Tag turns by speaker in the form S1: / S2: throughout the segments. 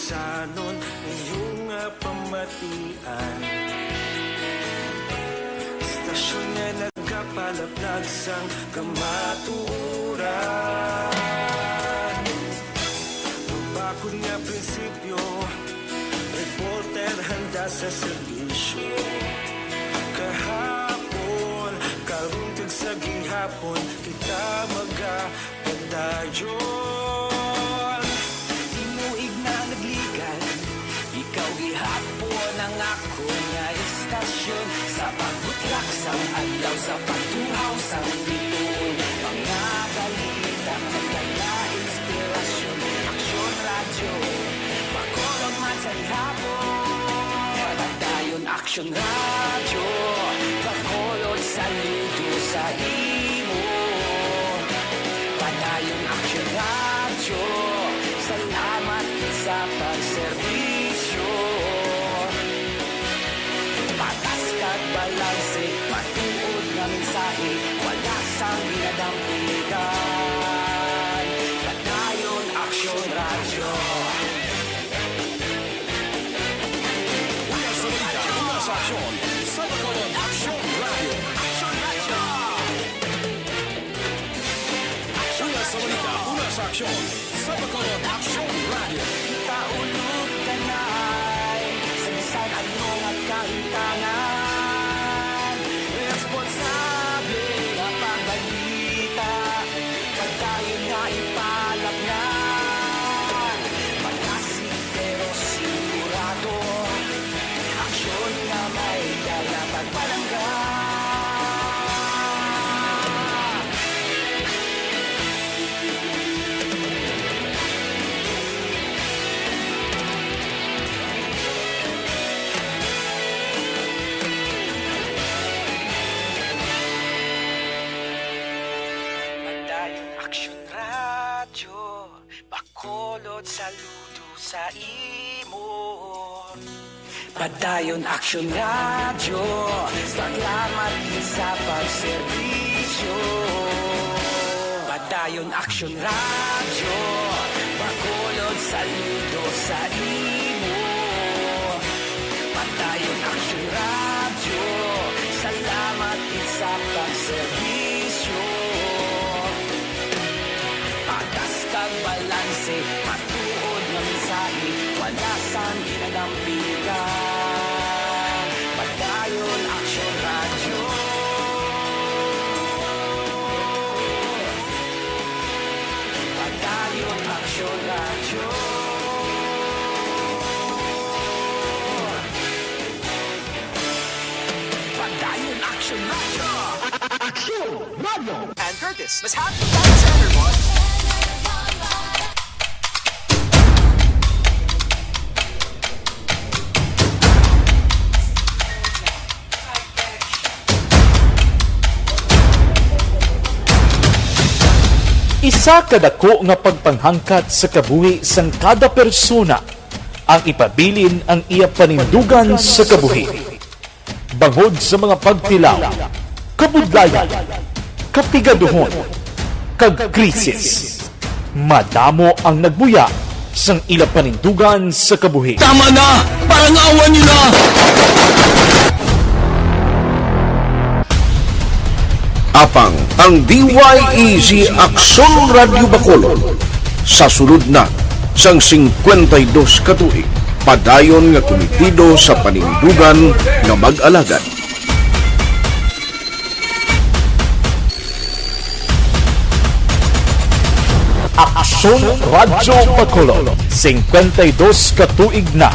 S1: kapusanon ngayong pamatian. Istasyon nga nagkapalaplag sang kamaturan. Bakod nga prinsipyo, reporter handa sa serbisyo. Kahapon, karuntag sa gihapon, kita magapadayon. Tinuig na nagligan, ikaw gihapon ang ako nga istasyon. Sa pagbutlak sang adlaw, sa pagtuhaw sang bituon, mga balita, magdala inspirasyon. Aksyon radyo, makulog man sa gihapon. Padayon aksyon radyo, pakulog saludo sa imo. Padayon aksyon radyo, salamat sa pagserbisyo. Patas kag balanse, matuod nga mensahe, wala sang ginadampigan. Padayon aksyon radyo.
S2: Una sa balita, una sa aksyon, sa Bacolod Aksyon Radio.
S1: Aksyon radyo.
S2: Una sa balita, una sa aksyon, sa Bacolod Aksyon Radio.
S1: Taulog kanay, sa bisan anong at kahintangan. Responsable nga pagbalita, pagdayon nga ipalapnan. Malasig pero sigurado, aksyon nga may dala pagpalangga. Padayon aksyon radyo, bakolod saludo sa imo. Padayon aksyon radyo, salamat sa pagserbisyo. Padayon aksyon radyo, bakolod saludo sa imo. Padayon aksyon radyo, salamat sa pagserbisyo. Patas kag balanse, matuod nga mensahe, wala sang ginadampigan. Padayon aksyon radyo. Padayon aksyon radyo. Padayon aksyon radyo.
S2: Aksyon Radio!
S3: And Curtis, mas happy Alexander Boy.
S4: Isa kadako nga pagpanghangkat sa kabuhi sang kada persona ang ipabilin ang iya panindugan sa kabuhi. Bangod sa mga pagtilaw, kabudlayan, kapigaduhon, kag krisis. Madamo ang nagbuya sang ila panindugan sa kabuhi.
S2: Tama na! Parang awan nyo na! Apang ang DYEZ Aksyon Radio Bacolod sa sulod na sang 52 katuig, padayon nga komitido sa panindugan nga mag-alagad.
S4: Aksyon Radyo Bacolod, 52 katuig na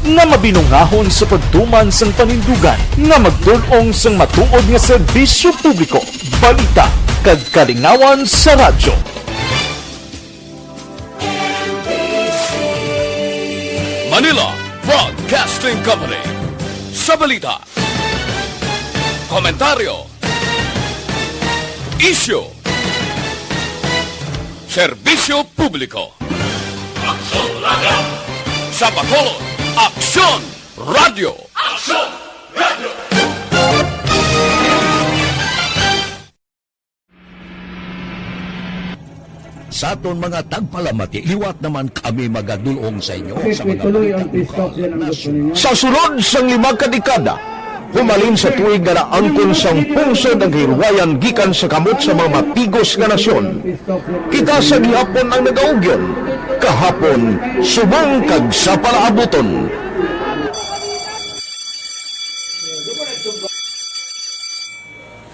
S4: nga mabinungahon sa pagtuman sang panindugan nga magdulong sang matuod nga serbisyo publiko, balita kag kalingawan sa radyo.
S2: Manila Broadcasting Company. Sa balita, komentaryo, isyu, serbisyo publiko. Aksyon Radio! Sa Bacolod, Aksyon Radio! Aksyon Radio!
S5: Sa aton mga tagpalamati, liwat naman kami magadulong sa inyo sa mga
S6: Tuloy
S5: balitang
S6: ang peace yan ang gusto ninyo.
S4: Sa sulod sang 5 kadekada, humalin sa tuig nga naangkon sang pungsod ang hirwayan gikan sa kamot sa mga mapigos nga nasyon. Kita sa gihapon ang nagaugyon, kahapon subong kag sa palaabuton.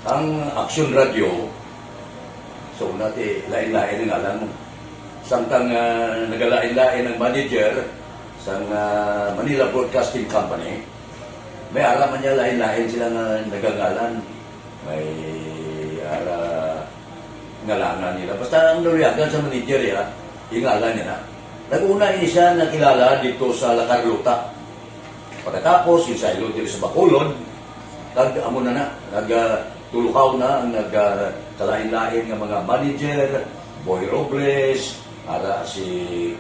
S7: Ang Action Radio, so natin lain-lain ang alam mo. Samtang nagalain-lain ang manager sa Manila Broadcasting Company, may araman niya lain-lain sila nga nagagalan. May ngalangan nila. Basta ang naluyagan sa manager ya, ingalan niya na. Nag-una siya nakilala dito sa La Carlota. Pagkatapos, yung sa ilod dito sa Bacolod, amo na nagtulukaw na ang nagkalain-lain ng mga manager, Boy Robles, si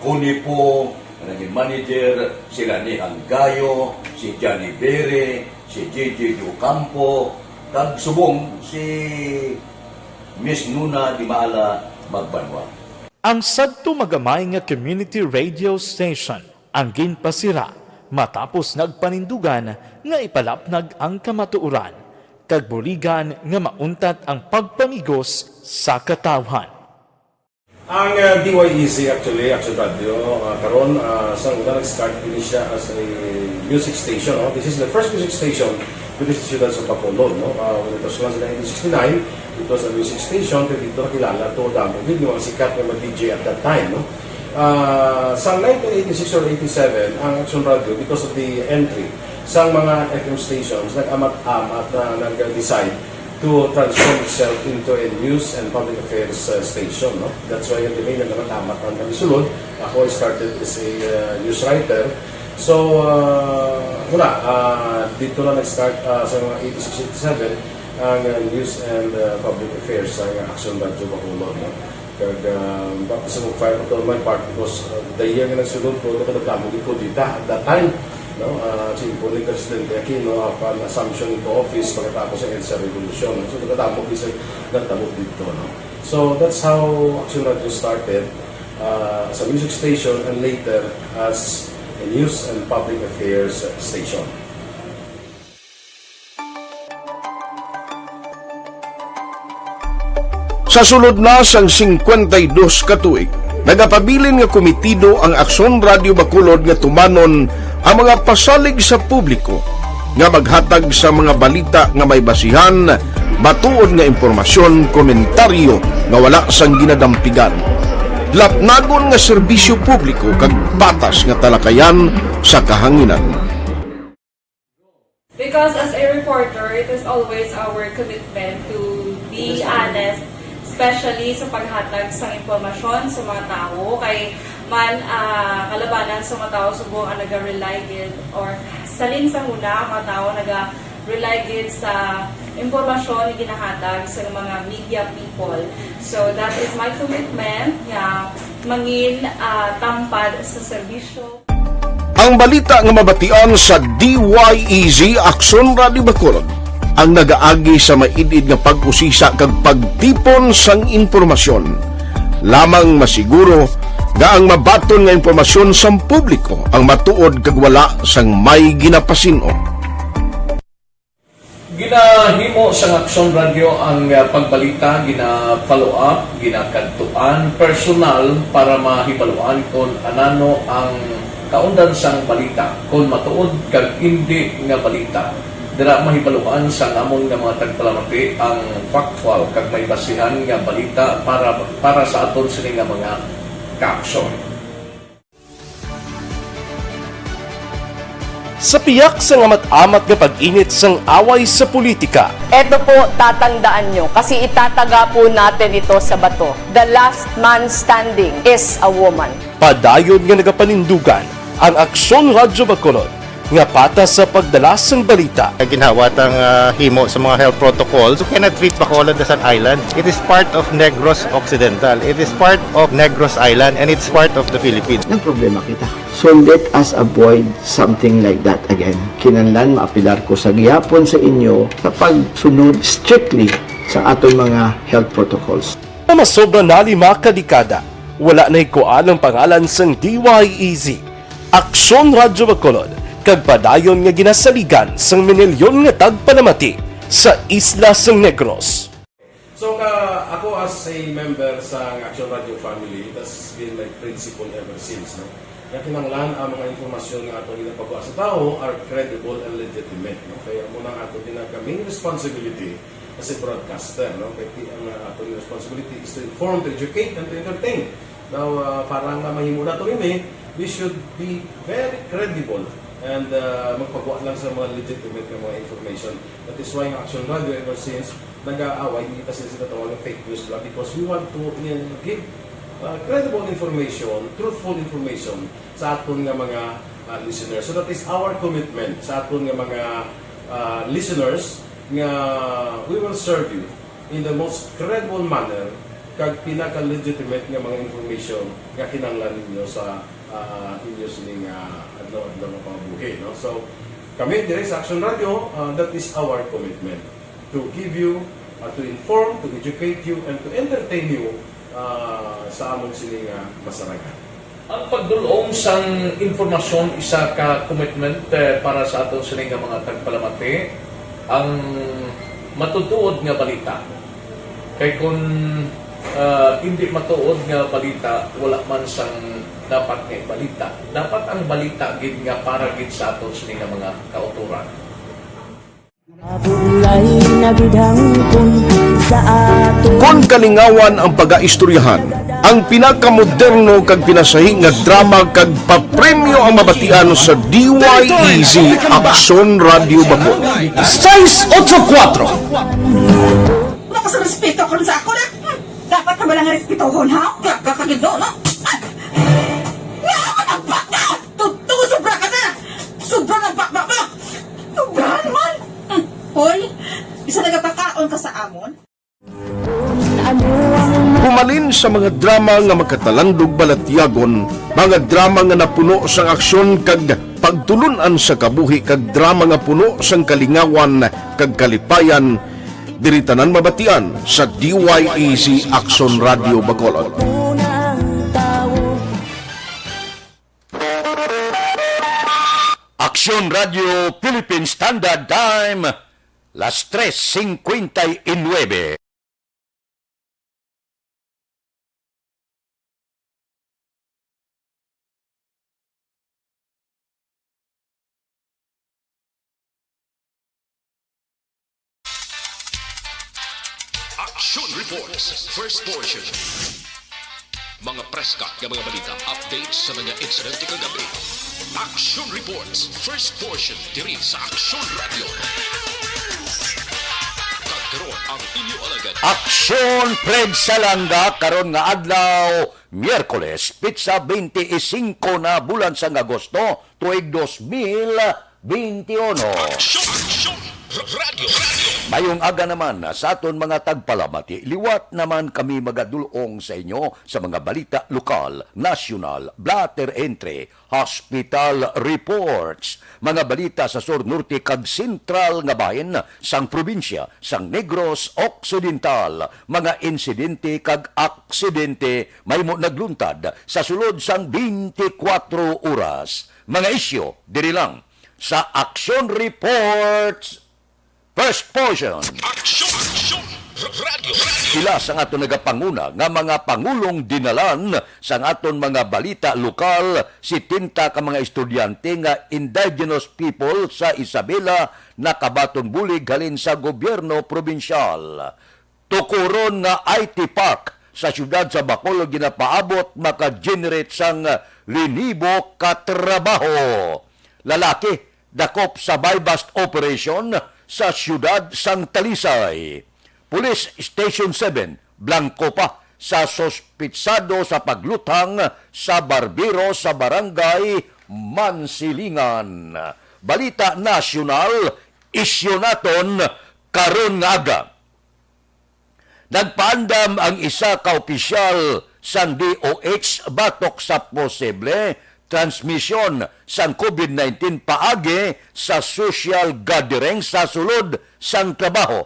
S7: Connie po, naging manager, si Rani Hanggayo, si Johnny Bere, si JJ Ocampo, kag subong si Miss Nuna Di Maala Magbanwa.
S4: Ang sadto magamay nga community radio station ang ginpasira matapos nagpanindugan nga ipalapnag ang kamatuoran kag buligan nga mauntat ang pagpamigos sa katawhan.
S2: Ang DYEZ actually, Action Radio, karon sa una nag-start din siya as a music station. No? This is the first music station with the students of Bacolod. No? When it was launched in 1969, it was a music station pero dito nakilala to damo din yung mga sikat na mag-DJ at that time. No? Sa 1986 or 87, ang Action Radio, because of the entry sa mga FM stations, nag-amat-amat na nag-decide to transform itself into a news and public affairs station. No? That's why yung domain na naman-amat ang kamisulod. Ako started as a news writer. So, dito na nag-start sa mga 86-87 ang news and public affairs sa Action Radio Bacolod. No? Bakit sa mag-fire ko to my part because the year nga nagsulod ko, nakadagdamo ko dito at that time. No, simple ni Presidente Aquino upon assumption into office pagkatapos ng EDSA Revolution. So, nagtatapos dito. No? So, that's how Action Radio started as a music station and later as a news and public affairs station.
S5: Sa sulod na sang 52 ka tuig, nagapabilin nga komitido ang Aksyon Radio Bacolod nga tumanon ang mga pasalig sa publiko nga maghatag sa mga balita nga may basihan, matuod nga impormasyon, komentaryo nga wala sang ginadampigan. Lapnagon nga serbisyo publiko kag batas nga talakayan sa kahanginan.
S8: Because as a reporter, it is always our commitment to be honest, especially sa paghatag sa impormasyon sa mga tao kay man kalabanan sa mga tao subong ang naga-rely gid or salin sa huna ang mga tao naga-rely gid sa impormasyon na ginahatag sa mga media people. So that is my commitment nga mangin tampad sa serbisyo.
S5: Ang balita nga mabatian sa DYEZ Aksyon Radio Bacolod ang nagaagi sa maidid nga pag-usisa kag pagtipon sang impormasyon. Lamang masiguro nga ang mabaton nga impormasyon sa publiko ang matuod kag wala sang may ginapasino.
S7: Ginahimo sa Action Radio ang pagbalita, gina-follow up, ginakadtuan, personal para mahibaluan kung anano ang kaundan sang balita, kung matuod kag hindi nga balita. Dira mahibaluan sa amon nga mga tagpalamati ang factual kag may basihan nga balita para sa aton sini nga mga ka-aksyon.
S4: Sa piyak sa amat-amat nga pag-init sang away sa politika,
S9: Eto po, tatandaan nyo, kasi itataga po natin ito sa bato. The last man standing is a woman.
S4: padayon nga nagapanindugan ang Aksyon Radio Bacolod nga patas sa pagdala sang balita.
S10: Ginhawat ang himo sa mga health protocols. You cannot treat Bacolod as an island. It is part of Negros Occidental. It is part of Negros Island and it's part of the Philippines.
S6: Ang problema kita. So let us avoid something like that again. Kinahanglan maapilar ko sa gihapon sa inyo sa pagsunod strictly sa aton mga health protocols.
S11: na masobra na 5 kadekada, wala na ikuan ang pangalan sang DYEZ, Aksyon Radyo Bacolod, kag padayon nga ginasaligan sang minilyon nga tagpanamati sa isla sang Negros.
S2: So ako as a member sa Action Radio family, that's been my principle ever since. No? Kaya kinanglan ang mga informasyon nga ato ginapagawa sa tao are credible and legitimate. No? Kaya muna ato ginagkaming responsibility as a broadcaster. No? Kaya ang ato responsibility is to inform, to educate, and to entertain. Now, parang mahimo na ito we should be very credible and magpagawa lang sa mga legitimate na mga information. That is why ang Action Radio ever since nag-aaway, hindi kasi sila tawag ng fake news lang because we want to give credible information, truthful information sa aton nga mga listeners. So that is our commitment sa aton nga mga listeners nga we will serve you in the most credible manner kag pinaka-legitimate nga mga information nga kinanglan ninyo sa inyo sining adlaw-adlaw nga pambuhi. No? So, kami dire sa Action Radio, that is our commitment to give you, to inform, to educate you, and to entertain you sa among sining masaragan.
S4: Ang pagdulong sang informasyon isa ka commitment para sa aton sining mga tagpalamati ang matutuod nga balita. Kay kung hindi matuod nga balita, wala man sang dapat nga balita. Dapat ang balita gid nga para gid sa aton sining mga kauturan.
S5: Kon kalingawan ang pagaistoryahan, ang pinakamoderno kag pinasahi nga drama kag papremyo ang mabatian sa DYEZ Aksyon Radio Bacolod.
S11: 684!
S12: Wala sa respeto ko sa ako na. Dapat ka ba lang respetohon, ha? Kakagino, no? Tutugo, sobra ka na! Sobra ng bakbak mo! Sobra naman! Hoy, isa nagapakaon ka sa amon?
S5: Humalin sa mga drama nga magkatalandog balatyagon, mga drama nga napuno sang aksyon kag pagtulunan sa kabuhi kag drama nga puno sang kalingawan kag kalipayan, diritanan mabatian sa DYEZ Aksyon Radio Bacolod.
S7: Aksyon Radio Philippine Standard Time, las 3:59.
S13: Action Reports, first portion. Mga preska ng mga balita, updates sa mga insidente kagabi. Action Reports, first portion, diri sa Action Radio. Kagkaroon ang inyo alagad.
S7: Aksyon Fred Salanga karon nga adlaw Miyerkules, pitsa 25 na bulan sa Agosto tuig 2021.
S13: Action Radio.
S7: Mayong aga naman sa aton mga tagpalamati, liwat naman kami magadulong sa inyo sa mga balita lokal, nasyonal, blatter entry, hospital reports, mga balita sa Sur Norte kag Sentral nga bahin sang probinsya sang Negros Occidental, mga insidente kag aksidente may mo nagluntad sa sulod sang 24 oras. Mga isyo diri lang sa Action Reports first portion.
S13: Action Radio.
S7: Sila sa aton nagapanguna nga mga pangulong dinalan sa aton mga balita lokal si tinta ka mga estudyante nga indigenous people sa Isabela na kabaton bulig halin sa gobyerno probinsyal. Tukuron nga IT park sa siyudad sa Bacolod ginapaabot maka-generate sang 1,000 katrabaho. Lalaki dakop sa buy-bust operation sa siyudad sang Talisay. Police Station 7, blanco pa sa sospitsado sa paglutang sa barbero sa barangay Mansilingan. Balita nasyonal, isyu naton karon nga aga. Nagpaandam ang isa ka opisyal sang DOH batok sa posible transmisyon sang COVID-19 paagi sa social gathering sa sulod sang trabaho.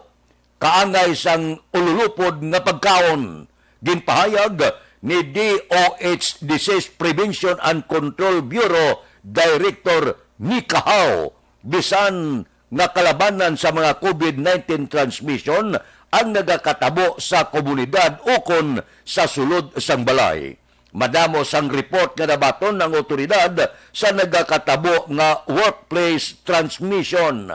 S7: Kaangay sang ululupod nga pagkaon.
S14: Ginpahayag ni DOH Disease Prevention and Control Bureau Director Nikahao, bisan nga kalabanan sa mga COVID-19 transmission ang nagakatabo sa komunidad ukon sa sulod sang balay. Madamo sang report nga nabaton ng otoridad sa nagakatabo nga workplace transmission.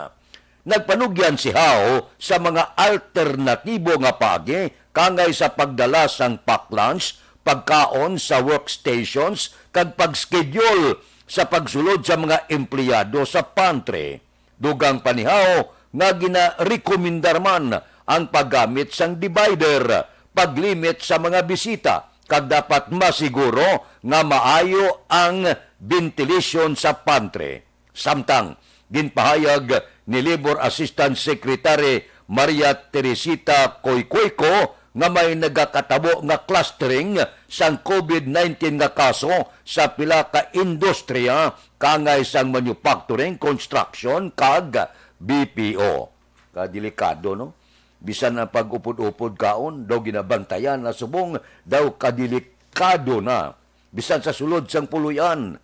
S14: Nagpanugyan si Hao sa mga alternatibo nga pagi kangay sa pagdala sang pack lunch, pagkaon sa workstations, kag pag-schedule sa pagsulod sa mga empleyado sa pantry. Dugang panihaw nga gina-rekomendar man ang paggamit sang divider, paglimit sa mga bisita, kag dapat masiguro nga maayo ang ventilation sa pantry. Samtang ginpahayag ni Labor Assistant Secretary Maria Teresita Coycoyco nga may nagakatabo nga clustering sang COVID-19 nga kaso sa pila ka industriya kangay sang manufacturing, construction, kag BPO. Kadelikado, no? Bisan ang pag-upod-upod kaon, daw ginabantayan na subong, daw kadelikado na. Bisan sa sulod sang puluyan.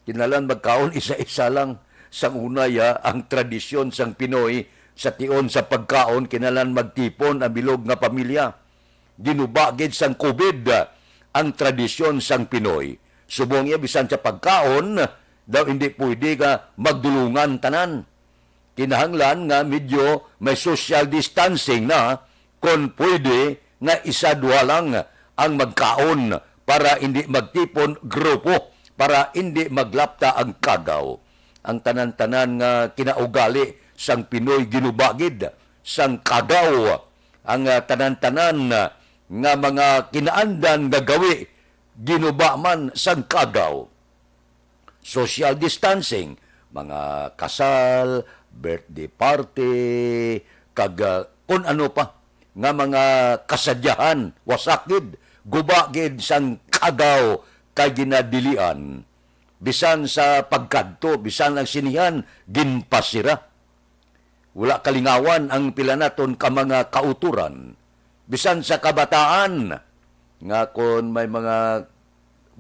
S14: Kinalan magkaon, isa-isa lang. Sang unaya, ang tradisyon sang Pinoy sa tion sa pagkaon, kinalan magtipon ang bilog nga pamilya. Ginubagid sang COVID ang tradisyon sang Pinoy. Subong iya, bisan sa pagkaon, daw hindi pwede ka magdulungan tanan. Kinahanglan nga medyo may social distancing na kung pwede nga isa-dua lang ang magkaon para hindi magtipon grupo, para hindi maglapta ang kagaw. Ang tanan-tanan nga kinaugali sang Pinoy ginubagid, sang kagaw, ang tanan-tanan nga mga kinaandan nga gawi, ginuba man sang kagaw. Social distancing, mga kasal, birthday party, kag kung ano pa, nga mga kasadyahan, wasakid, gubagid sang kagaw kay ginadilian. Bisan sa pagkadto, bisan ang sinihan, ginpasira. Wala kalingawan ang pila naton ka mga kauturan. Bisan sa kabataan, nga kung may mga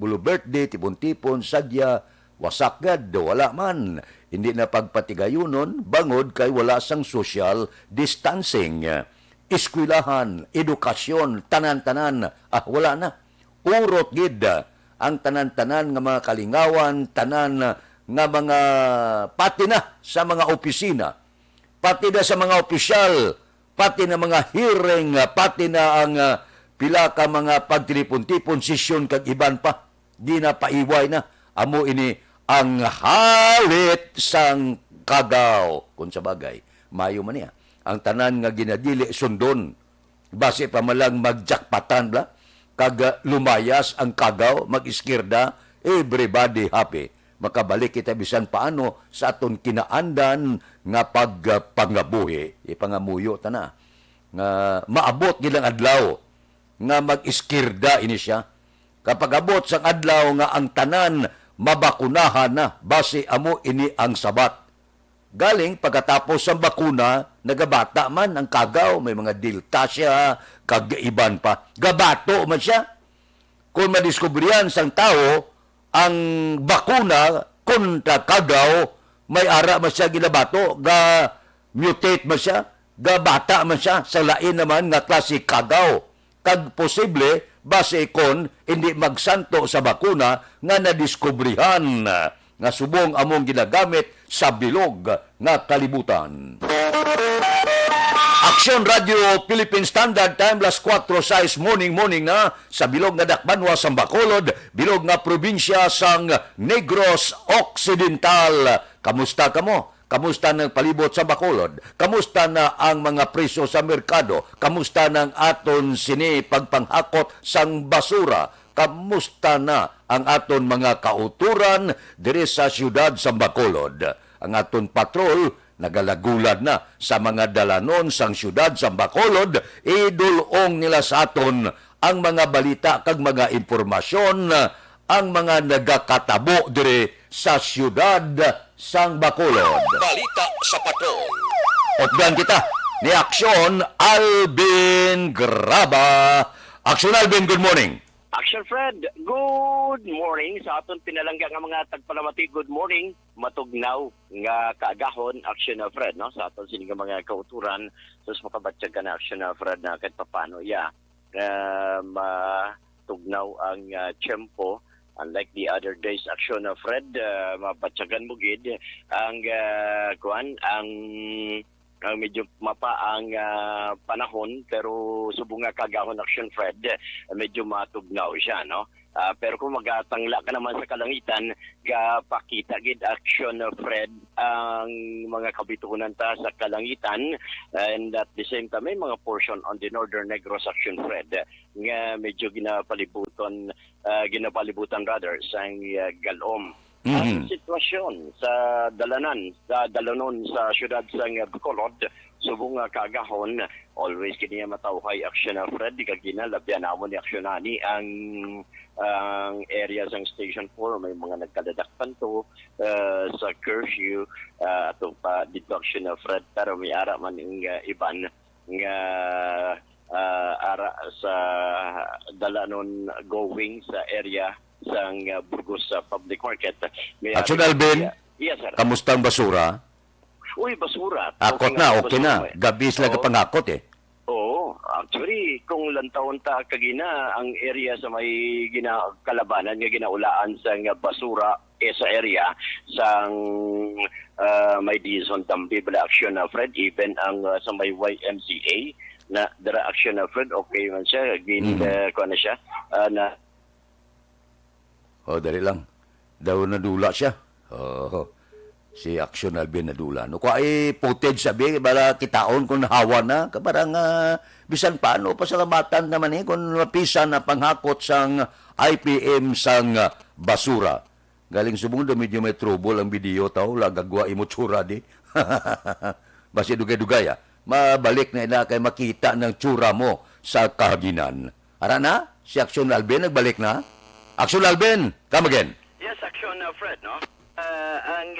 S14: bulo birthday, tipon-tipon, sadya, wasakgad, wala man. Hindi na pagpatigayunon, bangod kay wala sang social distancing. Eskwelahan, edukasyon, tanan-tanan, wala na. Urot gid ang tanan-tanan nga mga kalingawan, tanan nga mga pati na sa mga opisina, pati na sa mga opisyal, pati na mga hearing, pati na ang pila ka mga pagtilipon-tipon, sesyon kag iban pa. Di na paiway na. Amo ini ang halit sang kagaw. Kung sa bagay, mayo man niya. Ang tanan nga ginadili sundon. Base pa malang magjakpatan bla. Kag lumayas ang kagaw, mag-iskirda, everybody happy. Makabalik kita bisan paano sa aton kinaandan nga pagpangabuhi. Ipangamuyo ta na. Nga maabot gilang adlaw nga mag-iskirda ini siya. Kapag abot sang adlaw nga ang tanan mabakunahan na, base amo ini ang sabat. Galing pagkatapos sa bakuna, nagabata man ang kagaw, may mga delta siya, kag-iban pa. Gabato man siya. Kung madiskubrihan sang tao, ang bakuna kontra kagaw, may ara man siya ginabato, ga-mutate man siya, ga-bata man siya, sa lain naman nga klase kagaw. Kag posible, base kon hindi magsanto sa bakuna nga nadiskubrihan nga subong among ginagamit sa bilog nga kalibutan. Aksyon Radio Philippine Standard Time +4 morning na sa bilog nga Dakbanwa sang Bacolod, bilog nga probinsya sang Negros Occidental. Kamusta kamo? Kamusta ng palibot sa Bacolod? Kamusta na ang mga presyo sa merkado? Kamusta ng aton sini pagpanghakot sang basura? Kamusta na ang aton mga kauturan diri sa siyudad sa Bacolod? Ang aton patrol nagalagulad na sa mga dalanon sang siyudad sa Bacolod, idulong nila sa aton ang mga balita kag mga impormasyon, ang mga nagakatabo diri sa siyudad sang Bacolod.
S13: Balita sa patrol.
S14: Opdan kita ni Aksyon Alvin Graba Action Alvin, good morning.
S15: Action Fred, good morning sa aton pinalangga nga mga tagpalamati. Good morning, matugnaw nga kaagahon Action Fred no sa aton sining mga kauturan sus makabatyag ka na Action Fred na kahit papano matugnaw ang tiyempo. Unlike the other days Action Fred, mabatyagan mo gid ang ang medyo mapaang panahon pero subong nga kagahon Action Fred medyo matugnaw siya no. Pero kung magatangla ka naman sa kalangitan gapakita gid Action Fred ang mga kabituhunan ta sa kalangitan, and at the same time may mga portion on the Northern Negros Action Fred nga medyo ginapalibutan rather sa galom. Ang sitwasyon sa dalanon sa syudad sa Bacolod subong kagahon always kiniya matawhay Action Fred di kagina labyan namon ni aksjonani ang area sang Station 4 may mga nagkadadakpan to sa curfew ato pa dito Action Fred pero may ara man ng iban nga ara sa dalanon going sa area sang Burgos Public Market.
S14: Action Alvin,
S15: yes, sir.
S14: kamusta ang basura?
S15: Uy, basura.
S14: Akot na, okay na. Gabi sila kapangakot eh.
S15: Oo. Actually, kung lantawon ta kagina, ang area sa may kalabanan nga ginaulaan sa basura sa area sang may Dizon Dambi bala Action Fred, even ang sa may YMCA na dara Action Fred, okay man siya. Kuha na siya na
S14: Dali lang. Daw nadula siya. Si Action Alvin nadula. No, kung ay footage sabi, bala kitaon kung hawa na, kabarang bisan paano, pasalamatan naman kung mapisan na panghakot sang IPM sang basura. Galing subong medyo may trouble ang video tao, lagagwa imotsura di. Basi dugay-dugay mabalik na ina kay makita ng tsura mo sa kahaginan. Ara na, si Action Alvin nagbalik na. Action Alvin, come again.
S15: Yes, Action Fred, no? Ang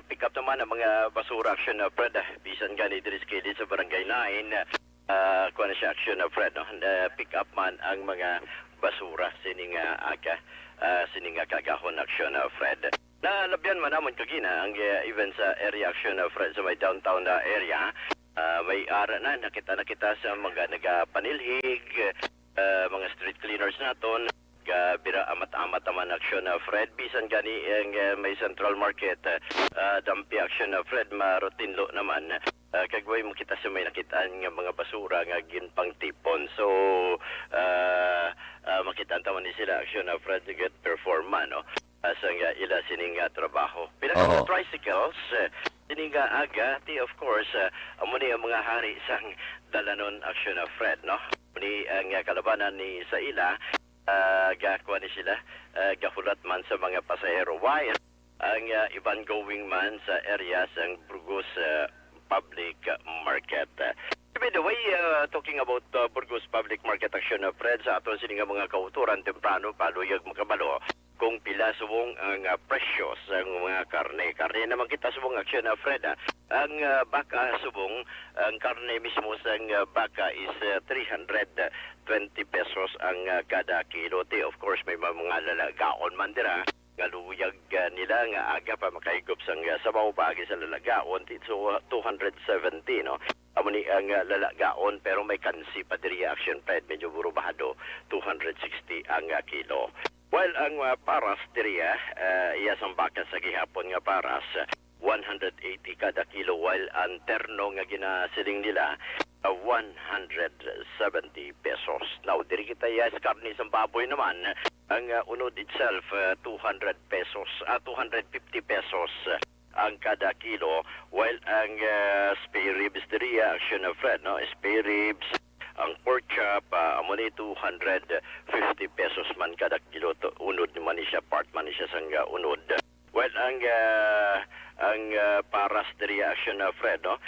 S15: pick up naman ang mga basura Action Fred, bisan gani diri sa Barangay 9, kuan siya Action Fred, no? Pick up man ang mga basura sining kagahon Action Fred. Nalabyan man namon kagina ang even sa area Action Fred sa may downtown area. May ara na nakita sa mga nagapanilhig, mga street cleaners naton. Bira amat-amat naman Action Fred bisan gani ang may Central Market dampi Action Fred marutinlo naman kagway mo kita sa may nakitaan nga mga basura nga ginpang tipon so makitaan taman ni sila Action Fred get performa no sa nga ila sining trabaho pinaka tricycles sining aga of course amo ni ang mga hari sang dalanon Action Fred no ni ang kalabanan ni sa ila gakuha ni sila gahulat man sa mga pasahero while ang iban going man sa area sa Burgos Public Market. By the way, talking about Burgos Public Market Action Fred sa aton sining mga kauturan temprano paluyag makabalo kung pila subong ang presyo sa mga karne. Karne naman kita subong Action Fred. Ang baka subong, ang karne mismo sa baka is 320 pesos ang kada kilo. Of course, may mga lalagaon man dira. Galuyag nila nga aga pa makaigop sang sabaw bagi sa lalagaon. So, 270, no? Amo ni ang lalagaon pero may kansi pa diri Action Fred. Medyo burubahado, 260 ang kilo. While ang paras diriya, iyasang baka sa gihapon nga paras, 180 kada kilo, while ang terno nga ginasiling nila, 170 pesos. Now, diri kita yes, karni sa baboy naman, ang unod itself, 200 pesos, 250 pesos ang kada kilo, while ang spare ribs diriya, Action Fred, no? Spare ribs, ang pork chop, amo ni 250 pesos man kada kilo. Unod man siya, part man siya sang unod. Well, ang paras diri Action Fred, no?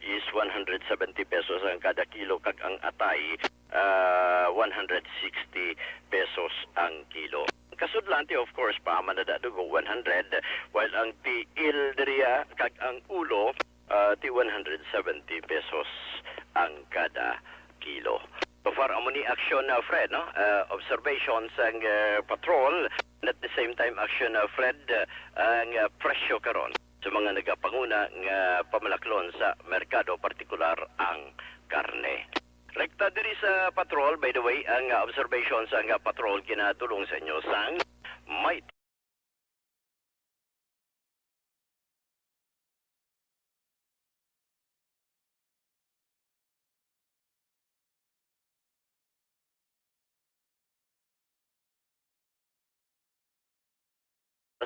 S15: Is 170 pesos ang kada kilo, kag ang atay 160 pesos ang kilo. Kasudlante, of course, paaman na dadugo 100, while ang tiil diriya kag ang ulo ti 170 pesos ang kada kilo. So far amuni action Fred no observations ang patrol and at the same time action Fred ang presyo karon sa mga nagapanguna nga pamalaklon sa merkado partikular ang karne. Rekta diri sa patrol, by the way, ang observations ang patrol kinatulong sa inyo sang might.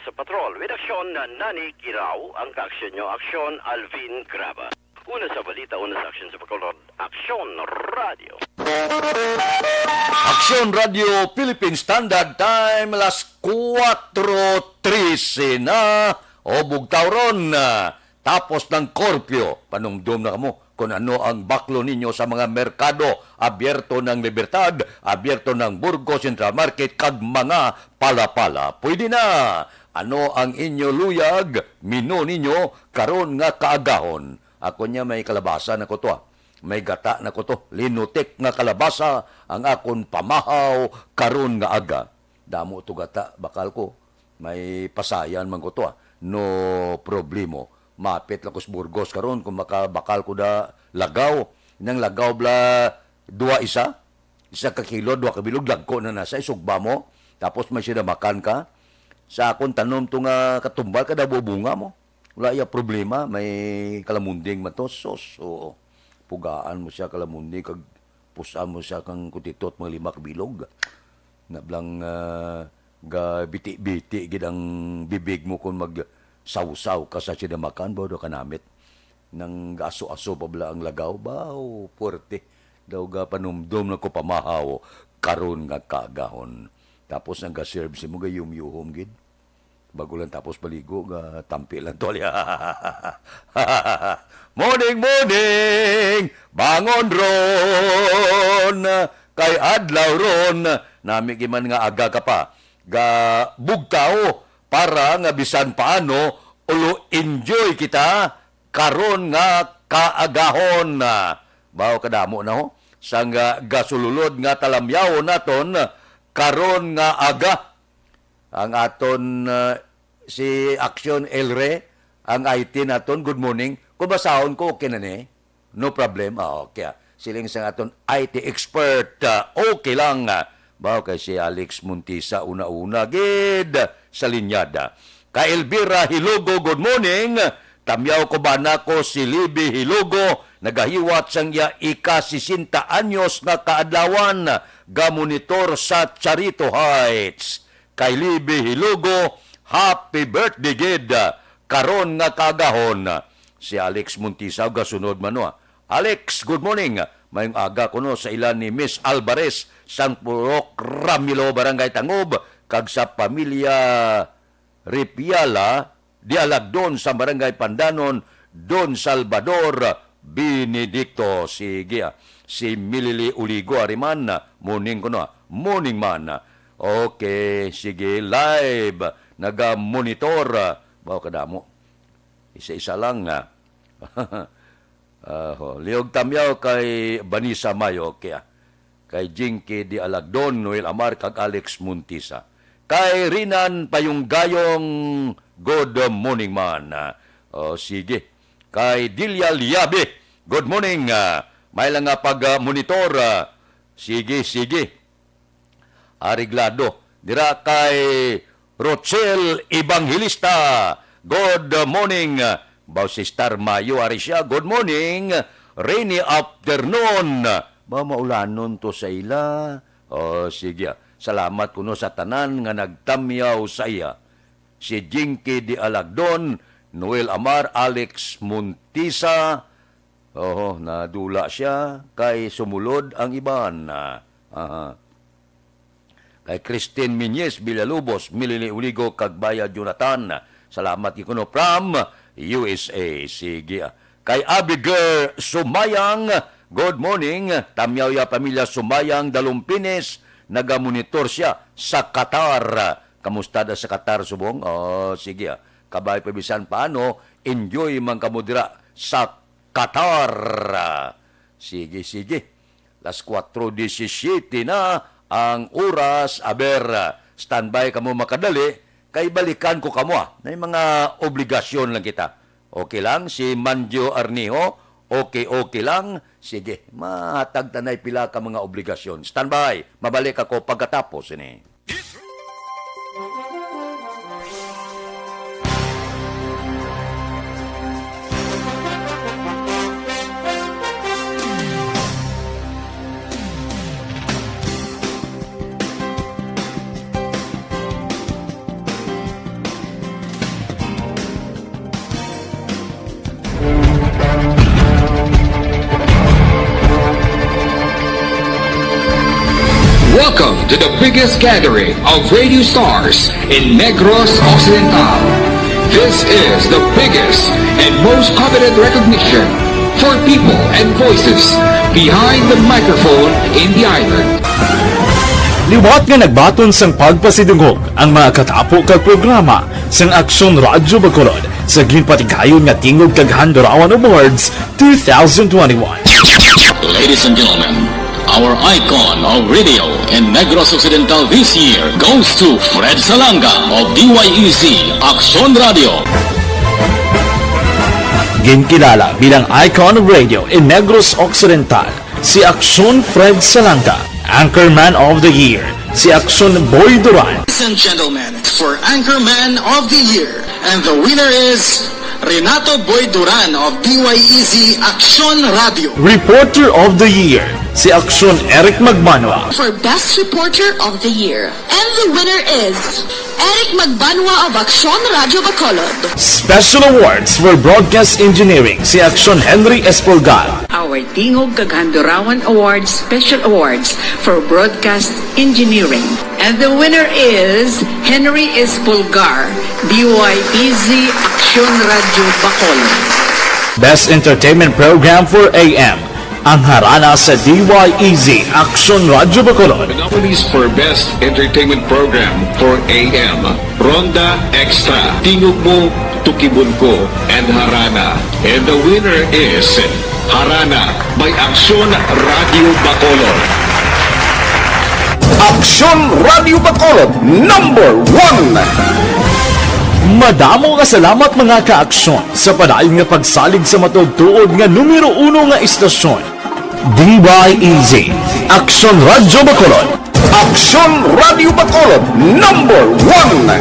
S15: Sa patrol, with aksyon na Nani Kirao, ang kaaksyon nyo, aksyon Alvin Graba. Una sa balita, una sa aksyon sa Bacolod, Aksyon Radio.
S14: Aksyon Radio Philippine Standard Time, alas 4:13 na, o bugtaw ron na. Tapos ng korpyo, panungdom na kamo kung ano ang baklo ninyo sa mga merkado, abierto ng Libertad, abierto ng Burgos Central Market, kag mga palapala. Pwede na. Ano ang inyo luyag, mino ninyo, karon nga kaagahon. Ako niya may kalabasa na ko to. May gata na ko to. Linutik nga kalabasa, ang akon pamahaw, karon nga aga. Damo to gata, bakal ko. May pasayan man ko to. No problemo. Mapit lang ko sa Burgos karon kung makabakal ko da lagaw. Nang lagaw bla 2 isa. Isa ka kilo, 2 ka bilog, lagko na nasa. Isugba mo. Tapos may sinamakan ka. Sa akong tanom to nga katumbal kada bubunga mo. Wala iya problema, may kalamunding matos. So, pugaan mo siya kalamunding, kag pusan mo siya kang kutitot mga 5 kabilog. Nablang ga biti-biti gid ang bibig mo kung mag-sausaw ka sa sinamakan, baw do kanamit. Nang gaso-aso pa bala ang lagaw, baw, puwerte. Daw ga panumdom na ko pamahaw, karon nga kagahon. Tapos ang ga-serve si mo ga yum-yuhom gid. Bago lang tapos paligo, ga tampi lang tol. Morning, morning! Bangon ron! Kay adlaw ron! Nami giman nga aga ka pa. Ga bugtaw para nga bisan paano ulo enjoy kita karon nga kaagahon. Bawo kadamo na ho. Sang gasululod nga talamyaw naton karon nga aga. Ang aton si Aksyon Elre, ang IT naton, good morning. Kung basahon ko, okay na ni. No problem. Okay. Siling sa aton IT expert, okay lang. Bawo kay si Alex Muntisa, una-una, gid sa linyada. Kay Elvira Hilogo, good morning. Tamyaw ko ba na ko si Libby Hilogo, nagahiwat sang iya ika-60 anyos nga kaadlawan, ga-monitor sa Charito Heights. Kay Libby Hilogo, happy birthday gid karon nga kagahon. Si Alex Muntisa gasunod man no. Alex, good morning. Mayong aga ko no sa ilan ni Miss Alvarez sang Purok Ramilo Barangay Tangob kag sa pamilya Ripiala di Alagdon sa Barangay Pandanon, Don Salvador Benedicto. Sige. Si Milili Uligo Ariman, morning ko no. Morning man. Okay, sige, live, naga-monitor. Bawa kadamo. Isa-isa lang nga. Liog tamyaw kay Banisa Mayo, kay Jinky Di Alagdon, Noel Amar, kag Alex Muntisa. Kay Rinan Payunggayong, good morning man. Sige. Kay Dilia Liabe, good morning. May lang nga pag-monitor. Sige, sige. Ariglado. Dira kay Rochelle Evangelista. Good morning. Baw si Star Mayo Arisha. Good morning. Rainy afternoon. Ba maulanon to sa ila. Sige. Salamat kuno sa tanan nga nagtamyaw sa iya. Si Jinky Di Alagdon, Noel Amar, Alex Muntisa. Nadula siya. Kay sumulod ang iban. Kay Christine Minyes Villalobos, Milili Uligo, Kagbaya Jonathan. Salamat ikuno from USA. Sige. Kay Abigail Sumayang, good morning. Tamyaw ya pamilya Sumayang, Dalumpines, nagamonitor siya sa Qatar. Kamusta da sa Qatar, subong? Sige. Kabay pabisan paano, enjoy man kamudira sa Qatar. Sige, sige. Las 4:17 na ang oras. Aber, standby ka mo makadali. Kay balikan ko kamo na mga obligasyon lang kita. Okay lang? Si Manjo Arnijo, okay lang. Sige, mahatag tanay pila ka mga obligasyon. Standby, mabalik ako pagkatapos ini.
S13: Welcome to the biggest gathering of radio stars in Negros Occidental. This is the biggest and most coveted recognition for people and voices behind the microphone in the island.
S4: Liwat nga nagbaton sang pagpasidungog ang mga katapo kag programa sang Aksyon Radyo Bacolod sa ginpatigayon nga tingog kag Handurawan Awards 2021.
S13: Ladies and gentlemen, our icon of radio in Negros Occidental this year goes to Fred Salanga of DYEZ Aksyon Radio.
S4: Ginkilala bilang icon of radio in Negros Occidental, si Aksyon Fred Salanga. Anchorman of the Year, si Aksyon Boy Duran.
S3: Ladies and gentlemen, for Anchorman of the Year, and the winner is Renato Boy Duran of DYEZ Aksyon Radio.
S4: Reporter of the Year, si Aksyon Eric Magbanwa.
S16: For Best Reporter of the Year, and the winner is Eric Magbanwa of Aksyon Radio Bacolod.
S4: Special Awards for Broadcast Engineering, si Aksyon Henry Espolgar.
S17: Our Tingog Kaghandurawan Awards Special Awards for Broadcast Engineering. And the winner is Henry Espolgar, DYEZ Aksyon Radio Bacolod.
S4: Best Entertainment Program for AM, ang harana sa DYEZ Aksyon Radio Bacolod.
S13: The nominees for Best Entertainment Program for AM, Ronda Extra, Tingog Mo, Tukibon Ko, and Harana. And the winner is Harana by Aksyon Radio Bacolod.
S5: Aksyon Radio Bacolod, #1.
S4: Madamo nga salamat mga ka-aksyon sa padayon nga pagsalig sa matugtuod nga numero 1 nga istasyon. DYEZ Aksyon Radio Bacolod.
S5: Aksyon Radio Bacolod, #1.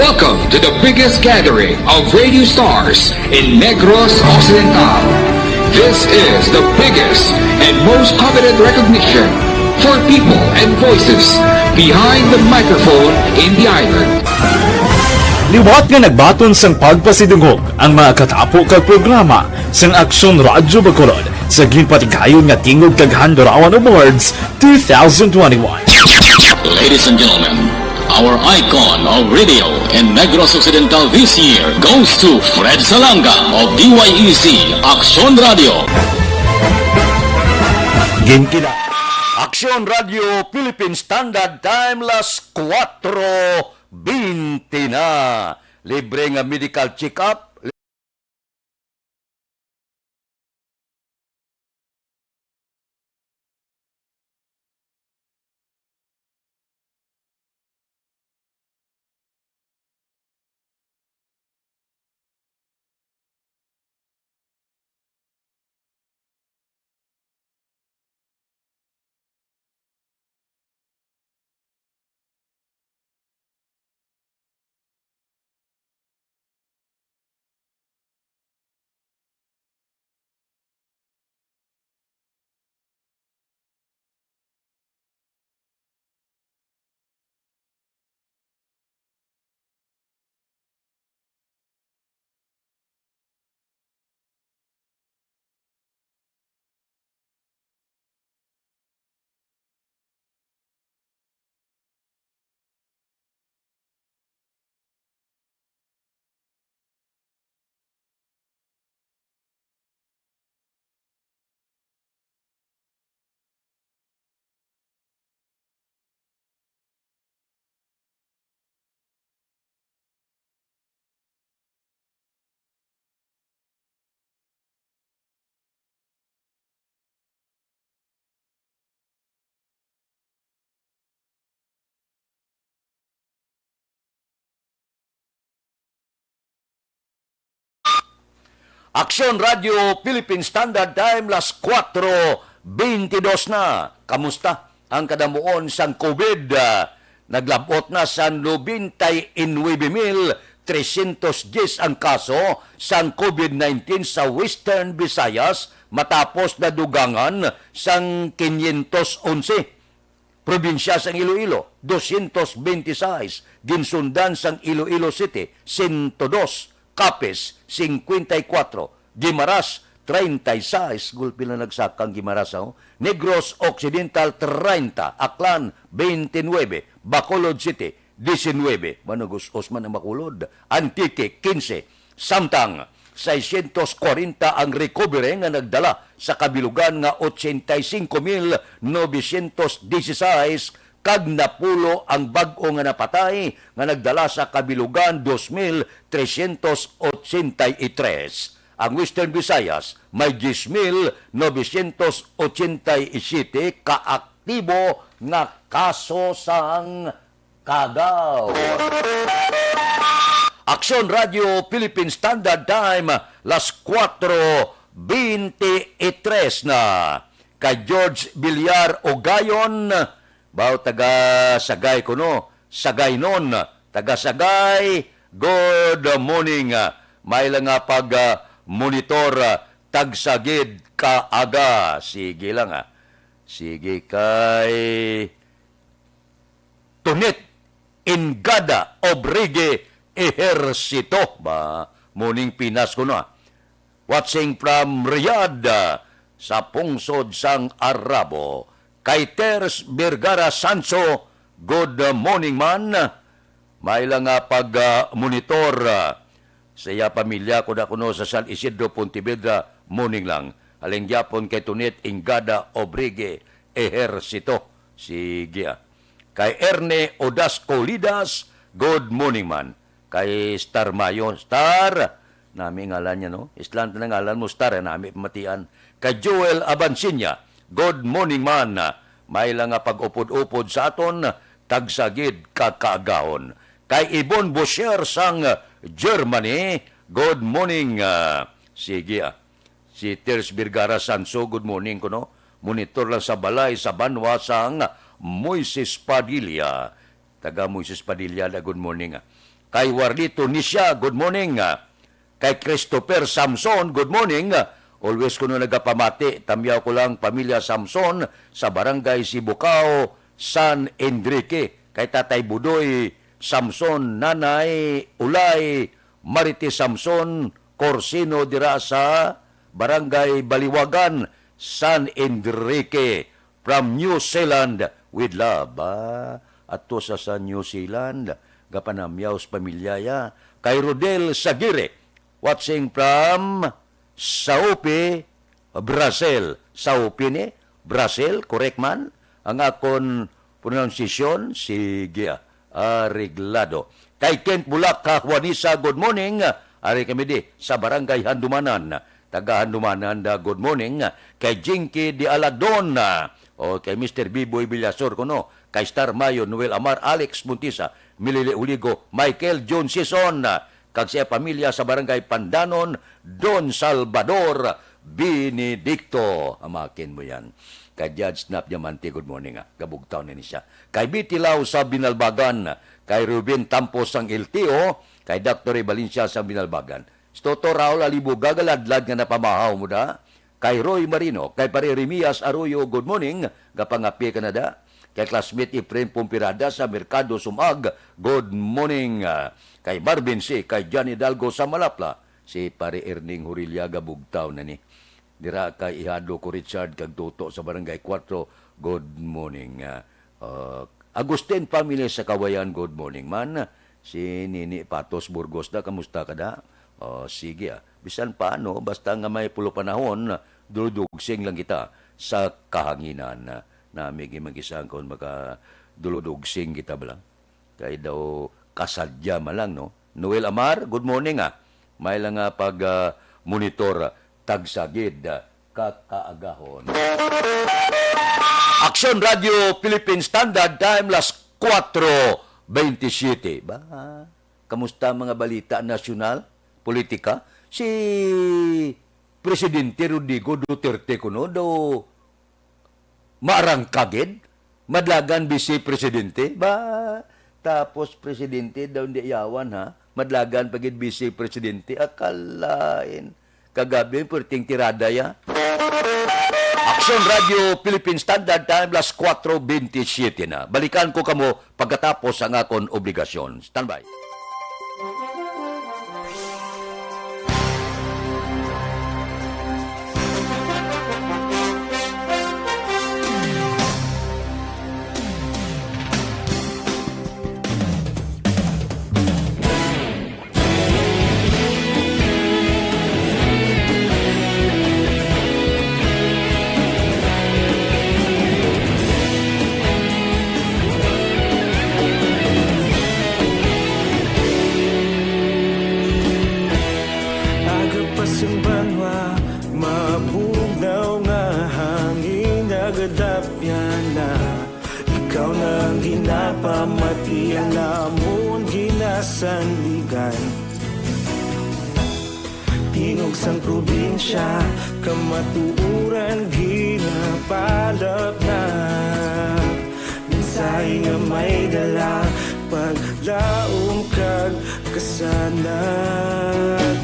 S13: Welcome to the biggest gathering of radio stars in Negros Occidental. This is the biggest and most coveted recognition for people and voices behind the microphone in the island.
S4: Liwat nga nagbaton sang pagpasidungog ang mga katapo kag programa sang Aksyon Radyo Bacolod sa ginpatigayon nga tingog kag Handurawan Awards 2021.
S13: Ladies and gentlemen, our icon of radio in Negros Occidental this year goes to Fred Salanga of DYEZ Aksyon Radio.
S4: Ginkila
S14: Aksyon Radio Philippine Standard Time, las 4:20 na. Libre nga medical check-up, Aksyon Radio Philippine Standard Time, las 4:22 na. Kamusta ang kadamuon sang COVID? Naglabot na sa 99,310 ang kaso sang COVID-19 sa Western Visayas matapos na dugangan sang 511. Probinsya sang Iloilo, 226. Ginsundan sang Iloilo City, 102. Capiz, 54. Guimaras, 36. Gulpi na nagsakang Guimaras. Negros Occidental, 30. Aklan, 29. Bacolod City, 19. Manugos Osman ang Bacolod. Antique, 15. Samtang, 640 ang recovery nga nagdala sa kabilugan nga 85,916 kag napulo ang bag-o nga napatay nga nagdala sa kabilugan 2,383. Ang Western Visayas may 10,987 kaaktibo nga kaso sang kagaw. Aksyon Radio Philippine Standard Time, las 4:23 na. Kay George Villar Ogayon, baw taga Sagay kuno, Sagay non, taga Sagay, good morning. May lang nga pag monitor tagsagid kaaga. Sige lang Sige kay Tunit Ingada Obrige Ejercito ba morning Pinas kuno. Watching from Riyadh sa pungsod sang Arabo. Kay Ters Vergara Sancho, good morning man. May lang nga pag-monitor sa iya pamilya ko na kuno sa San Isidro, Pontevedra, morning lang. Aling gyapon kay Tunit Ingada Obrige Ejercito. Sige Kay Erne Odasco Lidas, good morning man. Kay Star Mayon, Star, nami ngalan niya no? Island na ngalan mo, Star, nami pamatian. Kay Joel Abansinya, good morning man. May lang nga pag-upod-upod sa aton, tagsagid kakaagahon. Kay Ibon Bosher sang Germany, good morning. Sige Si Ters Vergara Sanso, good morning ko no? Monitor lang sa balay sa Banwa sang Moises Padilla. Taga Moises Padilla na good morning. Kay Warlito Nisha, good morning. Kay Christopher Samson, good morning. Always ko nagapamati, tamyaw ko lang pamilya Samson sa barangay Sibukao, San Enrique. Kay Tatay Budoy Samson, Nanay Ulay, Marites Samson, Corsino dira sa barangay Baliwagan, San Enrique. From New Zealand, with love. Ato sa New Zealand, gapanamyaw sa pamilyaya. Kay Rodel Sagire, watching from Saupi, Brazil. Saupi ni, Brazil, correct man? Ang akon pronunciation, sige, Ariglado. Kay Kent Bulak, Juanisa, good morning. Ari kami di, sa barangay Handumanan. Taga Handumanan, good morning. Kay Jinky Di Aladon, o kay Mr. Biboy Villasor, kuno. Kay Star Mayo, Noel Amar, Alex Muntisa, Milili Uligo, Michael John Sison, kag siya pamilya sa barangay Pandanon, Don Salvador Benedicto. Amakin mo yan. Kay Judge Snap Diamante, good morning. Gabugtaw na ni siya. Kay Bitilaw sa Binalbagan, kay Ruben Tampos ang LTO, kay Dr. Valencia sa Binalbagan. Toto Raul Alibo, gagaladlad nga napamahaw mo da. Kay Roy Marino, kay Pare Remias Arroyo, good morning. Gapangapi ka na da. Kay classmate Efrain Pumpirada sa Mercado Sumag, good morning. Kay Marvin C, kay Johnny Hidalgo sa Malapla, si Pare Erning Huriliaga bugtaw na ni. Dira kay Ihado ko Richard kag Toto sa Barangay 4, good morning. Agustin family sa Kawayan, good morning man. Si Nini Patos Burgos da, kamusta ka da? Sige bisan paano, basta nga may pulo panahon, duludugsing lang kita sa kahanginan. Namig mag-isang kung maka-duludugsing kita ba lang. Kaya daw kasadya malang, no? Noel Amar, good morning May lang pag-monitor tagsagid kakaagahon. Aksyon Radio Philippine Standard Time, las 4:27. Ba? Kamusta mga balita nasyonal, politika? si Presidente Rodrigo Duterte kuno do marangkagid madlagan Vice Presidente ba tapos Presidente daw hindi yawan ha madlagan pagid Vice Presidente akalain kagabi perting tirada ya Action Radio Philippine Standard Time las 4:27 na balikan ko kamo pagkatapos ang akon obligasyon standby.
S18: Ikaw nang ginapamati namon ginasandigan Tingog sang probinsya kamatuuran ginapalap na Minsay nga may dala paglaom kag kasanat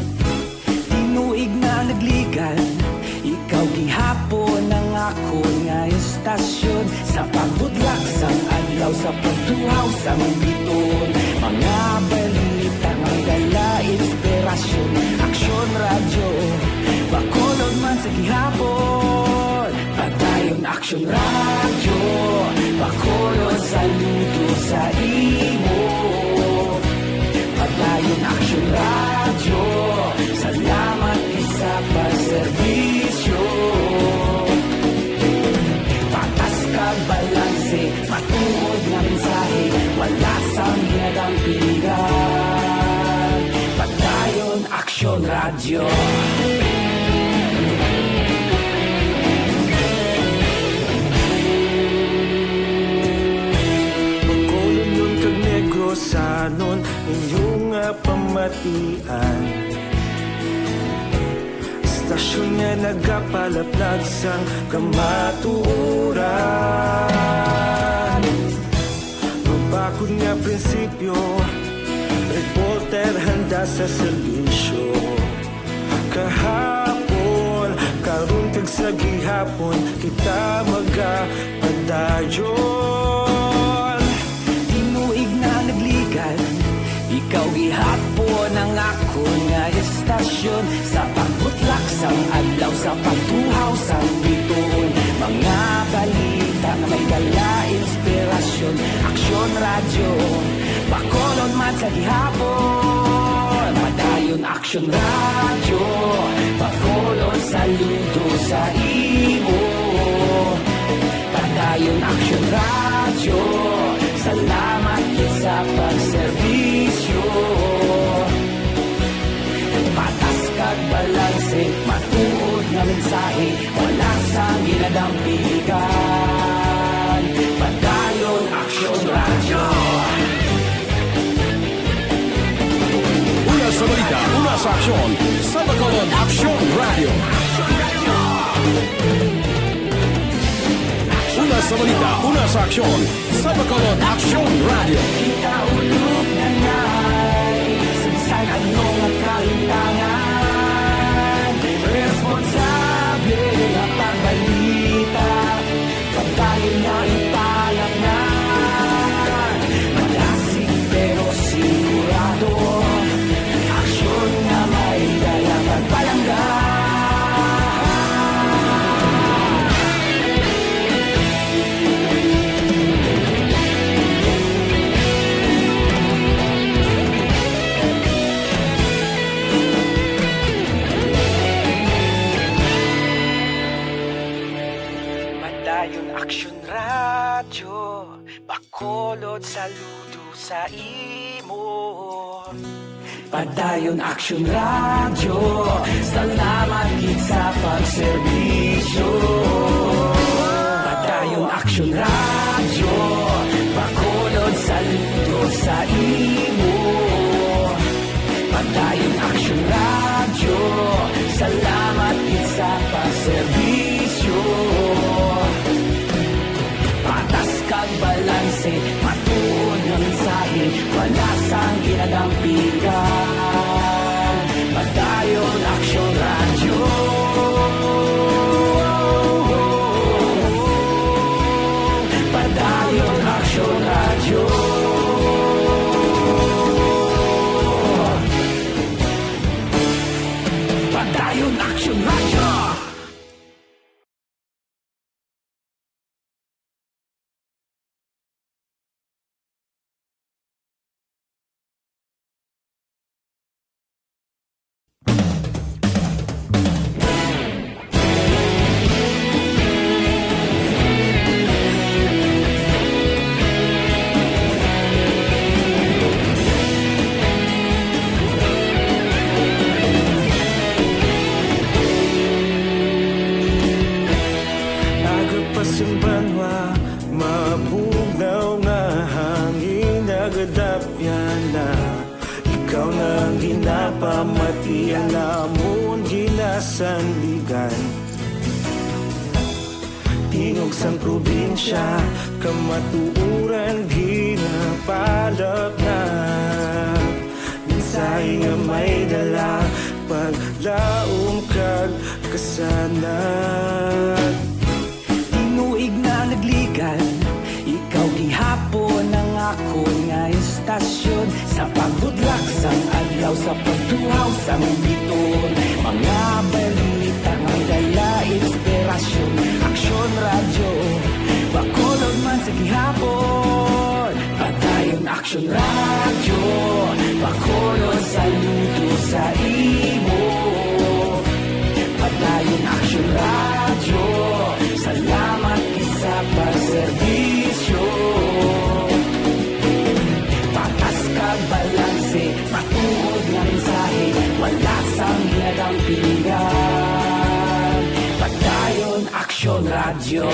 S18: Tinuig na nagligan ikaw gihapon ang ako nga estasyon Sa pagbudlak sang adlaw sa pagtuhaw sang biton Mga balita nga dala inspirasyon Aksyon radyo Bacolod man sa gihapon Padayon Aksyon radyo Bacolod saludo sa imo Padayon Aksyon radyo Salamat isa pa serbisyo Patas kag balanse Matuod nga mensahe Wala sang ginadampingan Padayon Aksyon Radyo Bacolod nun kag Negros Sanon Inyong pamatian Stasyon nga nagapalaplag sang kamaturan Mabakod nga prinsipyo Reporter handa sa serbisyo Kahapon, karon kag sa gihapon Kita magapadayon Tinuig na nagligan Ikaw gihapon ang ako nga estasyon Sa pagbutlak sang adlaw Sa pagtuhaw sang biton Mga balita na may dala inspirasyon Aksyon radyo Bacolod man sa gihapon Padayon Aksyon radyo Bacolod saludo sa imo Padayon Aksyon radyo Salamat sa pagserbisyo Patas kag balanse Matuod nga mensahe Wala sang ginadampigan Padayon Aksyon Radyo
S5: Una sa balita, una sa aksyon Sa Bacolod Aksyon Radio Una sa balita, una sa aksyon Sa Bacolod Aksyon Radio
S18: Kita ulog na na'y Sinsan anong ang kalintangan Responsable ang pagbalita Pagtayo na ipalang na Malasig pero sigurado Aksyon na may dalang pagpalanggan Aksyon Radyo Bacolod saludo sa imo Padayon Aksyon Radyo Salamat gid sa pagserbisyo Padayon Aksyon Radyo Bacolod saludo sa imo Padayon Aksyon Radyo Action Radio.
S19: Agapasumbanwa, mabugnaw nga hangin nagadapyan na. Ikaw na ang ginapamatian namon ginasandigan. Tingog sang probinsya, kamatuuran ginapalap na. Minsay nga may dala, paglaom kag kasanat.
S18: Tinuig na nagligan, ikaw gihapon ang ako nga istasyon. Sa pagbudlak sang adlaw, sa pagtuhaw sang biton. Mga balita nga dala inspirasyon. Aksyon radyo, bakulog man sa gihapon. Patayon aksyon radyo, bakulog saludo sa imo. Patayon aksyon radyo, salamat sa pagserbisyo. Patas kag balanse, matuod nga mensahe, wala sang hinadang pilihan. Patayon Aksyon Radio.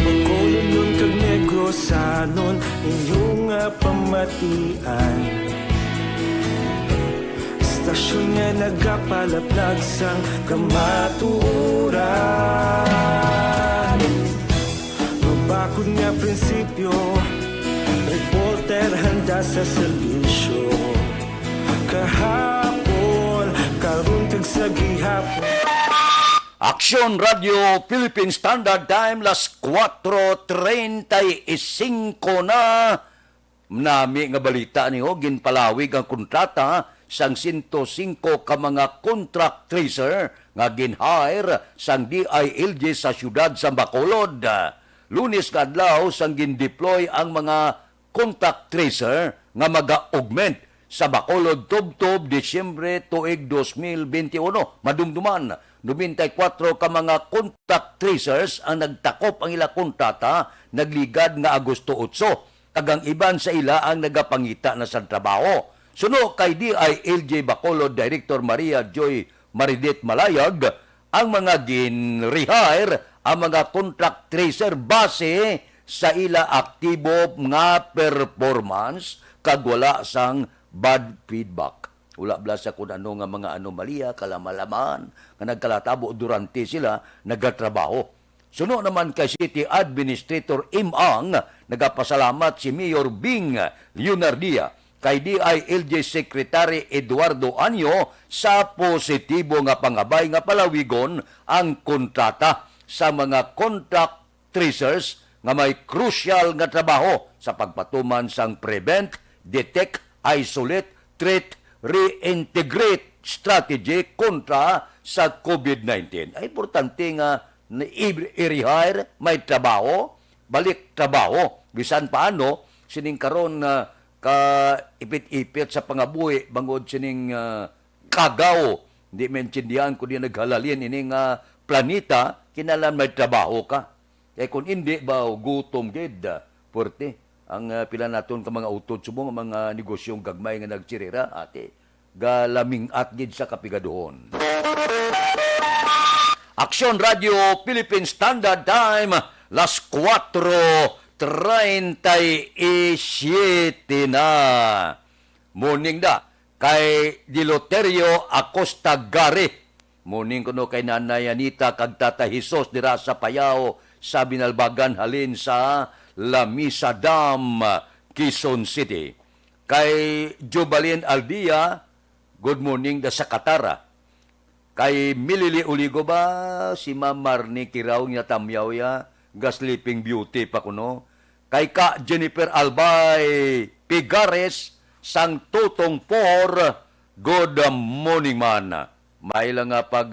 S19: Pagkulunod kag negosanon, inyong pamatian. Stasyon nga nagapalaplag sang kamaturan. Mabakod nga prinsipyo, reporter handa sa serbisyo. Kahapon, karon kag sa gihapon.
S14: Aksyon Radio Philippine Standard Time, las 4:35 na. Nami nga balita niyo, ginpalawig ang kontrata sang 105 ka mga contract tracer nga gin-hire sang DILG sa siyudad sa Bacolod. Lunes nga adlaw sang gin-deploy ang mga contact tracer nga maga-augment sa Bacolod tubtob Disyembre tuig 2021. Madumduman, 94 ka mga contact tracers ang nagtakop ang ila kontrata nagligad nga Agosto 8. Kagang iban sa ila ang nagapangita na sa trabaho. Suno kay DILG Bacolod Director Maria Joy Maridit Malayag, ang mga gin-rehire ang mga contract tracer base sa ila aktibo nga performance kag wala sang bad feedback. Wala bala sa kung ano nga mga anomalya, kalamalaman nga nagkalatabo durante sila nagatrabaho. Suno naman kay City Administrator Imang, nagapasalamat si Mayor Bing Leonardia kay DILG Secretary Eduardo Anyo sa positibo nga pangabay nga palawigon ang kontrata sa mga contract tracers nga may crucial nga trabaho sa pagpatuman sang prevent, detect, isolate, treat, reintegrate strategy kontra sa COVID-19. Ay importante nga na i-rehire, may trabaho, balik trabaho. Bisan paano, sining karon na ka ipit-ipit sa pangabuhi bangod sining kagaw. Hindi maintindihan kung di naghalalin ining planeta, kinalan may trabaho ka. Kaya kung hindi ba gutom gid, porte ang pila naton ka mga utod subong mga negosyong gagmay nga nagtsirira ate galaming at gid sa kapigaduhon. Aksyon Radio Philippine Standard Time, las 4:37 na. Morning da kay Diloterio Acosta Gari. Morning kuno kay Nanay Anita kag Tata Hesus dira sa Payao sa Binalbagan halin sa La Misa Dam, Quezon City. Kay Jubalin Aldia, good morning da sa Katara. Kay Milili Uligo ba, si Ma'am Marnie Kiraw nga tamyaw ya, ga Sleeping Beauty pa kuno. kay ka Jennifer Albay Pigares sang tutong por good morning man. May lang nga pag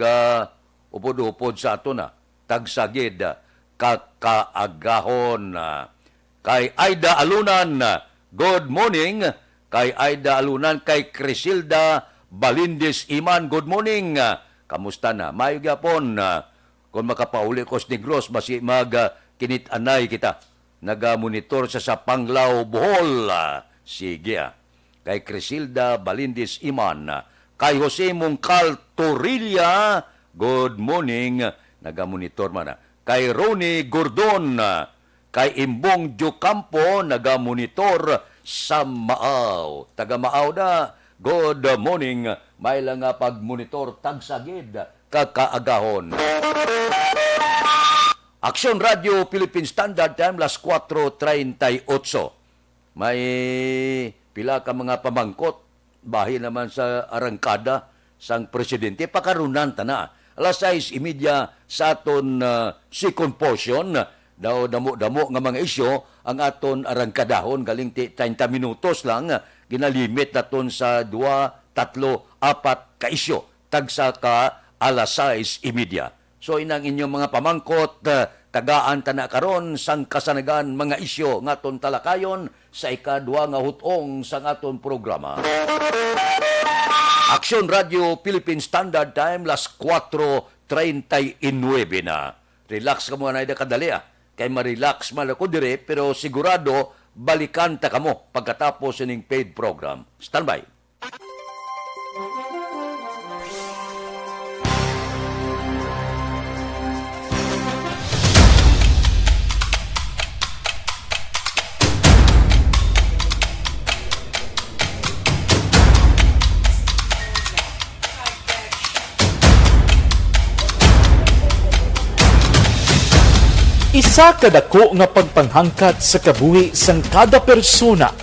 S14: upod-upod sa ato na tagsagid kakaagahon. Kay Aida Alunan, good morning. Kay Aida Alunan, kay Crisilda Balindis Iman, good morning. Kamusta na? Mayo gyapon. Kung makapauli ko sa Negros, basi kinit-anay kita. Naga-monitor sa Panglaw, Bohol. Sige. Kay Crisilda Balindis Iman. Kay Jose Mungcal Torilla, good morning. Naga-monitor man. Kay Ronnie Gordon. Kay Imbong Jucampo, naga-monitor sa Maaw. Taga Maaw na, good morning. May lang nga pag-monitor tagsagid kakaagahon. Aksyon Radio Philippine Standard Time, las 4:38. May pila ka mga pamangkot, bahin naman sa arangkada sang presidente, pakarunan na. Alas 6:30 sa aton second portion, daw damo-damo nga mga isyo ang aton arangkadahon, galing 30 minutos lang, ginalimit naton sa 2, 3, 4 ka isyo, tagsa ka alas 6:30. So inang inyong mga pamangkot, tagaan ta na karon sang kasanagan mga isyo nga aton talakayon sa ikadua nga hutong sang aton programa. Aksyon Radio Philippine Standard Time, las 4:39 na. Relax ka muna na kadali kay ma-relax man ako dire, pero sigurado balikan ta kamo pagkatapos ining paid program. Standby.
S4: Isa kadako nga pagpanghangkat sa kabuhi sang kada persona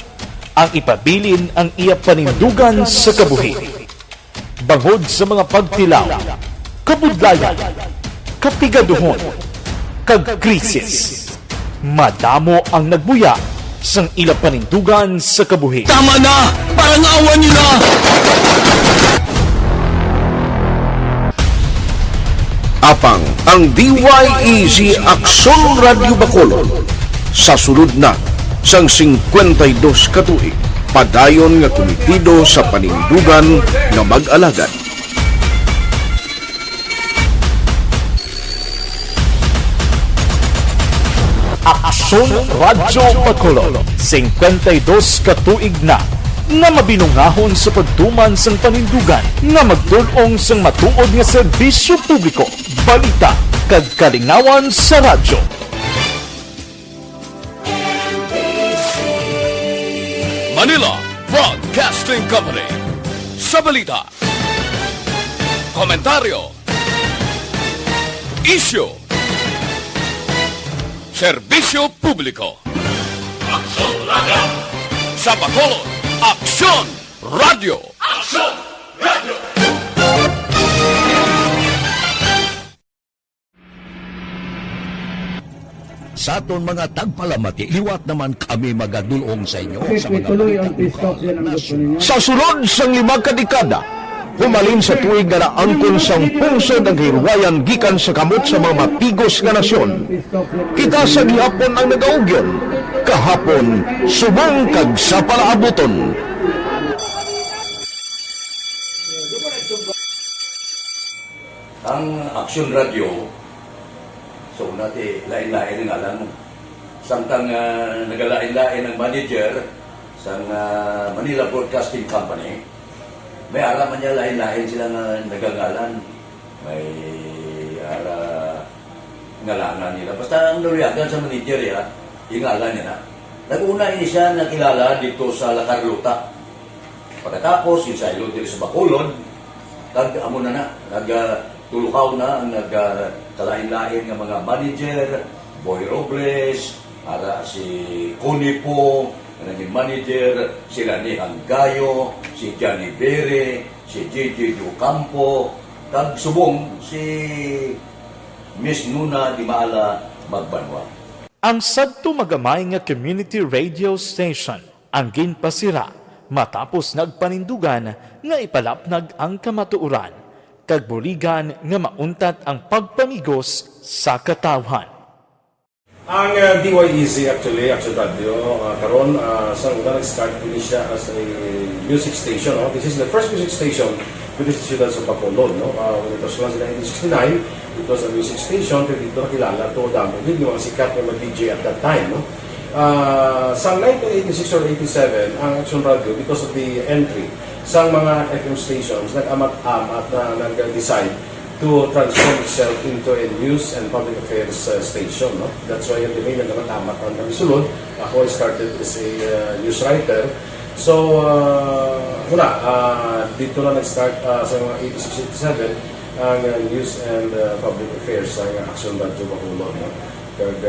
S4: ang ipabilin ang iya panindugan sa kabuhi. Bangod sa mga pagtilaw, kabudlayan, kapigaduhon, kagkrisis, madamo ang nagbuya sang ila panindugan sa kabuhi.
S1: Tama na! Parang awan nyo na!
S5: Apang ang DYEZ Aksyon Radio Bacolod sa sulod na sang 52 katuig, padayon nga komitido sa panindugan nga mag-alagad.
S4: Aksyon Radio Bacolod, 52 katuig na nga mabinungahon sa pagtuman sang panindugan nga magdulong sang matuod nga serbisyo publiko, balita kag kalingawan sa radyo.
S13: Manila Broadcasting Company. Sa balita, komentaryo, isyu, serbisyo publiko. Aksyon Radio! Sa Bacolod, Aksyon Radio! Aksyon Radio!
S14: Sa aton mga tagpalamati, liwat naman kami magadulong sa inyo sa mga
S5: Sa sulod sang 5 kadekada, humalin sa tuig nga naangkon sang pungsod ang hirwayan gikan sa kamot sa mga mapigos nga nasyon. Kita sa gihapon ang nagaugyon, kahapon subong kag sa palaabuton.
S7: Ang Aksyon Radio, so natin lain-lain ang alam mo. Samtang nagalain-lain ang manager sa Manila Broadcasting Company, may alaman niya lain-lain sila na nagagalan. May ngalangan nila. Basta ang naluyagan sa manager ingalan niya na. Nag-una ini siya nakilala dito sa La Carlota. Pagkatapos, yung sa ilo dito sa Bacolod, amo na nagtulukaw na ang nagkalain-lain ng mga manager, Boy Robles, si Connie po, naging manager, sila ni Hanggayo, si Johnny Bere, si JJ Ducampo, kag subong si Miss Nuna Di Maala Magbanwa.
S4: Ang sadto magamay nga community radio station ang ginpasira matapos nagpanindugan nga ipalapnag ang kamatuoran kag buligan nga mauntat ang pagpamigos sa katawhan.
S2: Ang DYEZ actually, Action Radio, karon sa una nag-start din siya as a music station. No? This is the first music station with the Ciudad sa Bacolod. No? When it was launched in 1969, it was a music station, pero dito nakilala to damo din yung mga sikat na mag-DJ at that time. No? Sa 1986 or 87, ang Action Radio, because of the entry sa mga FM stations, nag-amat-amat na nag-decide to transform itself into a news and public affairs station. No? That's why yung domain na naman-amat ang sulod. Ako I started as a news writer. So, dito na nag-start sa mga 86-87 ang news and public affairs sa Action Radio Bacolod. No? Kag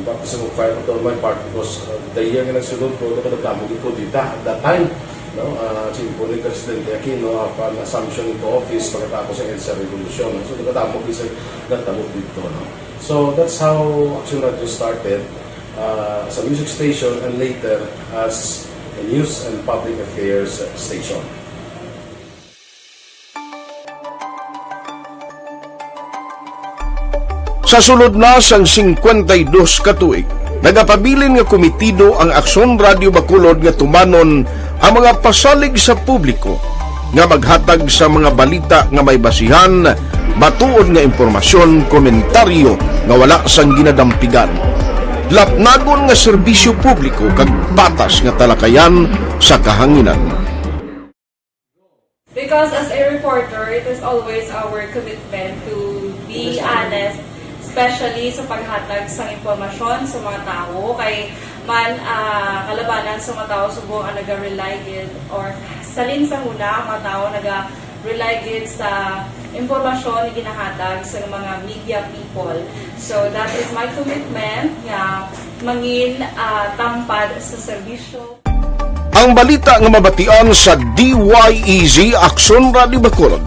S2: baptism of fire on my part because the year nga nagsulod ko, nakadagdamo ko dito at that time. No, simple ni Presidente Aquino upon assumption into office pagkatapos ng EDSA Revolution. So, nagdamo ko sa nagdamo dito. No? So, that's how Action Radio started as a music station and later as a news and public affairs station.
S5: Sa sulod na sang 52 ka tuig, nagapabilin nga komitido ang Aksyon Radio Bacolod nga tumanon ang mga pasalig sa publiko nga maghatag sa mga balita nga may basihan, matuod nga impormasyon, komentaryo nga wala sang ginadampigan. Lapnagon nga serbisyo publiko kag patas nga talakayan sa kahanginan.
S8: Because as a reporter, it is always our commitment to be honest, especially sa paghatag sa impormasyon sa mga tao, kay man kalabanan sa mga tao subong ang naga-rely gid or salin sa huna ang mga tao naga-rely gid sa impormasyon na ginahatag sa mga media people. So that is my commitment nga mangin tampad sa serbisyo.
S5: Ang balita nga mabatian sa DYEZ Aksyon Radio Bacolod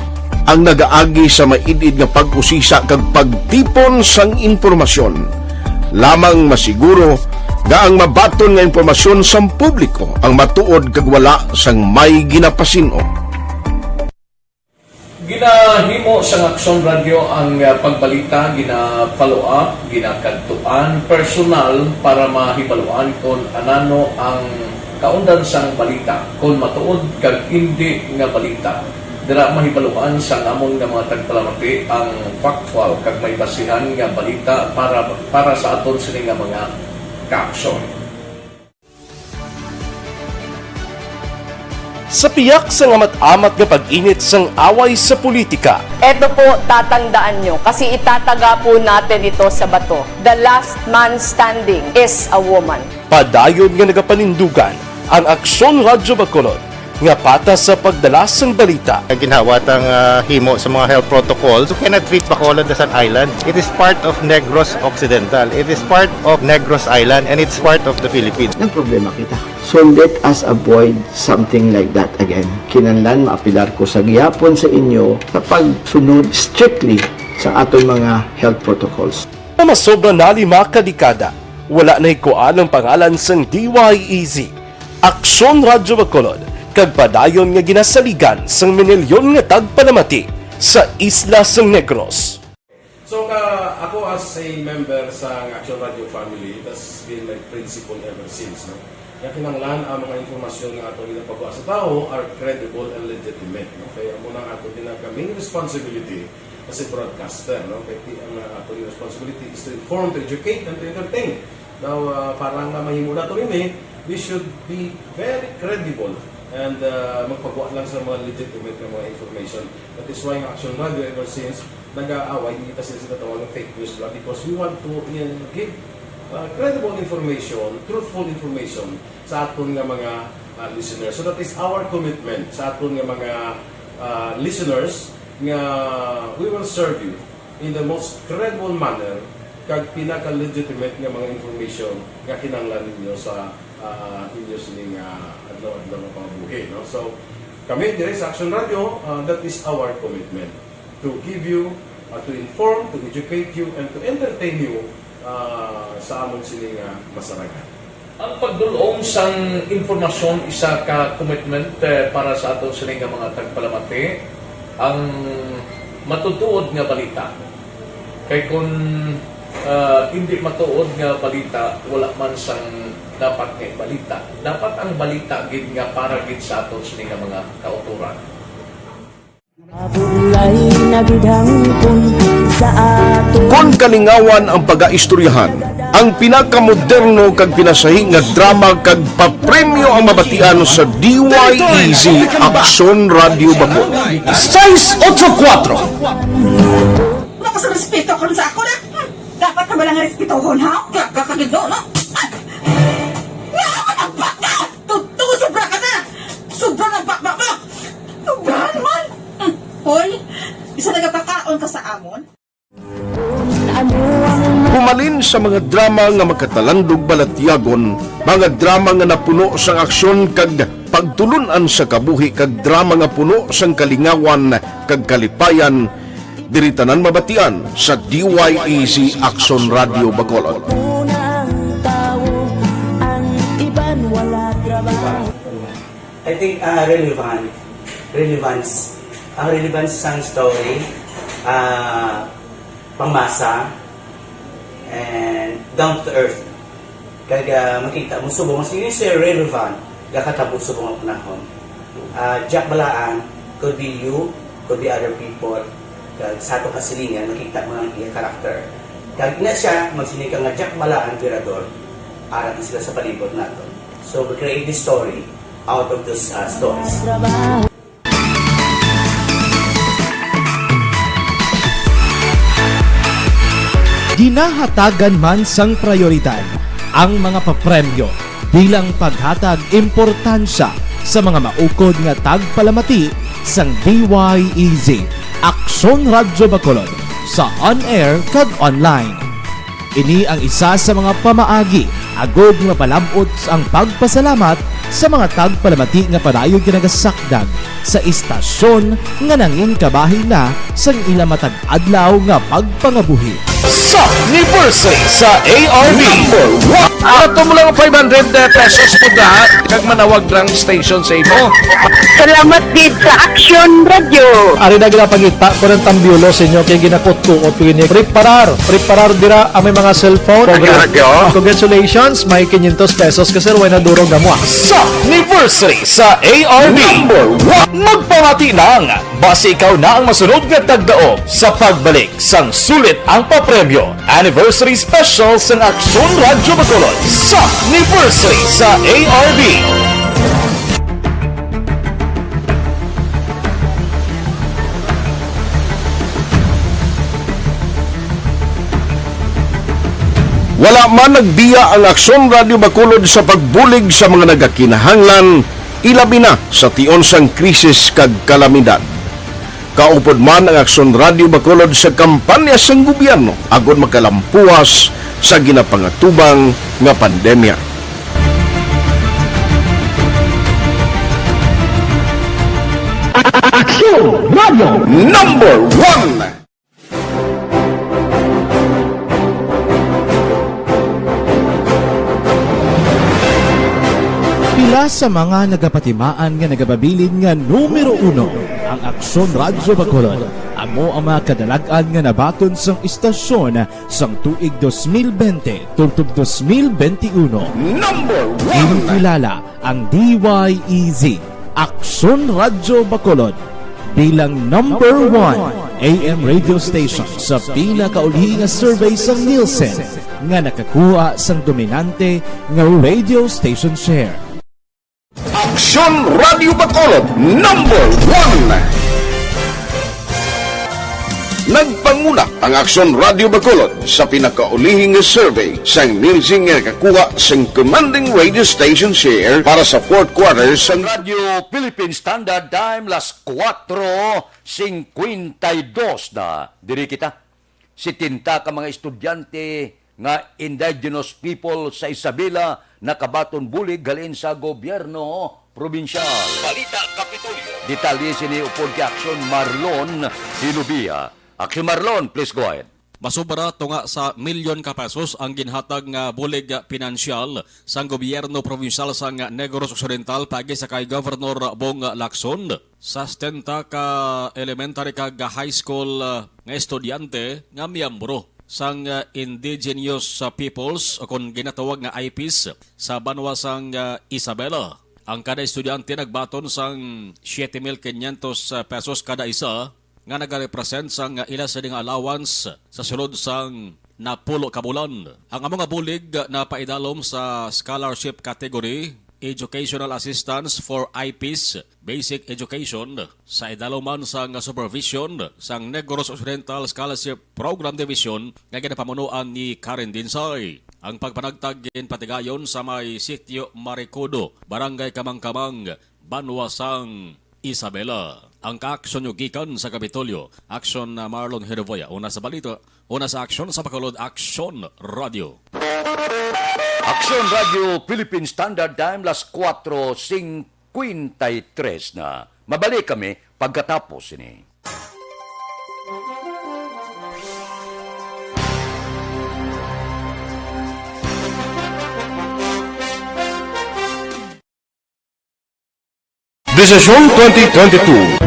S5: ang nagaagi sa maidid nga pag-usisa kag pagtipon sang impormasyon. Lamang masiguro nga ang mabaton nga impormasyon sa publiko ang matuod kag wala sang may ginapasino.
S20: Ginahimo sa Aksyon Radio ang pagbalita, gina-follow up, ginakadtuan personal para mahibaluan kung anano ang kaundan sang balita, kung matuod kag hindi nga balita. Dira mahibaluan sang among nga mga tagpalamati ang factual kag may basihan nga balita para sa aton sini nga mga ka-aksyon.
S11: Sa piyak sa amat-amat nga pag-init sang away sa politika.
S9: Ito po, tatandaan nyo, kasi itataga po natin ito sa bato. The last man standing is a woman.
S11: Padayon nga nagapanindugan ang Aksyon Radio Bacolod nga patas sa pagdalas ng balita.
S10: Ginhawat ang himo sa mga health protocols. You cannot treat Bacolod as an island. It is part of Negros Occidental. It is part of Negros Island and it's part of the Philippines.
S6: Ang problema kita. So let us avoid something like that again. Kinahanglan maapilar ko sa gihapon sa inyo sa pagsunod strictly sa aton mga health protocols.
S11: Masobra na 5 kadekada, wala na ikuan ang pangalan sang DYEZ, Aksyon Radio Bacolod, kag padayon nga ginasaligan sang minilyon nga tagpanamati sa isla sang Negros.
S2: So ako as a member sa Action Radio family, that's been my principle ever since. No? Kaya kinanglan ang mga informasyon nga ato ginapagawa sa tao are credible and legitimate. No? Kaya muna ato main responsibility as a broadcaster. No? Kaya ang ato responsibility is to inform, to educate, and to entertain. Now, parang mahimula ito rin we should be very credible and magpagawa lang sa mga legitimate na mga information. That is why ang Action Radio ever since nag-aaway, hindi kasi sila tawag ng fake news lang because we want to give credible information, truthful information sa aton nga mga listeners. So that is our commitment sa aton nga mga listeners nga we will serve you in the most credible manner kag pinaka-legitimate nga mga information nga kinahanglan ninyo sa inyo sining adlaw-adlaw nga pamumuhay. No? So, kami dire sa Action Radio, that is our commitment to give you, to inform, to educate you, and to entertain you sa amon sining masaragan.
S20: Ang pagdulong sang informasyon isa ka commitment para sa aton sining mga tagpalamati ang matutuod nga balita. Kay kung hindi matuod nga balita, wala man sang dapat nga balita. Dapat ang balita gid nga para gid sa aton sining mga kauturan.
S5: Kon kalingawan ang pag-aistoryahan, ang pinakamoderno kag pinasahi nga drama kag papremyo ang mabatian sa DYEZ Aksyon Radio Bacol. 684
S12: Wala ko sa respeto ko sa ako na. Dapat ka ba lang respetohon, ha? Kakagido, no? Tungkol sobra ka na! Sobra ng bakbak mo! Sobrahan man! Hoy, isa nagapakaon ka sa amon?
S5: Pumalin sa mga drama nga magkatalandog balatyagon, mga drama nga napuno sang aksyon kag pagtulunan sa kabuhi kag drama nga puno sang kalingawan kag kalipayan, diritanan mabatian sa DYEZ Aksyon Radio Bacolod.
S21: I think relevance sang story, pangmasa, and down to earth. Kaya makita mo subong, mas yun siya relevant, kakatabo subong ang panahon. Jack Balaan, could be you, could be other people, sa ato kasilingan, makita mo ang iya karakter. Kaya ina siya, magsinika nga Jack Balaan, Virador, aral sila sa palibot nato. So we create this story out of those stories.
S4: Ginahatagan man sang prioridad ang mga papremyo bilang paghatag importansya sa mga maukod nga tagpalamati sang DYEZ Aksyon Radio Bacolod sa on-air kag online. Ini ang isa sa mga pamaagi agod nga palabot ang pagpasalamat sa mga tagpalamati nga padayon ginagasakdag sa istasyon nga nangin kabahin na sang ila matag adlaw nga pagpangabuhi. Sa anniversary sa ARB
S5: Ato mo lang 500 pesos po lahat kag manawag lang station sa imo.
S22: Salamat din sa Aksyon Radio.
S4: Ari na ginapangita ko ng tambiulo sa inyo kay ginakot-tuot ni preparar dira ang may mga cellphone. Congratulations, may 500 pesos kasi way na durog na mo. Sa anniversary sa ARB magpamati lang base ikaw na ang masunod nga tagdaog sa pagbalik sang sulit ang papremyo anniversary special sang Aksyon Radio Bacolod sa anniversary sa ARB.
S5: Wala man nagbiya ang Aksyon Radio Bacolod sa pagbulig sa mga nagakinahanglan, ilabi na sa tion sang krisis kag kalamidad. Kaupod man ang Aksyon Radio Bacolod sa kampanya sang gobyerno agod makalampuas sa ginapangatubang nga pandemya. Aksyon Radio Number 1.
S4: Pila sa mga nagapatimaan nga nagababilin nga numero 1 ang Aksyon Radio Bacolod. Amo ang mga kadalagan nga nabaton sang istasyon sang tuig 2020 tungtong 2021.
S5: Number 1.
S4: Inikilala ang DYEZ Aksyon Radio Bacolod bilang number 1 AM radio station sa pinakauli nga survey sang Nielsen nga nakakuha sang dominante nga radio station share.
S5: Aksyon Radio Bacolod Number 1. Nagpanguna ang Aksyon Radio Bacolod sa pinakaulihing nga survey sa Nielsen nga nakakuha sang commanding radio station share para sa fourth quarter sa
S14: Radio Philippine Standard Time las 4:52 na diri kita. Si tinta ka mga estudyante nga indigenous people sa Isabela nakabaton bulig galin sa gobyerno probinsyal.
S13: Balita Kapitolyo.
S14: Detalye sini upod kay Aksyon Marlon Hilubia. Aksyon Marlon, please go ahead.
S3: Masubra tunga sa milyon ka pesos ang ginhatag nga bulig pinansyal sang gobyerno provinsyal sang Negros Occidental pagi sa kay Governor Bong Lacson sa 70 ka elementary kag high school nga estudyante nga miyembro sang indigenous peoples o kung ginatawag nga IPs sa banwa sang Isabela. Ang kada estudyante nagbaton sang 7,500 pesos kada isa nga nagarepresent sang ila sa ding allowance sa sulod sang napulo ka bulan. Ang among nga bulig na paidalom sa scholarship category, Educational Assistance for IPs, Basic Education, sa idaloman sang supervision sang Negros Occidental Scholarship Program Division nga ginapamunuan ni Karen Dinsay. Ang pagpanagtag patigayon sa may sitio Maricodo, Barangay Kamangkamang, Banwa sang Isabela. Ang ka-aksyon yung gikan sa Kapitolyo. Aksyon na Marlon Hervoya. Una sa balita, una sa aksyon sa Bacolod Aksyon Radio.
S14: Aksyon Radio Philippine Standard Time las 4:53 na. Mabalik kami pagkatapos ini.
S5: Desisyon 2022.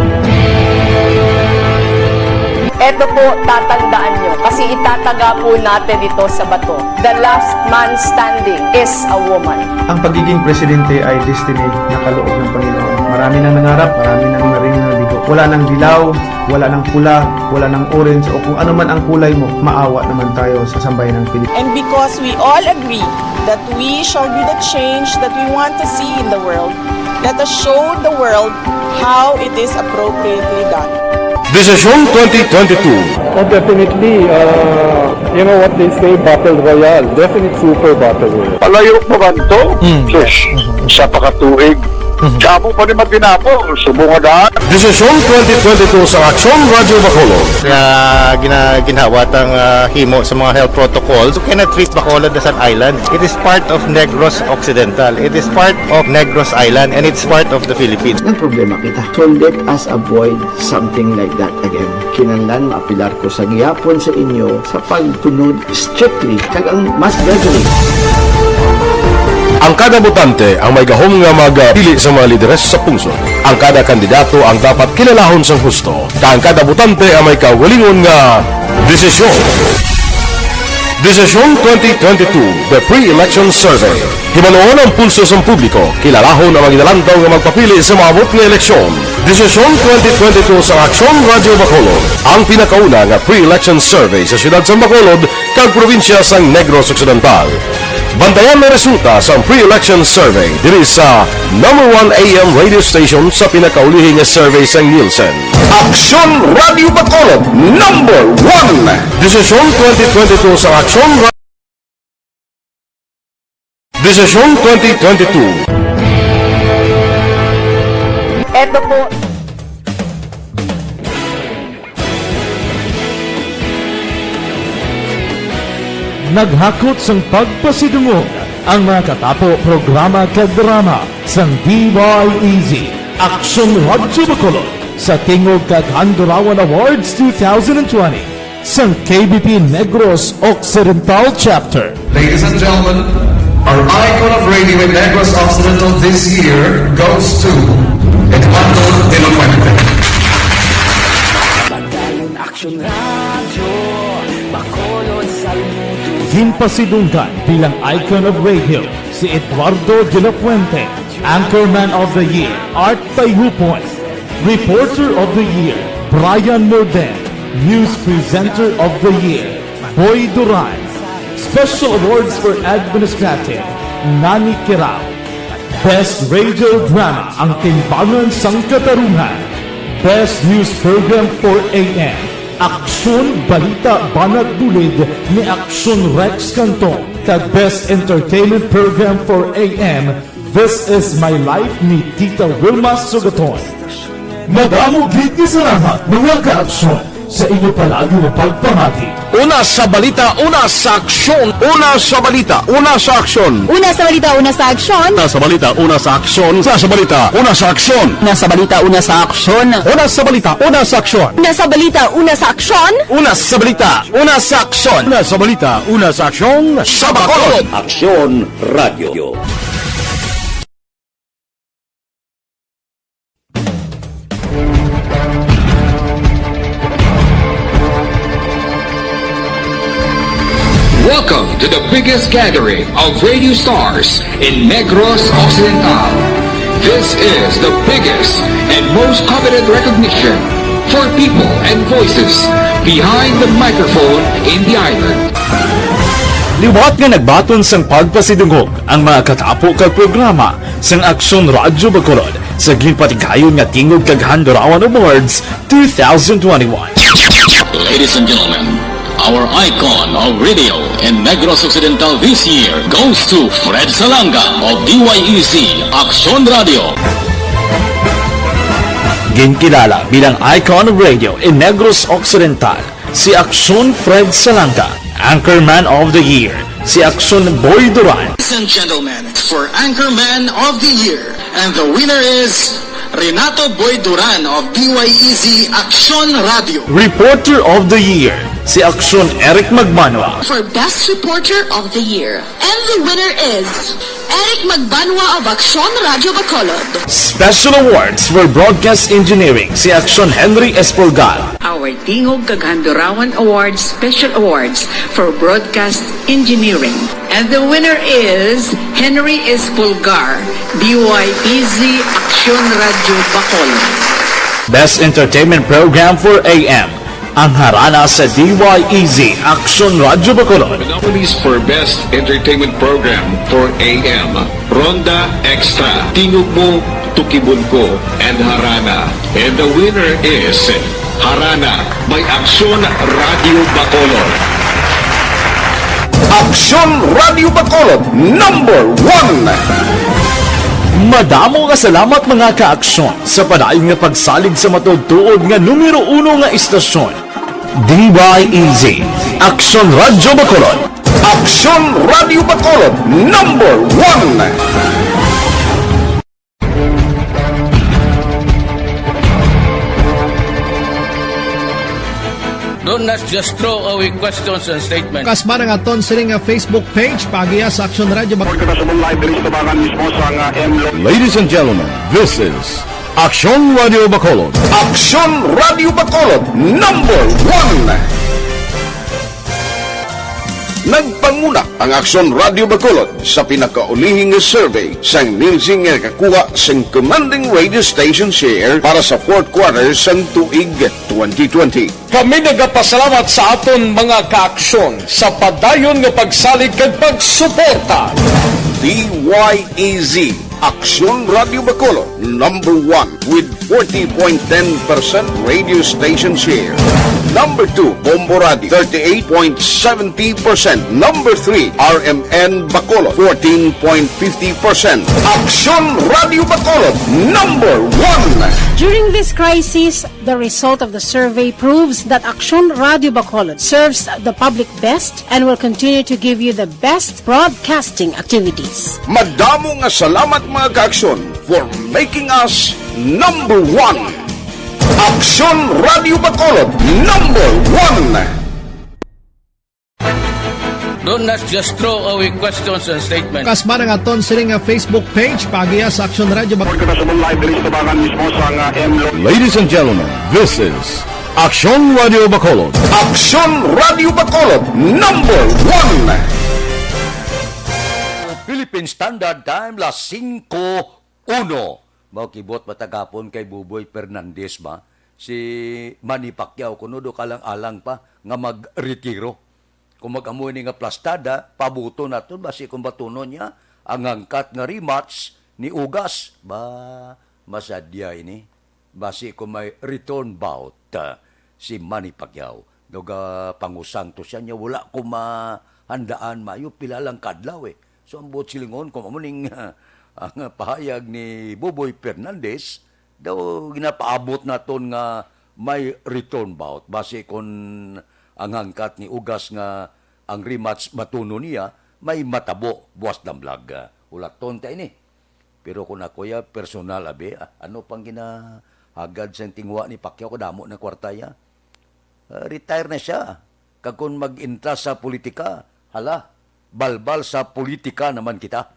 S9: Ito po, tatandaan nyo, kasi itataga po natin ito sa bato. The last man standing is a woman.
S15: Ang pagiging presidente ay destiny na kaloob ng Panginoon. Marami nang nangarap, marami nang narinig na ligo. Wala nang dilaw, wala nang pula, wala nang orange, o kung ano man ang kulay mo, maawa naman tayo sa sambayan ng Pilipinas.
S23: And because we all agree that we shall be the change that we want to see in the world, let us show the world how it is appropriately done.
S5: Desisyon 2022.
S24: Oh, definitely, you know what they say, Battle Royale. Definitely super Battle Royale.
S25: Palayo mo kanto? Yes. Sa pakatuig. Kamo pa rin magdinapo. Subungadaan.
S5: Desisyon 2022 sa Aksyon Radio Bacolod.
S10: Ginhawat ang himo sa mga health protocols. You cannot treat Bacolod as an island. It is part of Negros Occidental. It is part of Negros Island and it's part of the Philippines.
S6: Ang problema kita. So let us avoid something like that again. Kinahanglan maapilar ko sa gihapon sa inyo sa pagtunod strictly kag ang mas gradually.
S5: Ang kada botante ang may gahom nga magpili sa mga lideres sa pungsod. Ang kada kandidato ang dapat kilalahon sang husto. Ang kada botante ang may kawalingon nga desisyon. Desisyon 2022, the pre-election survey. Himanuon ang pulso sa publiko, kilalahon ang magidalantaw nga magpapili sa maabot nga eleksyon. Desisyon 2022 sa Aksyon Radio Bacolod, ang pinakauna nga pre-election survey sa siyudad sa Bacolod kag probinsya sang Negros Occidental. Bantayan na resulta sa pre-election survey diri sa #1 AM radio station sa pinakaulihin nga survey sa Nielsen. Aksyon Radio Bacolod, #1. Desisyon 2022 sa Aksyon Radio. Desisyon 2022.
S9: Ito po,
S4: naghakot sang pagpasidungog ang mga katapo programa kag drama sang DYEZ Aksyon Radio Bacolod sa tingog kag Handurawan Awards 2020 sang KBP Negros Occidental Chapter.
S26: Ladies and gentlemen, our icon of radio in Negros Occidental this year goes to Eduardo De La Fuente.
S1: Badayon Aksyon Radio, Bacolod Saludo.
S4: Ginpasidunggan bilang icon of radio si Eduardo De La Fuente, Anchorman of the Year, Art Tayhupon, Reporter of the Year, Brian Morden, News Presenter of the Year, Boy Duran, Special Awards for Administrative, Nani Kirao, Best Radio Drama, Ang Timbangan sang Katarungan, Best News Program for AM, Aksyon Balita Banat Dulid ni Aksyon Rex Cantong, kag Best Entertainment Program for AM, This Is My Life ni Tita Wilma Sugaton. Madamo gid ni salamat mga kaaksyon sa inyo palagi ng pagpamati.
S5: Una sa balita, una sa aksyon. Una sa balita, una sa aksyon.
S22: Una sa balita, una sa aksyon.
S5: Una sa balita, una sa aksyon. Una sa balita, una sa aksyon.
S22: Una sa balita, una sa aksyon.
S5: Una sa balita, una sa aksyon.
S22: Una sa balita, una sa aksyon.
S5: Una sa balita, una sa aksyon. Una sa balita, una sa aksyon. Sa Bacolod.
S14: Aksyon Radio.
S13: Welcome to the biggest gathering of radio stars in Negros Occidental. This is the biggest and most coveted recognition for people and voices behind the microphone in the island.
S4: Liwat nga nagbaton sang pagpasidungog ang mga katapo kag programa sang Aksyon Radyo Bacolod sa ginpatigayon nga tingog kag Handurawan Awards 2021.
S7: Ladies and gentlemen, our icon of radio in Negros Occidental this year goes to Fred Salanga of DYEZ Aksyon Radio.
S4: Ginkilala bilang icon of radio in Negros Occidental, si Aksyon Fred Salanga. Anchorman of the Year, si Aksyon Boy Duran.
S7: Ladies and gentlemen, for Anchorman of the Year, and the winner is Renato Boy Duran of DYEZ Aksyon Radio.
S4: Reporter of the Year, si Aksyon Eric Magbanwa.
S22: For Best Reporter of the Year. And the winner is Eric Magbanwa of Aksyon Radio Bacolod.
S4: Special Awards for Broadcast Engineering, si Aksyon Henry Espolgar.
S8: Our Tingog Kaghandurawan Awards Special Awards for Broadcast Engineering. And the winner is Henry Espolgar, DYEZ Aksyon Radio Bacolod.
S4: Best Entertainment Program for AM, ang harana sa DYEZ Aksyon Radio Bacolod.
S13: The nominees for Best Entertainment Program for AM, Ronda Extra, Tingog Mo, Tukibon Ko, and Harana. And the winner is Harana by Aksyon Radio Bacolod.
S5: Aksyon Radio Bacolod, number 1.
S4: Madamo nga salamat mga ka-aksyon sa padayon nga pagsalig sa matudtuod nga numero 1 nga istasyon. DYEZ Aksyon Radio Bacolod.
S5: Aksyon Radio Bacolod, number 1.
S16: Do not just throw away questions and statements.
S15: Kasmara nga ton siling nga Facebook page pagiya sa Aksyon Radio Bacolod.
S5: Ladies and gentlemen, this is Aksyon Radio Bacolod. Aksyon Radio Bacolod, number 1. Nagpanguna ang Aksyon Radio Bacolod sa pinakaulihing survey sa Nielsen nga kakuha sa commanding radio station share para sa fourth quarter sa tuig 2020.
S17: Kami nagapasalamat sa aton mga kaaksyon sa padayon nga pagsalig kag pagsuporta.
S5: DYEZ Aksyon Radio Bacolod, number 1 with 40.10% radio station share. Number 2, Bombo Radio, 38.70%. Number 3, RMN Bacolod, 14.50%. Aksyon Radio Bacolod, number 1.
S18: During this crisis, the result of the survey proves that Aksyon Radio Bacolod serves the public best and will continue to give you the best broadcasting activities.
S5: Madamo nga salamat mga kaaksyon for making us number 1. Aksyon Radio Bacolod, number 1.
S16: Do not just throw away questions and statements.
S15: Kasmara nga ton siling nga Facebook page pagiya sa Aksyon Radio Bacolod.
S5: Ladies and gentlemen, this is Aksyon Radio Bacolod. Aksyon Radio Bacolod, number 1.
S14: Philippine Standard Time, las 5:01. Makibot matagapon kay Buboy Fernandez ba? Si Manny Pacquiao kuno do kalang-alang pa nga mag-retiro. Kung mag-amoy ni nga plastada, pabuto naton basi kung batunon niya ang angkat nga rematch ni Ugas ba masadya ini. Basi kung may return bout si Manny Pacquiao. Doga pangusang to siya niya wala ko mahandaan mayo pila lang kadlaw eh. So ang buot silingon kung amuning ang pahayag ni Buboy Fernandez daw ginapaabot naton nga may return bout base kon ang hangkat ni Ugas nga ang rematch matuno niya may matabo buwas damlag. Ulaton ta ini. Pero kung ako ya personal abi, ano pang ginahagad sa tingwa ni Pacquiao kadamo na kwartaya? Retire na siya. Kag kung mag-intra sa politika, hala, balbal sa politika naman kita.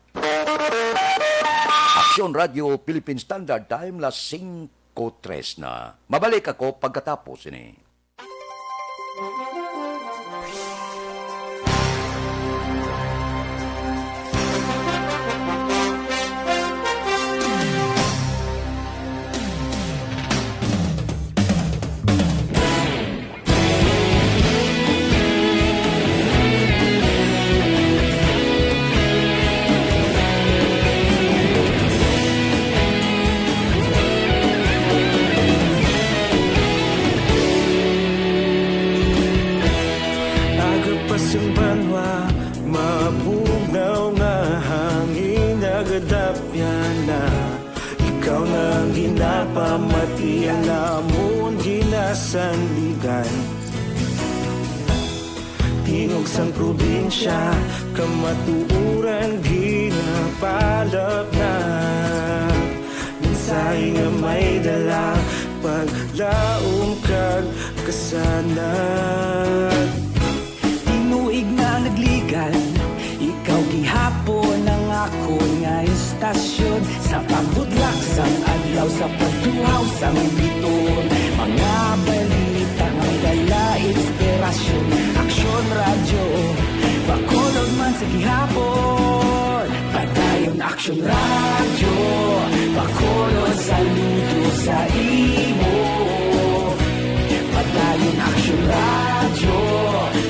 S14: Aksyon Radio Philippine Standard Time, las 5:03 na. Mabalik ako pagkatapos ini.
S2: Pamatian namon ginasandigan Tingog sang probinsya kamatuuran ginapalap na Minsay nga may dala paglaom kag kasanan Tinuig na nagligan ikaw gihapon ang ako nga istasyon Sa pagbudlak sang adlaw sa pagduhaw sang biton Mga balita nga dala inspirasyon Aksyon radyo, bakolog man sa gihapon Padayon aksyon radyo, bakolog saludo sa imo Padayon aksyon radyo,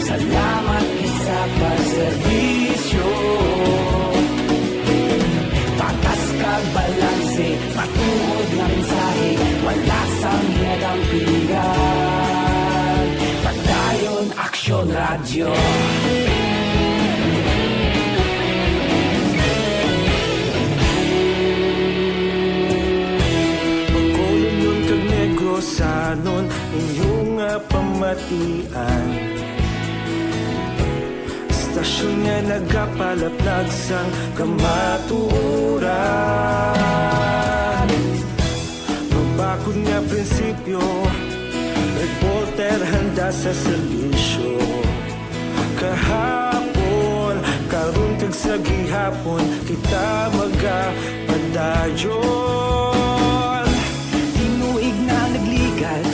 S2: salamat sa pagserbisyo Patas kag balanse, matuod na mensahe Wala sang hiyadang pilihan Padayon Aksyon Radio Pagkulong nun kag Negrosanon Inyong pamatian Stasyon nga nagapalaplag sang kamaturan Mabakod nga prinsipyo Reporter handa sa serbisyo Kahapon, karun kag sa gihapon Kita magapadayon Tinuig na nagligan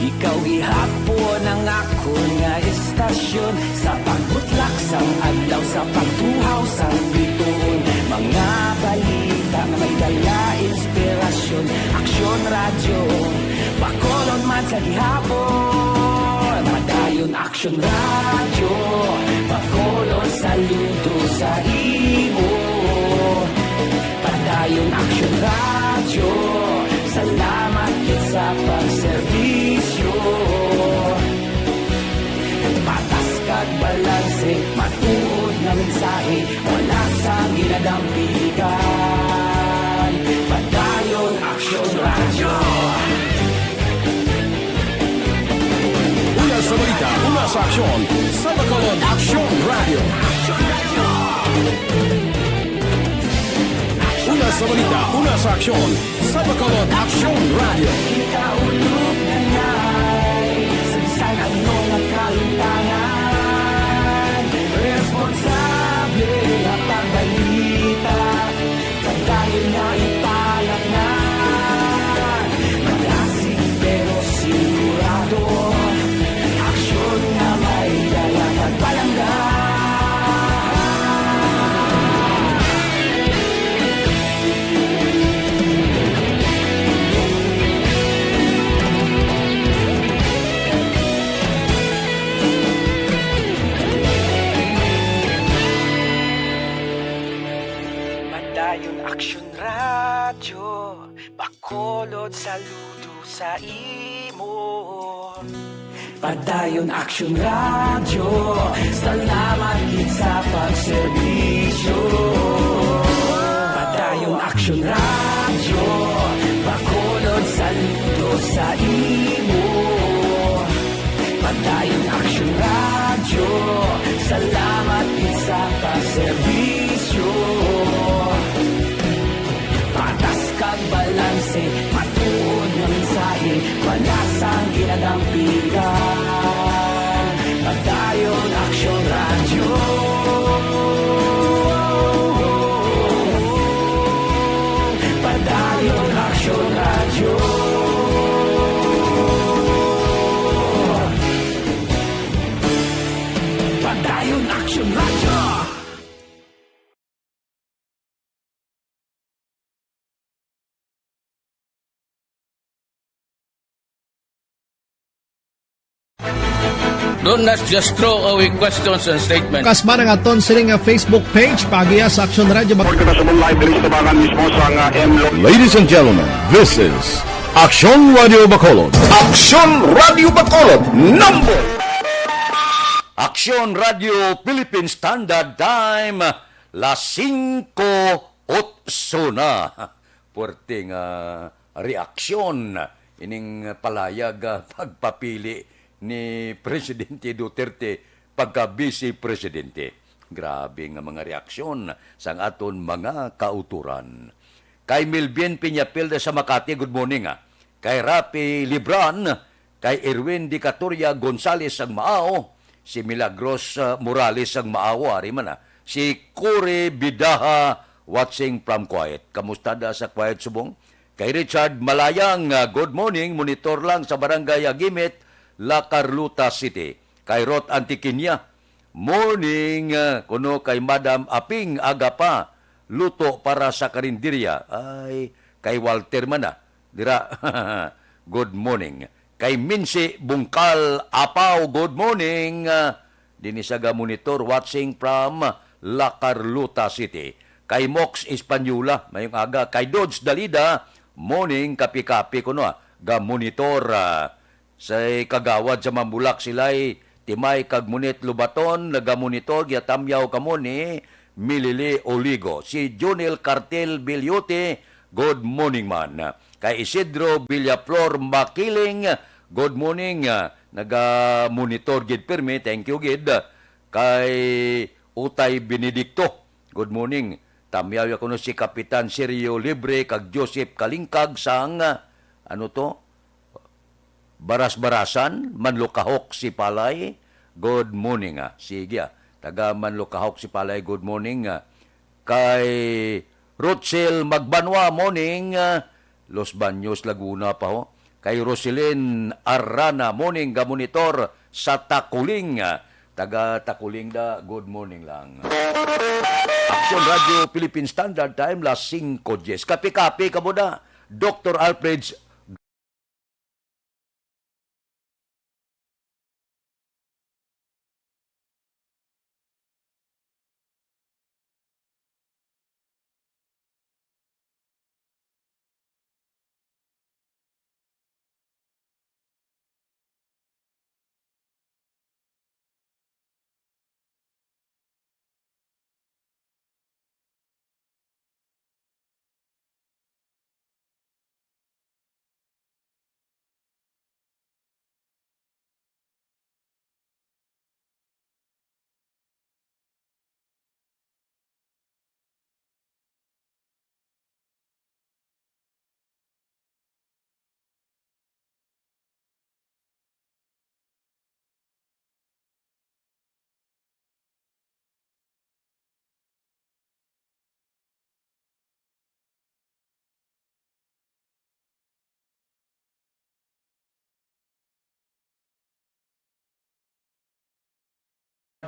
S2: Ikaw gihapon ang ako nga istasyon Sa pagbutlak sang adlaw Sa pagtuhaw sang biton Mga balita na may dala inspirasyon Aksyon radyo Bakolon man sa gihapon Padayon Aksyon radyo Bakolon saludo sa imo Padayon Aksyon radyo Salamat kit sa pagserbisyo Patas kag balanse Matuod na mensahe Wala sang ginadampigan Padayon Aksyon Radio
S13: Una sa balita, una sa aksyon Sa Bacolod Aksyon Radio Una sa balita, una sa aksyon Sa Bacolod Aksyon Radio
S2: Kita ulog na ngay Sa anong nakalintangan Responsable na pagbalita Pagdayon na ipalak na Malasig pero sigurado Aksyon na may dalang pagpalanggan Padayon Aksyon Radio Bacolod saludo sa imo Padayon Aksyon Radio Salamat kit sa pagserbisyo Padayon Aksyon Radio Bacolod saludo sa imo Padayon Action Radio, salamat sa kaserbisyo. Patas kag balanse, matuod ng mensahe, wala sang ginadampigan. Padayon Action Radio. Padayon Action Radio. Padayon Action Radio.
S16: Don't not just throw away questions and statements.
S3: Kasma nga aton sining Facebook page pagiya sa Action Radio.
S5: Ladies and gentlemen, this is Action Radio Bacolod. Action Radio Bacolod, number.
S14: Action Radio Philippine Standard Time, las 5:08 na. Puerting reaksyon ining palayag pagpapili ni Presidente Duterte pagka Vice Presidente. Grabe nga mga reaksyon sang aton mga kauturan. Kay Milbien Peñapilda sa Makati, good morning. Kay Rapi Libran, kay Erwin Dicatoria Gonzales ang Maao, si Milagros Morales ang Maaw, ari man si Kure Bidaha watching from Quiet. Kamusta da sa Quiet Subong? Kay Richard Malayang, good morning, monitor lang sa Barangay Agimit, La Carlota City. Kay Rot Antiquinia, morning, kuno kay Madam Aping Agapa, luto para sa karinderya. Ay, kay Walter Mana, dira, good morning. Kay Minsi Bungkal Apaw, good morning. Dinisaga monitor watching from La Carlota City. Kay Mox Espanyula, mayong aga. Kay Dodge Dalida, morning, kapi-kapi kuno, ga monitor say kagawad sa Mambulak sila'y timay kagmunit lubaton, nagamonitor, yatamyaw kamo ni Milili Oligo. Si Junel Cartel Bilyote, good morning man. Kay Isidro Villaflor Makiling, good morning. Nagamonitor gid permi, thank you gid. Kay Utay Benedicto, good morning. Tamyaw kuno si Kapitan Sergio Libre, kag Joseph Kalingkag sang, ano to? Baras-barasan, Manlukahok si Palay, good morning. Sige, taga Manlukahok si Palay, good morning. Kay Rochelle Magbanwa, morning. Los Baños, Laguna pa ho. Kay Roselyn Arrana, morning, gamonitor sa Takuling. Taga Takuling da, good morning lang. Action Radio Philippine Standard Time, las 5:10. Kapi-kapi ka muna, Dr. Alfred's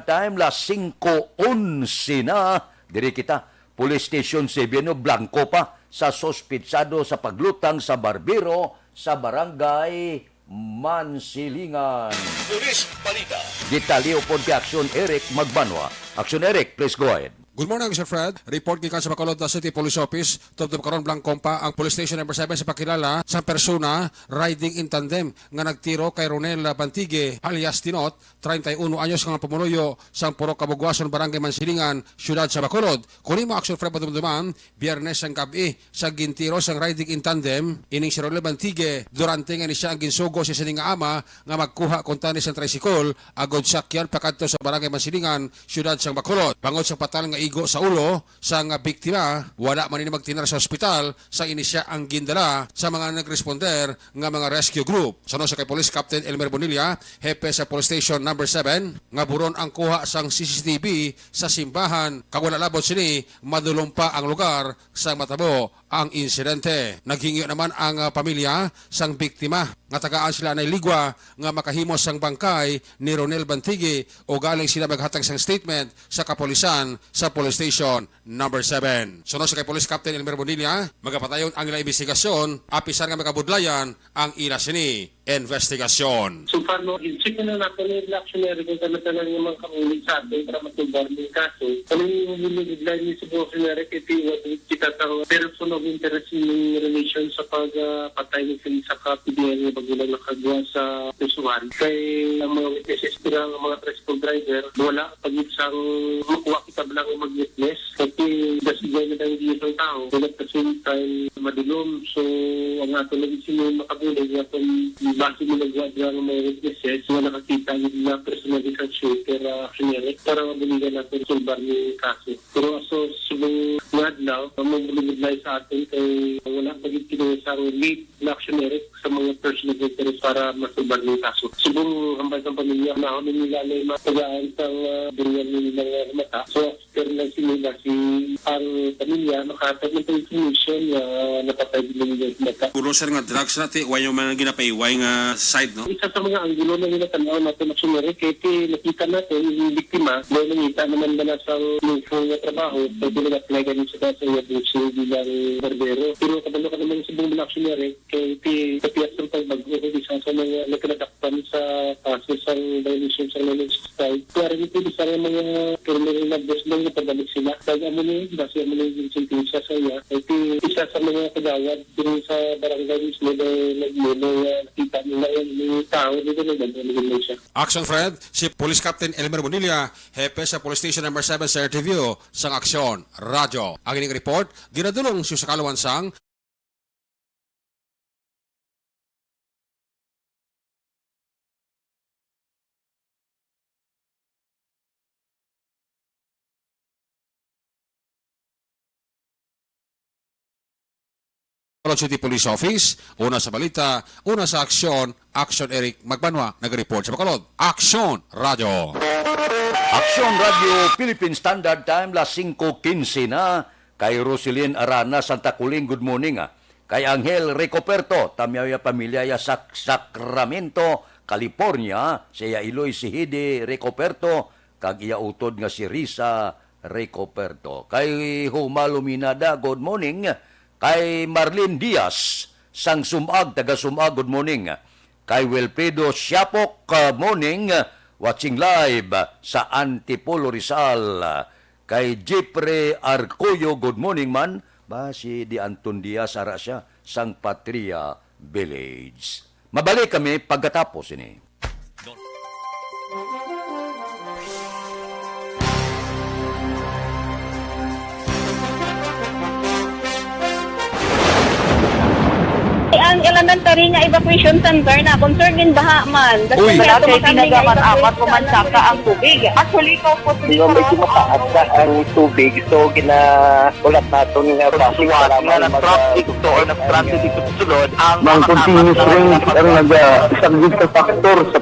S14: time, las 5:11 na. Diri kita, Police Station 7, Blanco pa, sa sospitsado sa paglutang sa barbero sa Barangay Mansilingan.
S13: Police Balita.
S14: Detalye po kay Action Eric Magbanwa. Action Eric, please go ahead.
S11: Good morning, Sir Fred. Report gikan sa Bacolod City Police Office. Tubtob karon Blancong pa ang police station number 7 sa pakilala sa persona riding in tandem nga nagtiro kay Ronel Bantigue alias Tinot, 31 anyos nga pumuloyo sang Purok Kabugwason, Barangay Mansilingan, Siyudad sa Bacolod. Kuni mo action Fred padumduman, Biyernes ang gabi sa gintiro sang riding in tandem ining si Ronel Bantigue durante nga ni siya ang ginsugo sa sining ama nga magkuha kuntani sa tricycle agod sakyan pakadto sa Barangay Mansilingan, Siyudad sa Bacolod. Bangod sa patal nga igo sa ulo sa nga biktima, wala man ni magtinar sa ospital sa inisya ang gindala sa mga nagresponder nga mga rescue group. Suno sa kay Police Captain Elmer Bonilla, hepe sa Police Station number 7, nga buron ang kuha sang CCTV sa simbahan kag wala labot sini madulong pa ang lugar sa matabo ang insidente. Naghingi naman ang pamilya sang biktima nga tagaan sila na ligwa nga makahimos sang bangkay ni Ronel Bantigue o galing sila maghatag sang statement sa kapolisan sa Police Station number 7. Sunod sa kay Police Captain Elmer Bonilla, magapatayon ang ilang investigasyon, apisan nga magabudlayan ang ila sini investigasyon.
S12: So far, i-check na natin yung reactionary kung talagang yung mga kaulit sa atin para matubar ng kaso. Kung yung nililidline niyo sa reactionary, kita ang person of interest in relation sa pagpatay ng sa PDL na bagulang nakagawa sa Tusuan. Kaya ang mga witnesses ng mga transport driver, wala pag-isang makuha kita lang mag-witness. Kasi dasigay na tayo dito ng tao. Wala kasi tayo madulong. So, ang ato naging sinunod makabulig na kung base mo nagawa dyan ng mga witnesses na nakakita nila personal shooter generic para mabuligan natin sulbar yung kaso. Pero aso subong ngadlaw, mabuligid sa atin kay wala pagit kinusang lead na generic sa mga personal interest para masulbar yung kaso. Subong hambal ng pamilya na kami nila na matagaan sa burial nilang mata. So after lang sinila si ang pamilya makatag ng information na napatay din nila sa mata.
S11: Puro sir nga drugs natin, wayo man ginapaiway nga side, no? Isa sa mga anggulo na ginatanaw natin na sumari, kaya nakita natin yung biktima, may nakita naman na nasa lufo na trabaho, pwede na apply ganun sa kasa yung busi bilang barbero. Pero kabalo ka naman sa buong sumari, kaya kapiyat ng pagbago, isa sa mga nagkadakpan sa kaso sa violation sa knowledge side. Kaya rin ito, isa ng mga criminal na boss lang na pagdalik sila. Kaya mo na yun, kasi mo na yung sentensya sa iya. Kaya isa sa mga kagawad din sa barangay mismo na nagmuno kita nila yung tao dito na gano'n siya. Action Fred, si Police Captain Elmer Bonilla, hepe sa Police Station number 7 sa RTVO sang Aksyon Radyo. Ang ining report, ginadulong siya sa Kalawansang Bacolod City Police Office. Una sa balita, una sa aksyon, Action Eric Magbanwa, nag-report sa Bacolod. Action Radio.
S14: Action Radio Philippine Standard Time, las 5:15 na. Kay Roselyn Arana, Santa Culing, good morning. Kay Angel Recoperto, tamyaya pamilya ya sa Sacramento, California. Siya Iloy Sihide Recoperto, kag iya utod nga si Risa Recoperto. Kay Huma Luminada, good morning. Kay Marlene Diaz, sang Sumag, taga Sumag, good morning. Kay Wilfredo Siapok, morning, watching live sa Antipolo Rizal. Kay Jeffrey Arcoyo, good morning man. Ba si Di Anton Diaz, ara siya, sang Patria Village. Mabalik kami pagkatapos ini.
S19: Ang elementary nga evacuation center na concern din baha man.
S20: Uy, kasi pinagaman-amat kumansaka ang tubig. Actually, ikaw po medyo mataas na ang tubig. So, ginaulat natin nga basiwat nga nag-traffic to or nag-transit dito sa sulod. Ang continuous rain ang nag-isang sa factor sa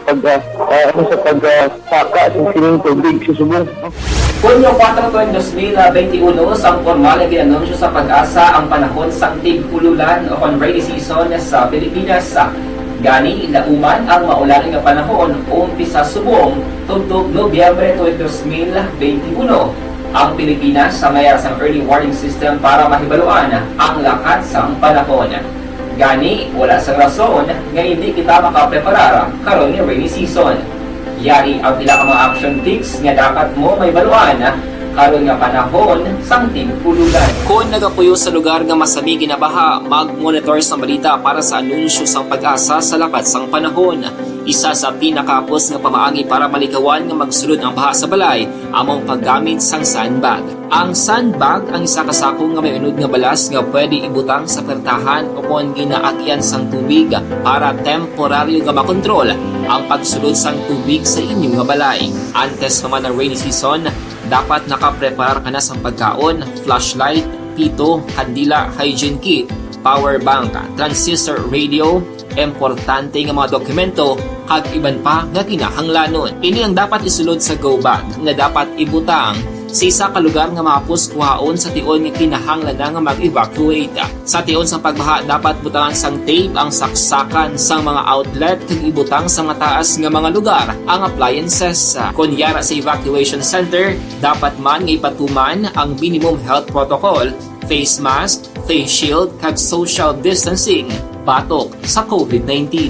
S20: pagsaka sa sining tubig sa subong.
S21: Hunyo 4 2021, sang formal na ginanunsyo sa Pag-asa ang panahon sa tig-ululan o rainy season sa Pilipinas. Gani, nauman ang maulan nga panahon umpisa subong tugtog Nobyembre 2021. Ang Pilipinas sa mayroon sang early warning system para mahibaluan ang lakat sang panahon. Gani, wala sang rason nga hindi kita makapreparar karon ni rainy season. Yari ang ilang mga action tips nga dapat mo may baluan aron nga panahon sang tigpululan.
S6: Kung nagapuyo sa lugar nga masami ginabaha, mag-monitor sa balita para sa anunsyo sang pag-asa sa lakat sang panahon. Isa sa pinakapos nga pamaagi para malikawan nga magsulod ang baha sa balay, among paggamit sang sandbag. Ang sandbag ang isa kasako nga may unod nga balas nga pwede ibutang sa pertahan o kung ginaagyan sang tubig para temporaryo nga makontrol ang pagsulod sang tubig sa inyong nga balay. Antes naman ng rainy season, dapat nakaprepare ka na sa pagkaon, flashlight, pito, kandila, hygiene kit, power bank, transistor radio, importante nga mga dokumento kag iban pa nga kinahanglanon. Ini ang dapat isulod sa go bag nga dapat ibutang sa isa ka lugar nga mapus kuhaon sa tion nga kinahanglan nga mag-evacuate. Sa tion sa pagbaha dapat butangan sang tape ang saksakan sang mga outlet kag ibutang sa mataas nga mga lugar ang appliances. Kunyara sa evacuation center, dapat man nga ipatuman ang minimum health protocol, face mask, face shield kag social distancing batok sa COVID-19.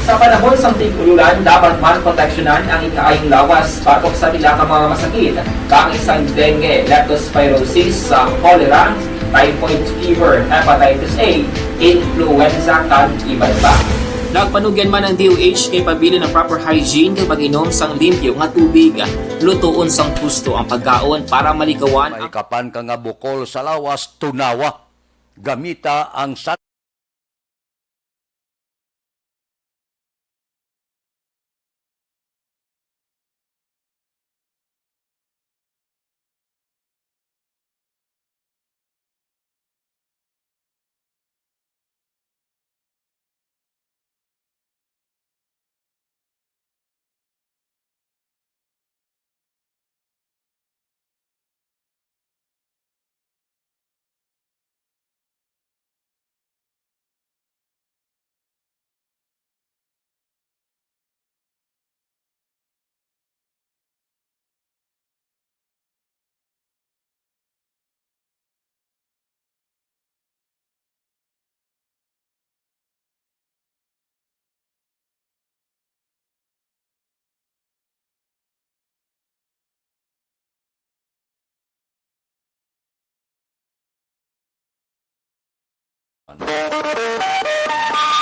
S21: Sa panahon sang tig-ululan, dapat man proteksyonan ang ikaayong lawas batok sa bila ka mga masakit, kang isang dengue, leptospirosis, cholera, typhoid fever, hepatitis A, influenza kag iban pa.
S6: Nagpanugyan man ang DOH kay pabili ng proper hygiene kay pag-inom sang limpyo nga tubig. Lutuon sang gusto ang pagkaon para malikawan.
S14: Maikapan ka nga bukol sa lawas, tunawa. Gamita ang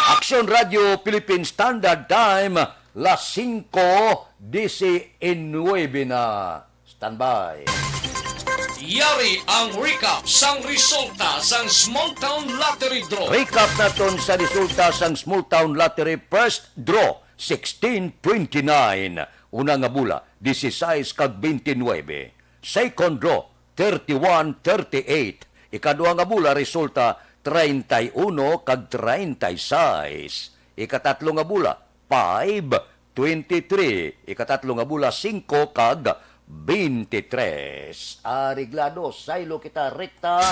S14: Action Radio Philippine Standard Time, las 5:19 na. Standby.
S13: Yari ang recap sang resulta sang Small Town Lottery Draw.
S14: Recap naton sa resulta sang Small Town Lottery First Draw 1629. Una nga bula 16 kag 29. Second draw 31-38. Ikadua nga bula resulta 31 kag 36. Ikatatlo nga bula 5-23. Ikatatlo nga bula 5 kag 23. Ariglado, saylo kita rekta.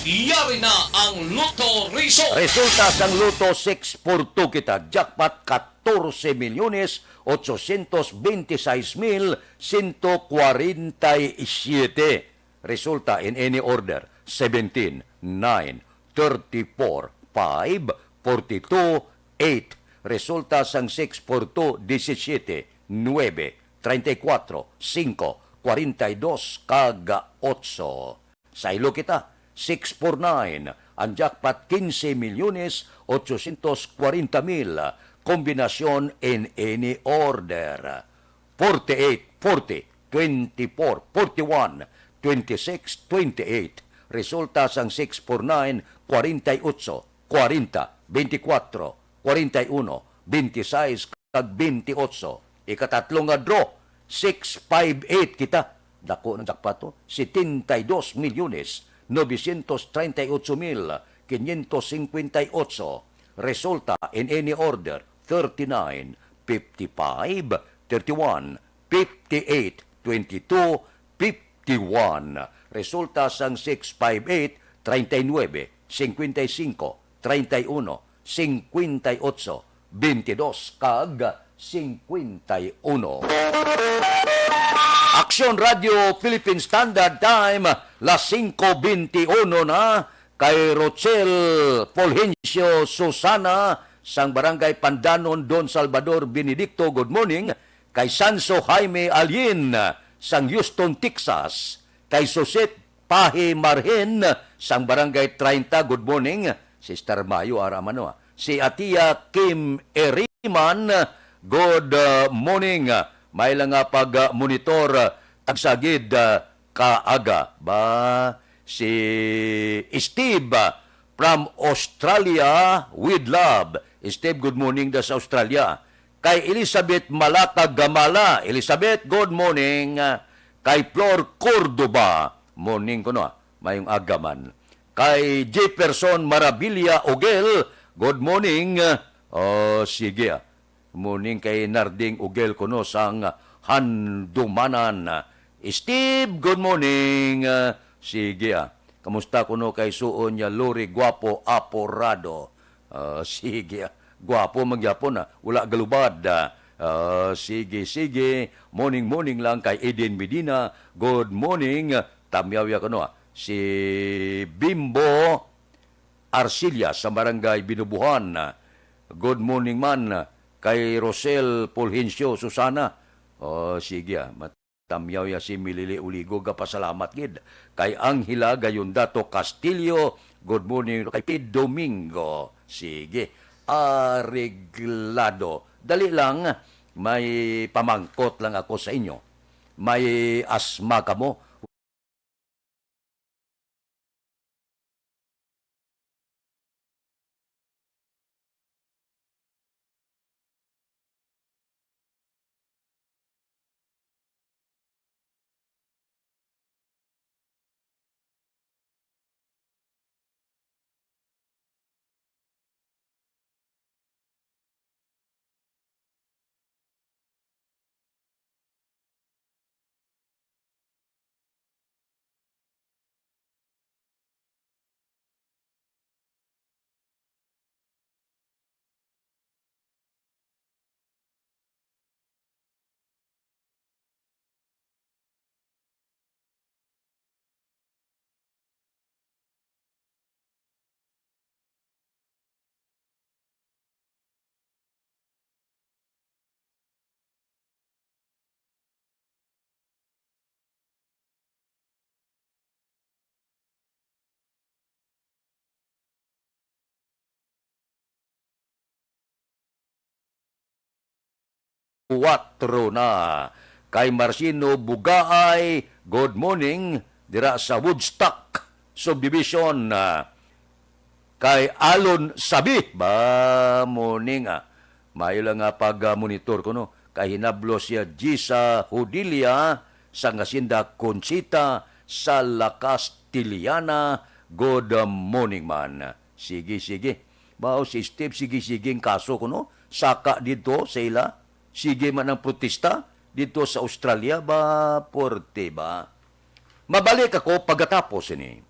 S13: Yari na ang Lotto Result.
S14: Resulta sang Lotto 642 kita. Jackpot 14,826,147. Resulta in any order 17, 9, 34, 5, 42, 8. Resulta sang 642 17, 9, 34, 5, 42, kaga 8. Saylo kita 649. Ang jackpot 15,840,000. Kombinasyon in any order 48, 40, 24, 41, 26, 28. Resulta sang 649 48, 40, 24, 41, 26 kag 28. Ikatatlo nga draw 658 kita. Dako ng jackpot 72,938,558. Resulta in any order 39, 55, 31, 58, 22, 51. Resulta sang 658 39, 55, 31, 58, 22 kag 51. Action Radio Philippine Standard Time, las 5:21 na. Kay Rochel Fulgencio Susana sang Barangay Pandanon, Don Salvador Benedicto, good morning. Kay Sanso Jaime Alien sang Houston, Texas, kay Susit Pahi Marhen sang Barangay 30. Good morning, Sister Mayo Aramano. Si Atia Kim Eriman, good morning. May lang nga pag-monitor tagsagid kaaga ba si Steve from Australia with love. Steve, good morning da sa Australia. Kay Elizabeth Malatag Gamala. Elizabeth, good morning. Kay Flor Cordoba, morning ko no, mayong agaman. Kay Jefferson Marabilia Ogel, good morning. Sige. Morning kay Narding Ogel ko no, sang Handumanan. Steve, good morning. Sige. Kamusta ko no kay Suon niya Lori Guapo Aporado. Sige. Guapo magyapon wala galubad. Sige. Morning lang kay Eden Medina. Good morning. Tamyaw ko no. Si Bimbo Arcilia sa Barangay Binubuhan. Good morning man kay Rosel Fulgencio Susana. Sige. Tamyaw si Milili Uligo pasalamat gid. Kay Anghela Gayundato Castillo. Good morning kay Pid Domingo. Sige. Areglado. Dali lang, may pamangkot lang ako sa inyo. May asma ka mo. Kuwatro na. Kay Marcino Bugaay, good morning. Dira sa Woodstock Subdivision. Kay Alon Sabi, ba morning. Mayo lang nga pag-monitor ko no. Kay hinablo siya Gisa Hudilia sa Ngasinda Conchita sa La Castiliana. Good morning man. Sige. Bao si Steve, sige ang kaso ko no. Saka dito sa ila. Sige man ang protesta dito sa Australia ba, porte ba? Mabalik ako pagkatapos ini.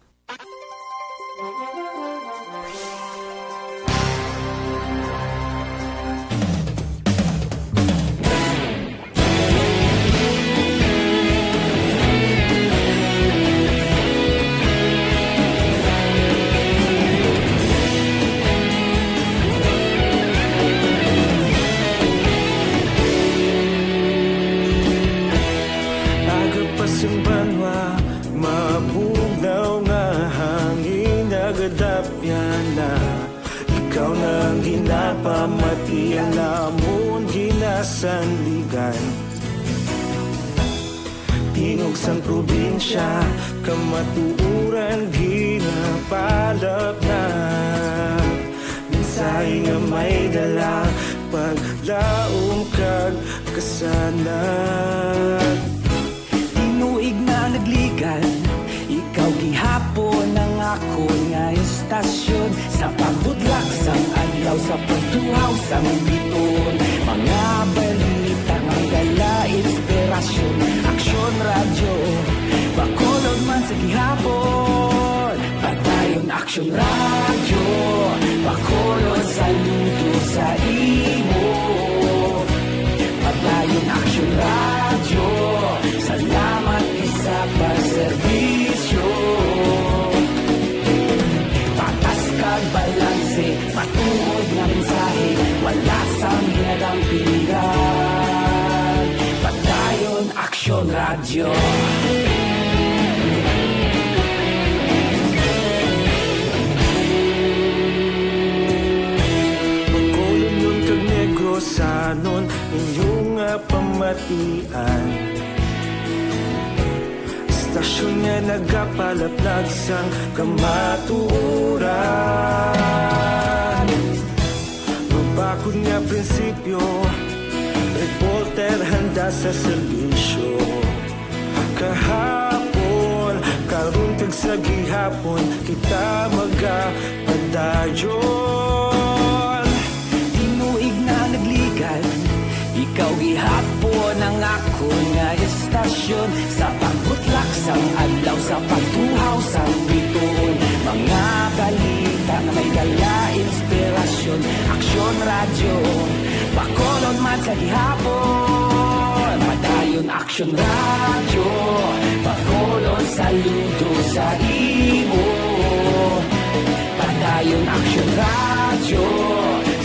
S2: Pamatian namon ginasandigan Tingog sang probinsya kamatuuran ginapalap na Minsay nga may dala paglaom kag kasanat Tinuig na nagligan ikaw gihapon ang ako nga estasyon Sa pagbudlak sang adlaw sa pagtuhaw sang biton Mga balita nga dala inspirasyon Aksyon radyo Bacolod man sa gihapon Padayon Aksyon radyo Bacolod saludo sa imo Padayon Aksyon radyo Salamat isa pagserbisyo Patas kag balanse Matuod nga mensahe Wala sang ginadang pilihan Padayon Aksyon radyo
S1: radyo.
S2: Pagkulong nun kag Negrosanon inyong pamatian. Stasyon nga nagapalaplag sang kamaturan. Mabakod nga prinsipyo, reporter handa sa serbisyo. Kahapon, karun kag sa gihapon, kita magapadayon.
S1: Tinuig na nagligan, ikaw gihapon ang ako nga estasyon. Sa pagbutlak sang adlaw, sa pagtuhaw sang bituon. Mga balita na may dala inspirasyon. Aksyon radyo, Bacolod man sa gihapon. Padayon Aksyon radyo, Bacolod saludo sa imo. Padayon Aksyon radyo,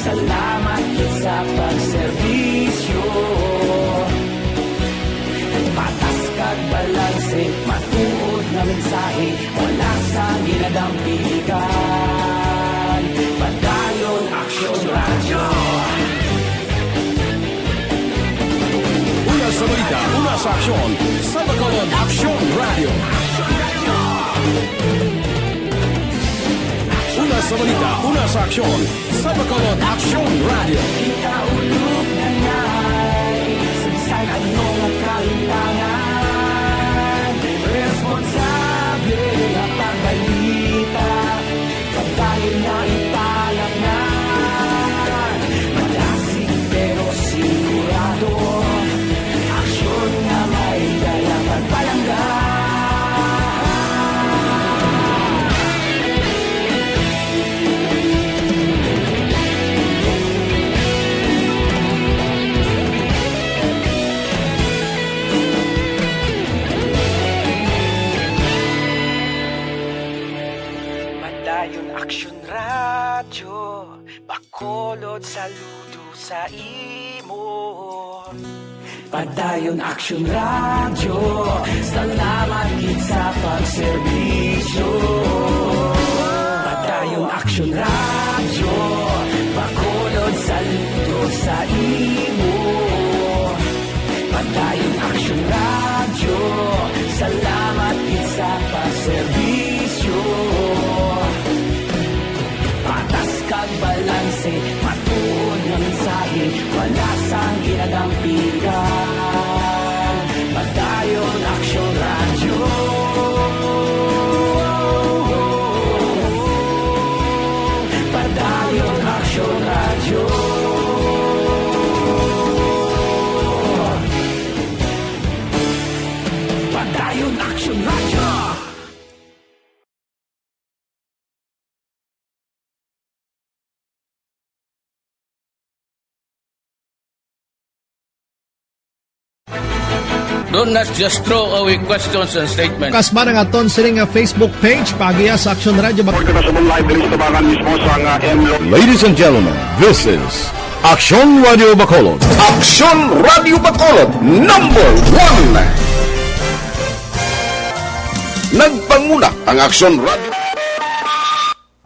S1: salamat sa pagserbisyo. Patas kag balanse, matuod na mensahe, wala sa ginadampigan. Padayon Aksyon radyo.
S13: Una sa balita, una sa aksyon, sa Bacolod Aksyon Radio. Una sa balita, una sa aksyon, sa Bacolod Aksyon Radio.
S1: Kita ulog na ngay, sinsan anong kalintangan. Responsable ang pagbalita, pagkain na ipalang na. Malasig pero sigurado, aksyon na may dalang pagpalangga. Padayon Aksyon radyo, Bacolod saludo sa imo. Padayon Aksyon radyo, salamat gid sa pagserbisyo. Padayon Aksyon radyo, Bacolod saludo sa imo. Padayon Aksyon radyo, salamat gid sa pagserbisyo. Patas kag balanse, matuod na mensahe, wala sang ginadampigan. Padayon Aksyon radyo. Padayon Aksyon radyo. Padayon Aksyon radyo.
S16: Don't not just throw away questions and statements.
S3: Kasma nga aton sining nga Facebook page pagiya sa Aksyon Radio.
S5: Ladies and gentlemen, this is Aksyon Radio Bacolod. Aksyon Radio Bacolod, number 1. Nagpanguna ang Aksyon Radio.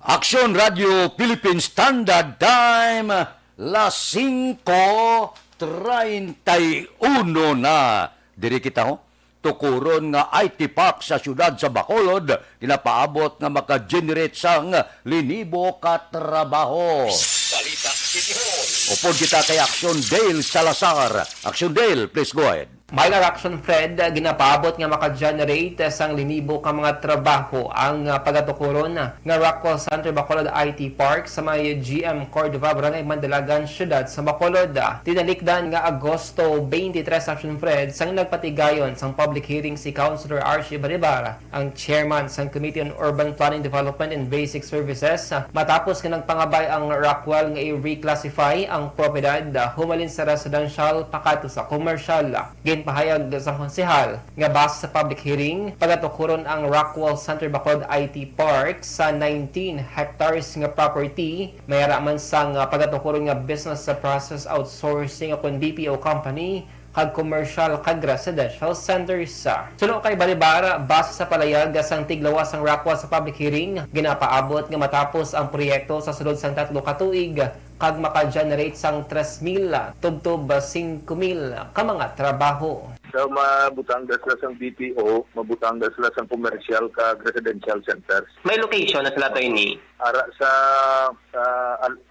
S14: Aksyon Radio Philippine Standard Time, las 5:31 na. Diri kita tukuron nga IT Park sa syudad sa Bacolod, ginapaabot nga maka-generate sang 1,000 ka trabaho.
S13: Balita City Hall.
S14: Upod kita kay Aksyon Dale Salazar. Aksyon Dale, please go ahead.
S21: Minor Action Fred, ginapaabot nga maka-generate sang 1,000 ka mga trabaho ang pagatukuron nga Rockwell Center Bacolod IT Park sa may GM Cordova, Barangay Mandalagan, Syudad sa Bacolod. Tinalikdan nga Agosto 23 Action Fred sang nagpatigayon sang public hearing si Councilor Archie Baribara, ang chairman sang Committee on Urban Planning, Development and Basic Services, matapos nga nagpangabay ang Rockwell nga i-reclassify ang propiedad humalin sa residential pakato sa commercial. Pahayag sa konsehal nga base sa public hearing, pagatukuron ang Rockwell Center Bacolod IT Park sa 19 hectares nga property, mayara man sang pagatukuron nga business process outsourcing upon BPO company
S9: kag commercial kag residential centers. Suno kay Balibara, base sa palayag sang tiglawas ang rakwa sa public hearing, ginapaabot nga matapos ang proyekto sa sulod sang 3 ka tuig kag maka-generate sang 3,000 tubtob 5,000 ka mga trabaho.
S10: So, mabutangga sila sa BPO, mabutangga sila sa commercial ka residential centers.
S20: May location na sila tayo ni?
S10: Ara sa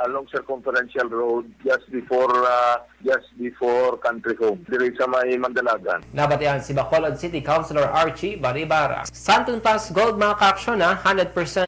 S10: along Circumferential Road just before Country Home, diri sa may Mandalagan.
S9: Nabatian si Bacolod City Councilor Archie Baribara. Santun Pass Gold mga ka-aksyon 100%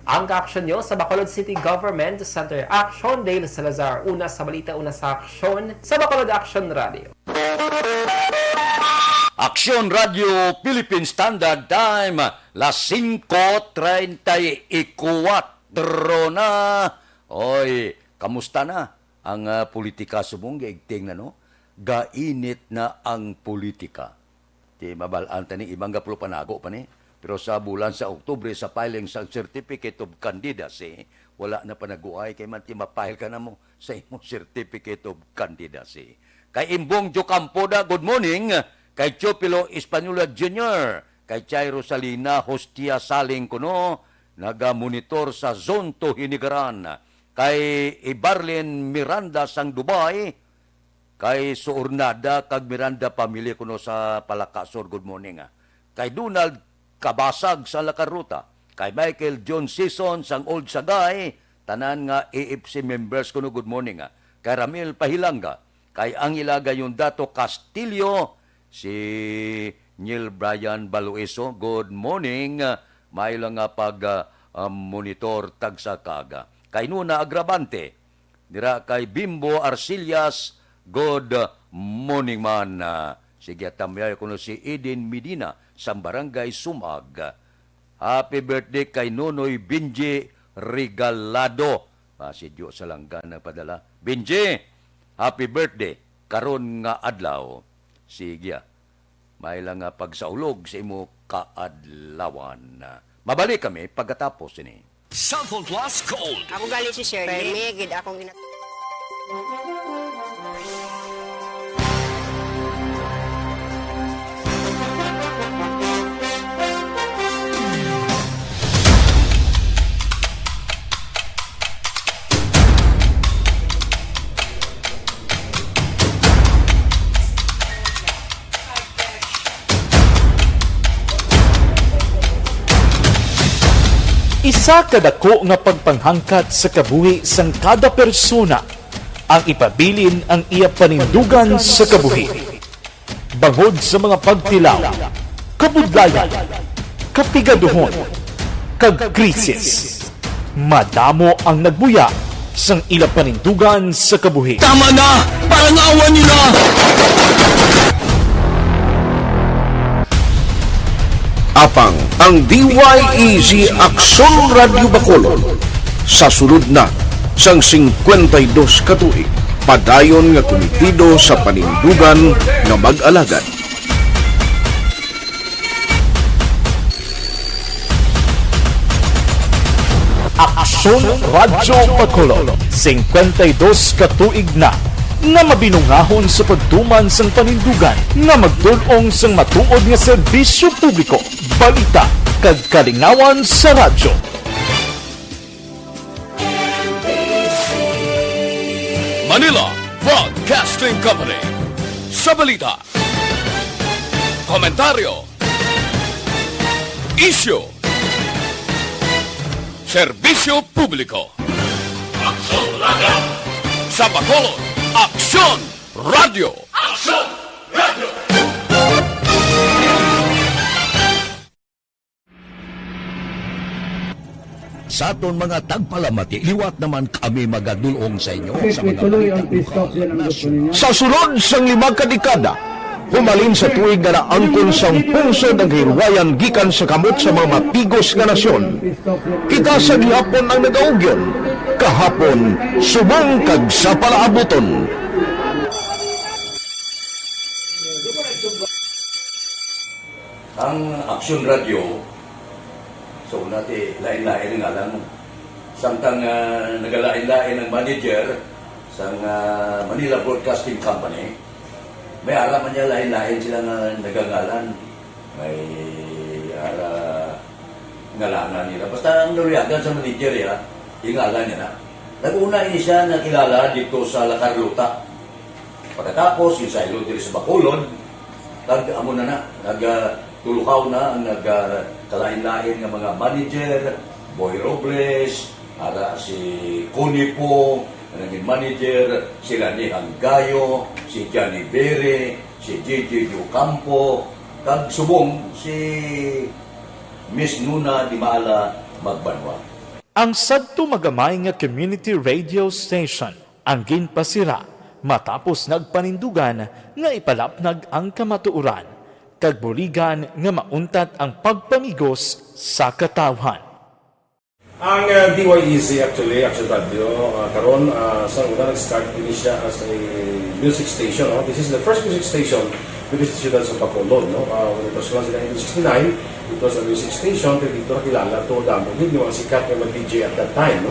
S9: ang ka-aksyon nyo sa Bacolod City Government Center Action. Dale Salazar, una sa balita, una sa aksyon sa Bacolod Action Radio.
S14: Aksyon Radio Philippine Standard Time, las 5:34 na. Oy, kamusta na ang politika subong gaigting na no? Gainit na ang politika. Di mabalaan tani ibang gaplo panago pa ni. Pero sa bulan sa Oktubre, sa filing sa Certificate of Candidacy, wala na panaguay kay man ti mapile ka na mo sa imong Certificate of Candidacy. Kay Imbong Jocampoda, good morning. Kay Chopilo Espanola Jr., kay Chay Rosalina Hostia Saling Kuno, naga-monitor sa Zone 2 Hinigaran. Kay Ibarlin Miranda sang Dubai, kay Suurnada kag Miranda pamilya kuno sa Palakasor, good morning. Kay Donald Kabasag sa Lakaruta, kay Michael John Season sang Old Sagay, tanan nga AFC members kuno good morning. Kay Ramil Pahilanga, kay ang ilaga yung Dato Castillo, si Neil Brian Balueso, good morning. May lang nga pag-monitor tagsa kaga. Kay Nuna Agravante, dira kay Bimbo Arcillas, good morning man. Sige, tamyay kuno si Eden Medina sa Barangay Sumag. Happy birthday kay Nonoy Binji Regalado. Si Diyo sa langgan na padala. Binji, happy birthday. Karon nga adlaw. Sige, may lang nga pagsaulog sa imo kaadlawan. Mabalik kami pagkatapos ini.
S13: Sample Plus Gold.
S23: Ako galit si Shirley. Permigid akong
S4: Isa kadako nga pagpanghangkat sa kabuhi sang kada persona ang ipabilin ang iya panindugan sa kabuhi. Bangod sa mga pagtilaw, kabudlayan, kapigaduhon, kag krisis. Madamo ang nagbuya sang ila panindugan sa kabuhi.
S1: Tama na! Parang awa nila!
S5: Apang ang DYEZ Aksyon Radio Bacolod sa sulod na sang 52 katuig padayon nga komitido sa panindugan nga mag-alagad.
S4: Aksyon Radio Bacolod, 52 katuig na nga mabinungahon sa pagtuman sang panindugan nga magdulong sang matuod nga serbisyo publiko, balita kag kalingawan sa radyo.
S13: Manila Broadcasting Company. Sa balita, komentaryo, isyu, serbisyo publiko. Aksyon Radio! Sa Bacolod, Aksyon Radio! Aksyon Radio!
S14: Sa aton mga tagpalamati, liwat naman kami magadulong sa inyo sa mga sa sulod sang 5 kadekada. Humalin sa tuig na naangkon sang pungsod ang hirwayan gikan sa kamot sa mga mapigos nga nasyon. Kita sa gihapon ang nagaugyon, kahapon subong kag sa palaabuton.
S7: Ang Aksyon Radio, so natin lain-lain ng alam mo. Samtang nagalain-lain ng manager sa Manila Broadcasting Company, may alaman niya lain-lain sila na nagangalan. May ngalanan nila. Basta ang nariyagan sa manager ya, ingalan niya na. Nag-una siya na kilala dito sa La Carlota. Pagkatapos, yung sa ilo dito sa Bacolod, amo na nagtulukaw na ang nagkalain-lain ng mga manager, Boy Robles, si Connie po, naging manager, si Rani Hangayo, si Johnny Bere, si JJ Ducampo, kag subong si Miss Nuna Dimala Magbanwa.
S4: Ang sadto magamay nga community radio station ang ginpasira matapos nagpanindugan nga ipalapnag ang kamatuoran kag buligan nga mauntat ang pagpamigos sa katawhan.
S8: Ang DYEZ actually, Action Radio, karon sa una nag-start din siya as a music station. This is the first music station with the ciudad sa Bacolod. When it was launched in 1969, it was a music station. Pero dito nakilala to damo din yung mga sikat na mag-DJ at that time.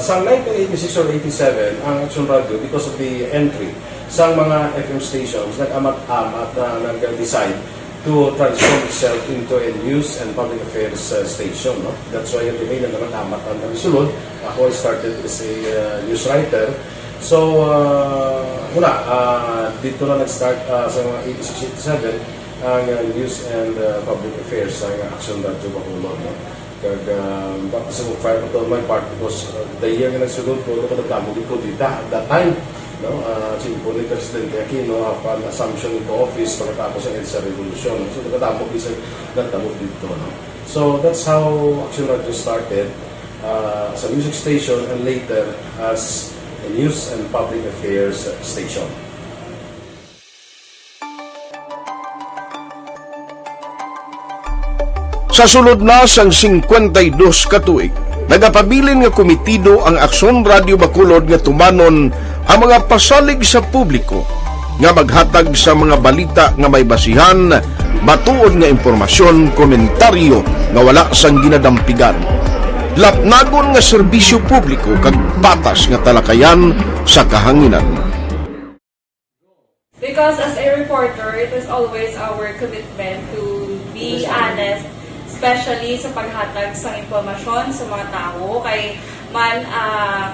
S8: Sa 1986 or 87, ang Action Radio, because of the entry sa mga FM stations, nag-amat-amat na nag-decide to transform itself into a news and public affairs station. That's why yung dimay na naman-amat ang namisulod. Ako started as a news writer. So, dito na nag-start sa mga 86-87 ang news and public affairs sa Action Radio Bacolod. Kag sa fire to my part because the year na nagsunod ko, nagdamugin ko dito at that time. Simple ni Presidente Aquino upon assumption into office pagkatapos ng EDSA Revolution. So, nagdamog dito. So, that's how Action Radio started as a music station and later as a news and public affairs station.
S5: Sa sulod na sang 52 katuig, nagapabilin nga komitido ang Aksyon Radio Bacolod nga tumanon ang mga pasalig sa publiko nga maghatag sa mga balita nga may basihan, matuod nga impormasyon, komentaryo nga wala sang ginadampigan. Lapnagon nga serbisyo publiko kag batas nga talakayan sa kahanginan.
S22: Because as a reporter, it is always our commitment to be honest, especially sa paghatag sa impormasyon sa mga tao kay man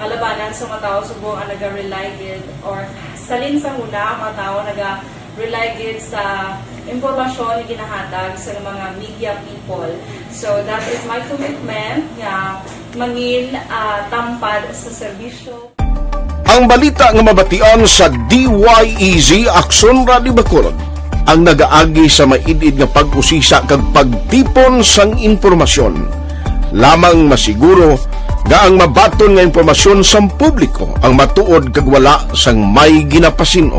S22: kalabanan sa mga tao subong ang naga-rely gid or salin sa muna ang mga tao naga-rely gid sa impormasyon na ginahatag sa mga media people. So that is my commitment nga mangin tampad sa serbisyo.
S5: Ang balita nga mabatian sa DYEZ Aksyon Radio Bacolod ang nagaagi sa maidid nga pag-usisa kag pagtipon sang impormasyon. Lamang masiguro nga ang mabaton nga impormasyon sa publiko ang matuod kag wala sang may ginapasino.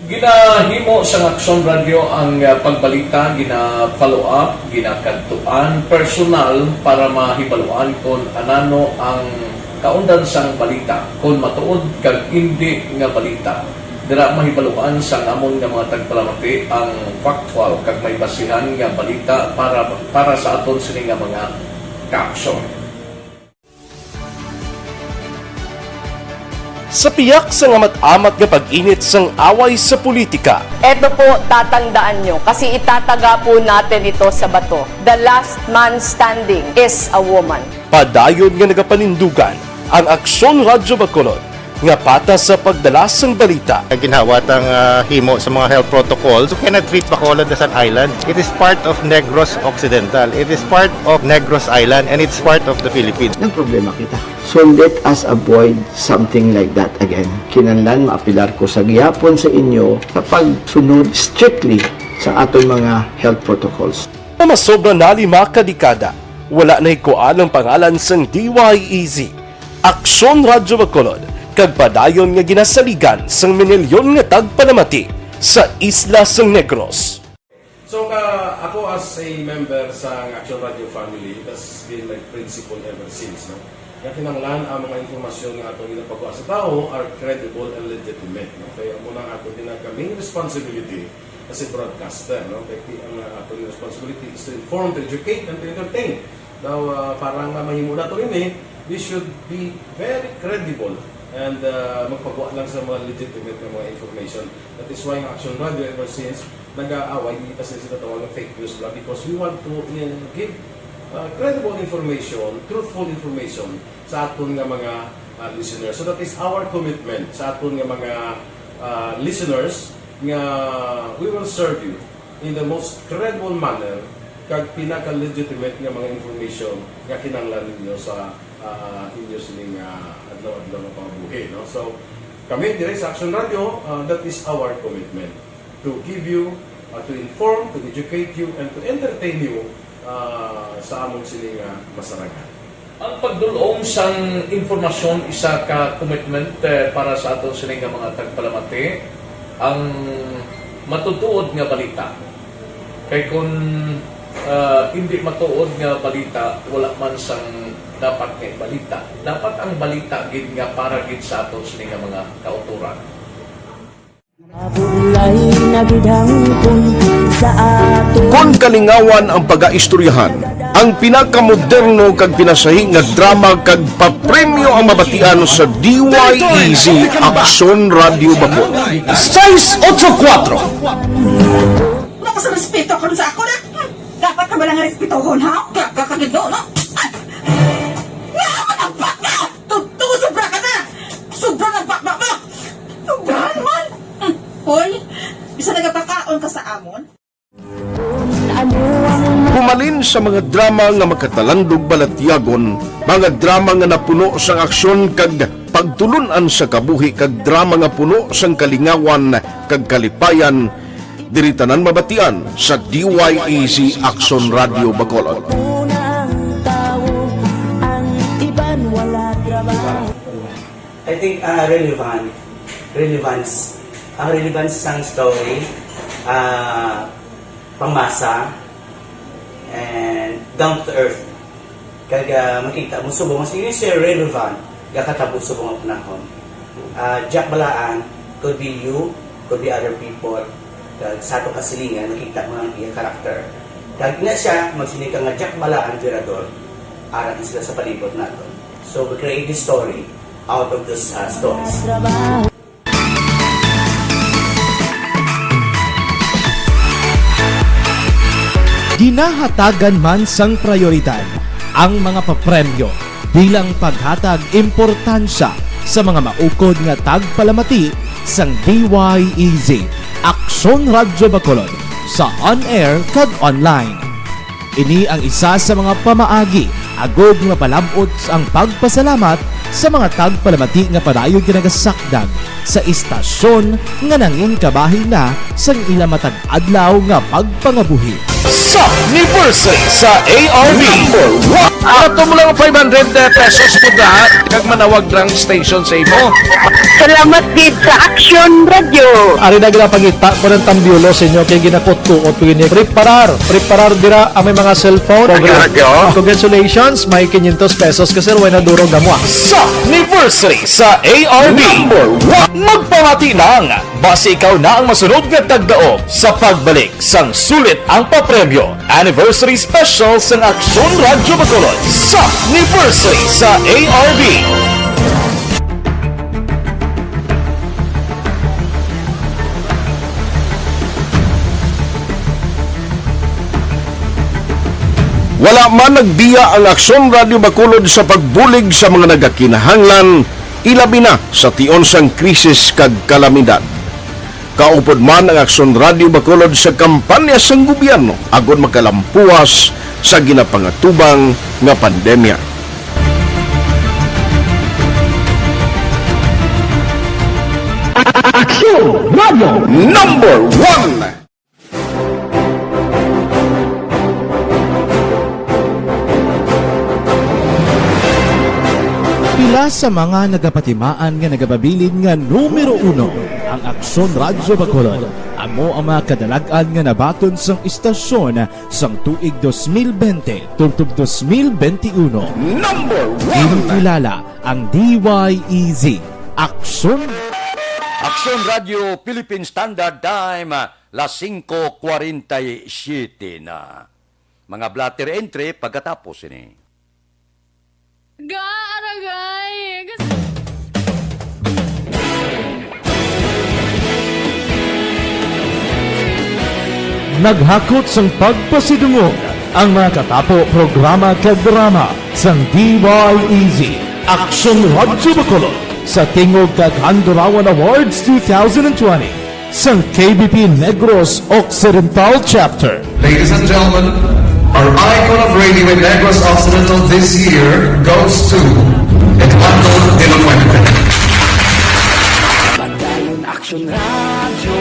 S17: Ginahimo sa Aksyon Radio ang pagbalita, gina-follow up, ginakadtuan personal para mahibaluan kung anano ang kaundan sang balita, kung matuod kag hindi nga balita. Dira mahibaluan sa amon nga mga tagpalamati ang factual kag may basihan nga balita para sa aton sini nga mga ka-aksyon.
S4: sa piyak sa ngamat-amat nga pag-init sang away sa politika.
S12: Ito po, tatandaan nyo, kasi itataga po natin ito sa bato. The last man standing is a woman.
S4: Padayon nga nagapanindugan ang Aksyon Radyo Bacolod nga patas sa pagdalas ng balita.
S15: Ginhawat ang himo sa mga health protocols. You cannot treat Bacolod as an island. It is part of Negros Occidental. It is part of Negros Island and it's part of the Philippines.
S18: Ang problema kita. So let us avoid something like that again. Kinahanglan maapilar ko sa gihapon sa inyo sa pagsunod strictly sa aton mga health protocols.
S4: Masobra na 5 kadekada, wala na ikuan ang pangalan sang DYEZ. Aksyon Radyo Bacolod, kag padayon nga ginasaligan sang minilyon nga tagpanamati sa isla sang Negros.
S8: So ako as a member sa Action Radio family, that's been my principle ever since. No? Kaya kinanglan ang mga informasyon nga atong ginapagawa sa tao are credible and legitimate. No? Kaya muna ato main responsibility as a broadcaster. No? Kaya ang atong responsibility is to inform, to educate, and to entertain. Now, parang mahimula to rin we should be very credible and magpagawa lang sa mga legitimate na mga information. That is why ang Action Radio ever since nag-aaway kasi sila tawag ng fake news lang because we want to give credible information, truthful information sa aton nga mga listeners. So that is our commitment sa aton nga mga listeners nga we will serve you in the most credible manner kag pinaka-legitimate nga mga information nga kinahanglan ninyo sa inyo sining adlaw-adlaw nga pambuhi. No? So, kami dire sa Action Radio, that is our commitment to give you, to inform, to educate you, and to entertain you sa among sining masarangan.
S17: Ang pagdulong sang informasyon isa ka commitment para sa aton sining mga tagpalamati ang matutuod nga balita. Kay kung hindi matuod nga balita, wala man sang dapat nga balita. Dapat ang balita gid nga para gid sa aton sining mga kauturan.
S5: Kon kalingawan ang pag-aistoryahan, ang pinakamoderno kag pinasahi nga drama kag papremyo ang mabatian sa DYEZ Aksyon Radio Bacolod. 684
S24: Wala ko sa respeto ko sa ako na. Dapat ka ba lang respetohon, ha? Kakagid no? Sobra ka na! Sobra ng bakbak mo! Sobrahan man! Hoy, bisa nagapakaon ka sa amon?
S5: Pumalin sa mga drama nga makatalandog balatyagon, mga drama nga napuno sang aksyon kag pagtulunan sa kabuhi kag drama nga puno sang kalingawan kag kalipayan, diritanan mabatian sa DYEZ Aksyon Radio Bacolod.
S25: I think relevance sang story, pangmasa, and down to earth. Kaya makita mo subong, mas yun siya relevant, kakatabo subong ang panahon. Jack Balaan, could be you, could be other people. Sa ato kasilingan, makita mo ang iyang karakter. Kaya ina siya, magsinika nga Jack Balaan, Virador, aral sila sa palibot natin. So we create this story out of these stories.
S3: Ginahatagan man sang prioridad ang mga papremyo bilang paghatag importansya sa mga maukod nga tagpalamati sang DYEZ Aksyon Radyo Bacolod sa on-air kag online. Ini ang isa sa mga pamaagi agod nga palabot ang pagpasalamat sa mga tagpalamati nga padayon ginagasakdag sa istasyon nga nangin kabahin na sang ila matag adlaw nga pagpangabuhi.
S4: Sa anniversary sa ARV for 1 ato mo lang 500 pesos po lahat kag manawag lang station sa imo.
S24: Salamat gid sa Action Radio.
S3: Ari na ginapangita ko ng tambiulo sa inyo kay ginakot ko o tuwin niya. Preparar dira ang may mga cellphone. Congratulations, may 500 pesos kasi ruway na durog na mo.
S4: Sa anniversary sa ARV magpamati lang base ikaw na ang masunod nga tagdaog sa pagbalik sang sulit ang papremyo anniversary special sang Aksyon Radyo Bacolod sa anniversary sa ARV.
S5: Wala man nagbiya ang Aksyon Radio Bacolod sa pagbulig sa mga nagakinahanglan, ilabi na sa tion sang krisis kag kalamidad. Kaupod man ang Aksyon Radio Bacolod sa kampanya sang gobyerno agon makalampuas sa ginapangatubang nga pandemya.
S3: Aksyon Radio
S5: Number 1.
S3: Pila sa mga nagapatimaan nga nagababilin nga numero 1 ang Aksyon Radio Bacolod. Amo ang mga kadalagan nga nabaton sang istasyon sang tuig 2020 tungtong 2021.
S5: Number 1.
S3: Kinikilala ang DYEZ Aksyon
S14: Radio Philippine Standard Time, las 5:47 na. Mga blatter entry pagkatapos ini.
S2: Aragay!
S3: Naghakot sang pagpasidungog ang mga katapo programa kag drama sang DYEZ Aksyon Radio Bacolod sa Tingog kag Handurawan Awards 2020 sang KBP Negros Occidental Chapter.
S6: Ladies and gentlemen, our icon of radio in Negros Occidental this year goes to Eduardo de la Fuente.
S1: Padayon Aksyon Radio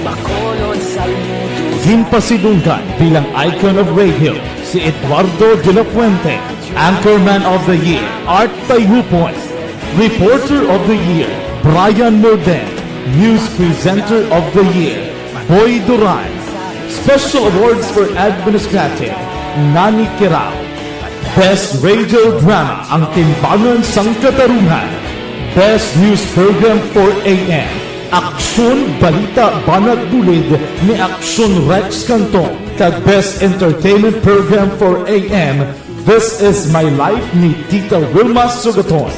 S1: Bacolod saludo.
S3: Ginpasidunggan bilang icon of radio si Eduardo de la Fuente, Anchorman of the Year Art Tayupon, Reporter of the Year Brian Morden, News Presenter of the Year Boy Duran, Special Awards for Administrative Nani Kirao, Best Radio Drama ang Timbangan sang Katarungan, Best News Program for AM Aksyon Balita Banat Dulid ni Aksyon Rex Cantong, kag Best Entertainment Program for AM This Is My Life ni Tita Wilma Sugaton.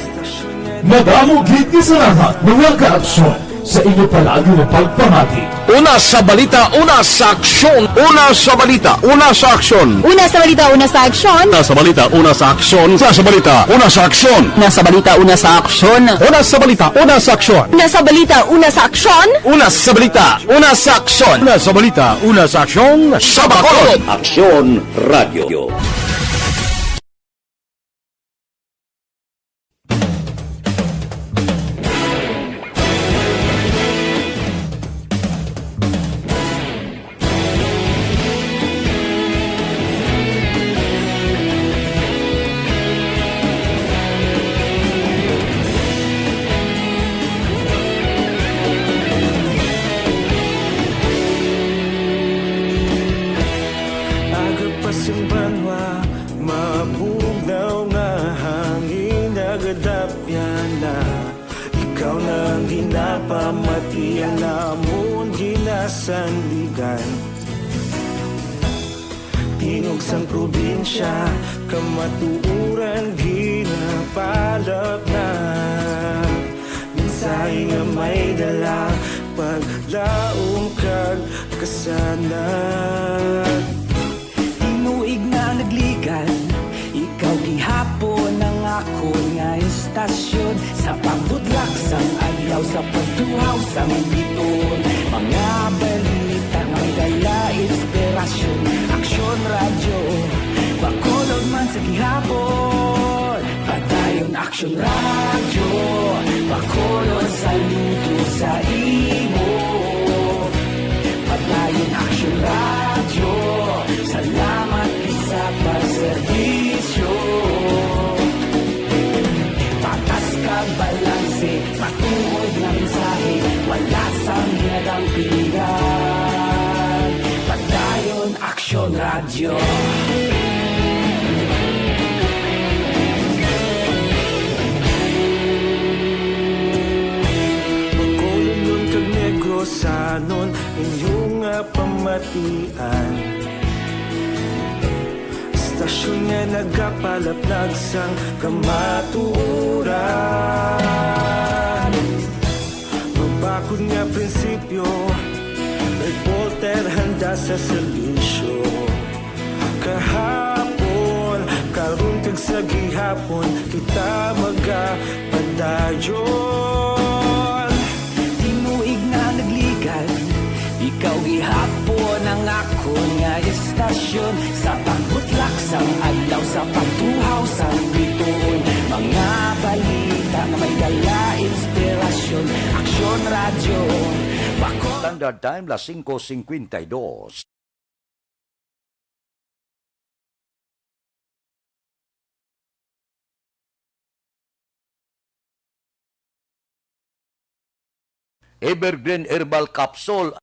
S3: Madamo gid ni salamat mga ka-aksyon sa inyo palagi na pagpamati.
S5: Una sa balita, una sa aksyon. Una sa balita, una sa aksyon.
S24: Una sa balita, una sa aksyon.
S5: Una sa balita, una sa aksyon. Una sa balita, una sa aksyon.
S24: Una sa balita, una sa aksyon.
S5: Una sa balita, una sa aksyon.
S24: Una sa balita, una sa aksyon.
S5: Una sa balita, una sa aksyon. Una sa balita, una sa aksyon. Sa Bacolod.
S14: Aksyon Radio.
S11: Tingog sang probinsya, kamatuuran ginapalap na. Minsay nga may dala, paglaom kag kasanad.
S1: Tinuig na naglikan, ikaw gihapon ang ako nga istasyon. Sa pagbutlak sang ayaw, sa pagtuhaw sang biton. Mga balita may dala inspirasyon. Aksyon Radio, Bacolod man sa gihapon. Padayon Aksyon Radio, Bacolod saludo sa imo. Padayon Aksyon Radio, salamat sa pagserbisyo. Patas ka balanse, patuod na mensahe, wala sang ginadang pilihan. Padayon Aksyon Radio.
S11: Bacolod nun kag Negrosanon, inyong nga pamatian. Stasyon nga nagapalaplag sang kamatuuran. Magbakod nga prinsipyo, reporter handa sa serbisyo. Kahapon Karon kag sa gihapon kita magapadayon.
S1: Tinuig na nagligan, ikaw gihapon ang ako nga istasyon. Sa pagbutlak sang adlaw, sa pagtuhaw sang bituon, mga balita na may dala inspirasyon. Aksyon Radio
S14: Standard Time, las 5:52. Evergreen Herbal Capsule.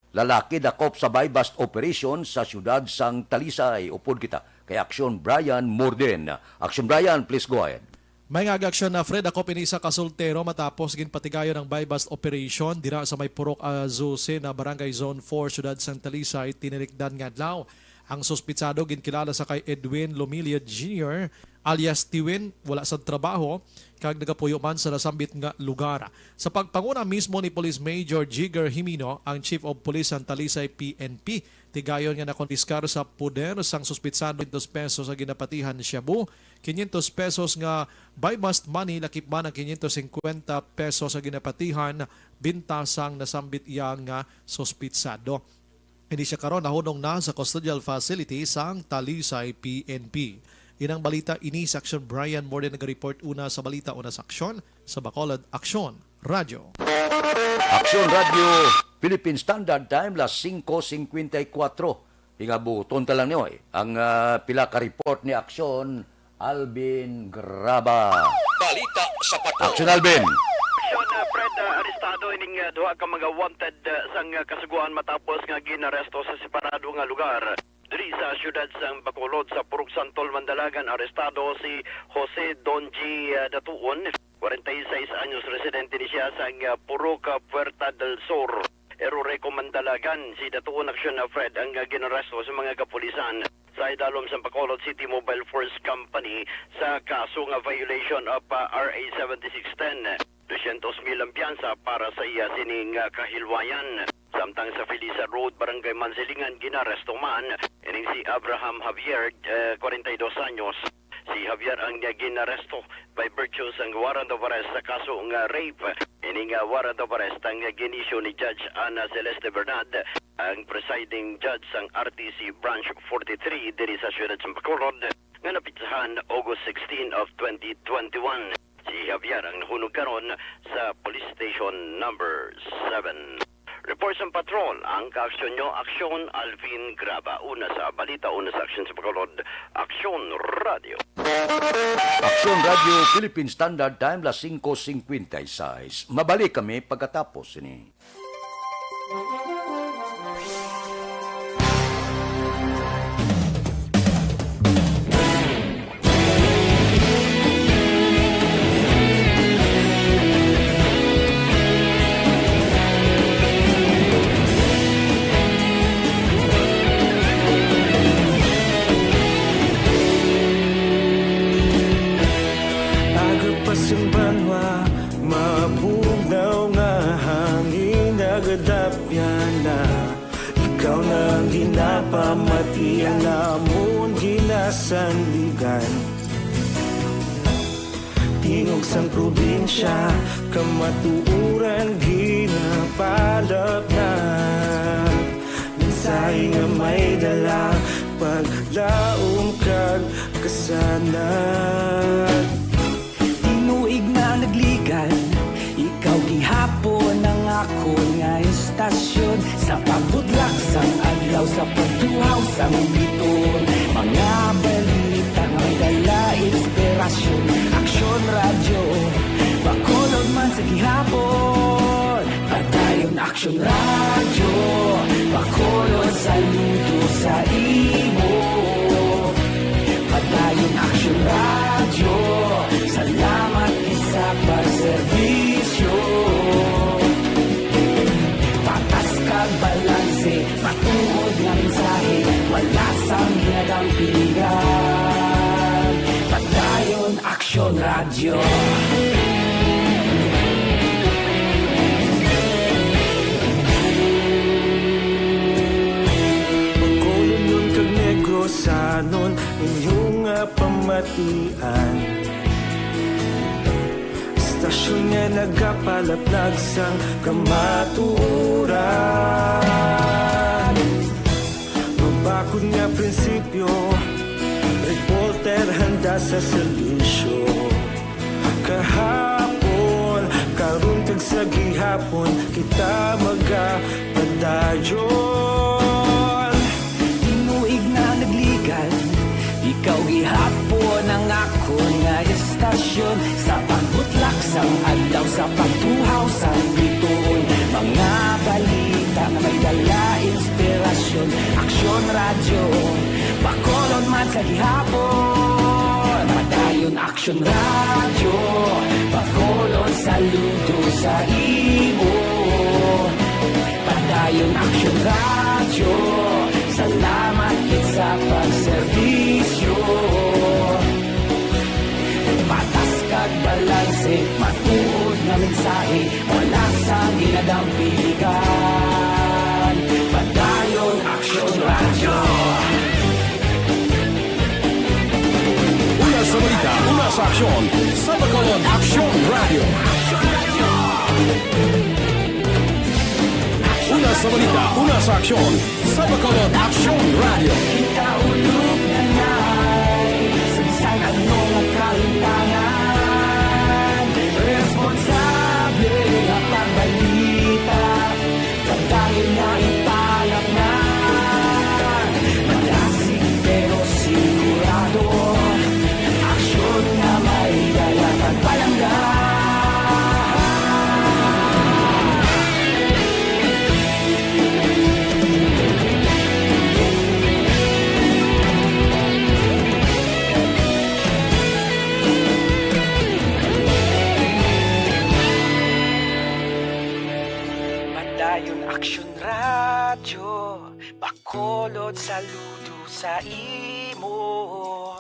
S14: Lalaki dakop sa buy-bust operation sa siyudad sang Talisay. Upod kita kay Aksyon Brian Morden. Aksyon Brian, please go ahead.
S3: May nga-aksyon na Fred ako pinisa kasultero matapos ginpatigayo ng buy-bust operation dira sa may Purok Azuce na Barangay Zone 4 siyudad sang Talisay tinirikdan nga adlaw. Ang suspitsado ginkilala sa kay Edwin Lomilia Jr. alias Tiwin, wala sa trabaho, kag nagapuyo man sa nasambit nga lugar. Sa pagpanguna mismo ni Police Major Jigger Jimino, ang Chief of Police ng Talisay PNP, tigayon nga nakonfiskar sa puder sang suspitsado 500 pesos sa ginapatihan Shabu, 500 pesos nga buy-bust money, lakip man ang 550 pesos sa ginapatihan, bintasang nasambit yang nga suspitsado. Hindi siya karon nahunong na sa custodial facility sang Talisay PNP. Inang balita ini sa Aksyon Brian Morden nag-report una sa balita una sa Aksyon sa Bacolod Aksyon Radio.
S14: Aksyon Radio Philippine Standard Time, las 5:54. Ingabuton ta lang niyo ang pila ka report ni Aksyon Alvin Graba.
S13: Balita sa patrol.
S14: Aksyon Alvin.
S2: Fred, arestado ining duha ka mga wanted sang kasuguan matapos nga ginaresto sa separado nga lugar. Diri sa siyudad sang Bacolod sa Purok Santol, Mandalagan, arestado si Jose Donji Datuon, 46 anyos, residente ni siya sang Purok Puerta del Sur. Eroreco, Mandalagan, si Datuon Aksyon na Fred ang ginaresto sa mga kapulisan sa idalom sa Bacolod City Mobile Force Company sa kaso nga violation of RA 7610. 200,000 ang piyansa para sa iya sining kahilwayan. Samtang sa Felisa Road, Barangay Mansilingan, ginaresto man ining si Abraham Javier, 42 anyos. Si Javier ang ginaresto by virtue sang warrant of arrest sa kaso nga rape. Ining warrant of arrest ang ginisyo ni Judge Ana Celeste Bernad, ang presiding judge sang RTC Branch 43 diri sa siyudad sa Bacolod, nga napitsahan August 16 of 2021. Si Javier ang nahunog karon sa Police Station number 7. Report sa patrol, ang ka-aksyon nyo, Aksyon Alvin Graba. Una sa balita, una sa aksyon sa Bacolod, Aksyon Radio.
S14: Aksyon Radio Philippine Standard Time, las 5:56. Mabalik kami pagkatapos ini.
S11: Ikaw na ginapamati ang namon ginasandigan. Tingog sang probinsya kamatuuran ginapalap na. Mensahe nga may dala paglaom kag kasanan.
S1: Tinuig na nagligan, ikaw gihapon ang ako nga istasyon. Sa pagbutlak sang adlaw, sa pagtuhaw sang biton, mga balita nga dala inspirasyon. Aksyon radyo, bakulod man sa gihapon. Padayon aksyon radyo, bakulod sa luto sa imo. Padayon aksyon radyo, salamat isa pagserbisyo. Patas kag balanse, patuod nga mensahe, wala sang ginadang pilihan. Padayon aksyon radyo.
S11: Sanon inyong pamatian, istasyon nga nagapalaplag sang kamatuoran. Mabakod nga prinsipyo, reporter handa sa serbisyo. Kahapon, karon kag sa gihapon, kita magapadayon.
S1: Tinuig na nagligan, ikaw gihapon ang ako nga istasyon. Sa pagbutlak sang adlaw, sa pagtuhaw sang bituon, mga balita nga may dala inspirasyon. Aksyon radyo, bakolon man sa gihapon. Padayon aksyon radyo, bakolon saludo sa imo. Padayon aksyon radyo, salamat kit sa pagserbisyo. Patas kag balanse, matuod na mensahe, wala sa ginadang piligan. Padayon aksyon radyo.
S5: Una sa balita, una sa aksyon, sa Bacolod Aksyon Radio. Una sa balita, una sa aksyon, sa Bacolod Aksyon Radio.
S1: Kita ulog na na'y sagsang anong kalintangan. Responsable na pagbalita, pagdahil na italak na. Malasig pero sigurado, aksyon na may dala pagpalanggan. Padayon aksyon radyo, bakolod saludo sa imo.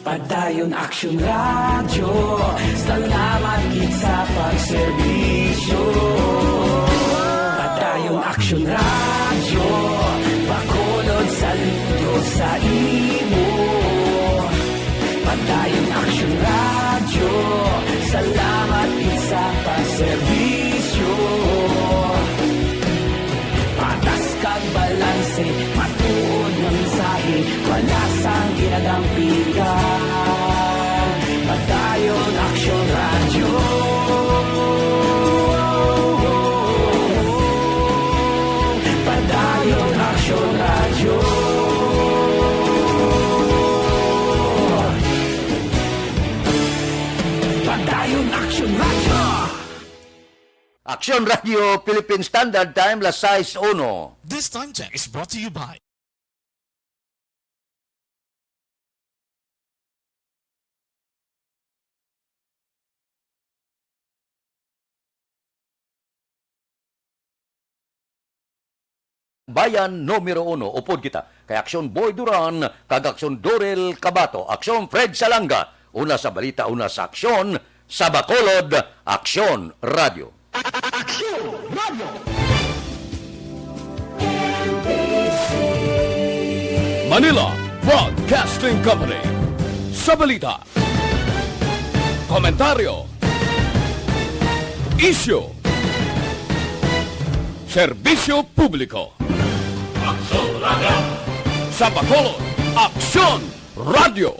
S1: Padayon aksyon radyo, salamat kit sa pagserbisyo. Padayon aksyon radyo, bakolod saludo sa imo. Padayon aksyon radyo, salamat kit sa pagserbisyo. Patas kag balanse, matuod na mensahe, wala sang ginadang piligan. Padayon aksyon radyo. Padayon aksyon radyo. Padayon aksyon radyo.
S14: Aksyon Radio Philippine Standard Time, las 6:01.
S3: This time check is brought to you by
S14: Bayan numero 1, upod kita. Kay Aksyon Boy Duran, kag Aksyon Dorel Cabato, Aksyon Fred Salanga. Una sa balita, una sa aksyon, sa Bacolod, Aksyon Radio.
S1: Aksyon Radio.
S6: Manila Broadcasting Company. Sa balita, komentaryo, isyu, serbisyo publiko.
S13: sa Bacolod, Aksyon Radio.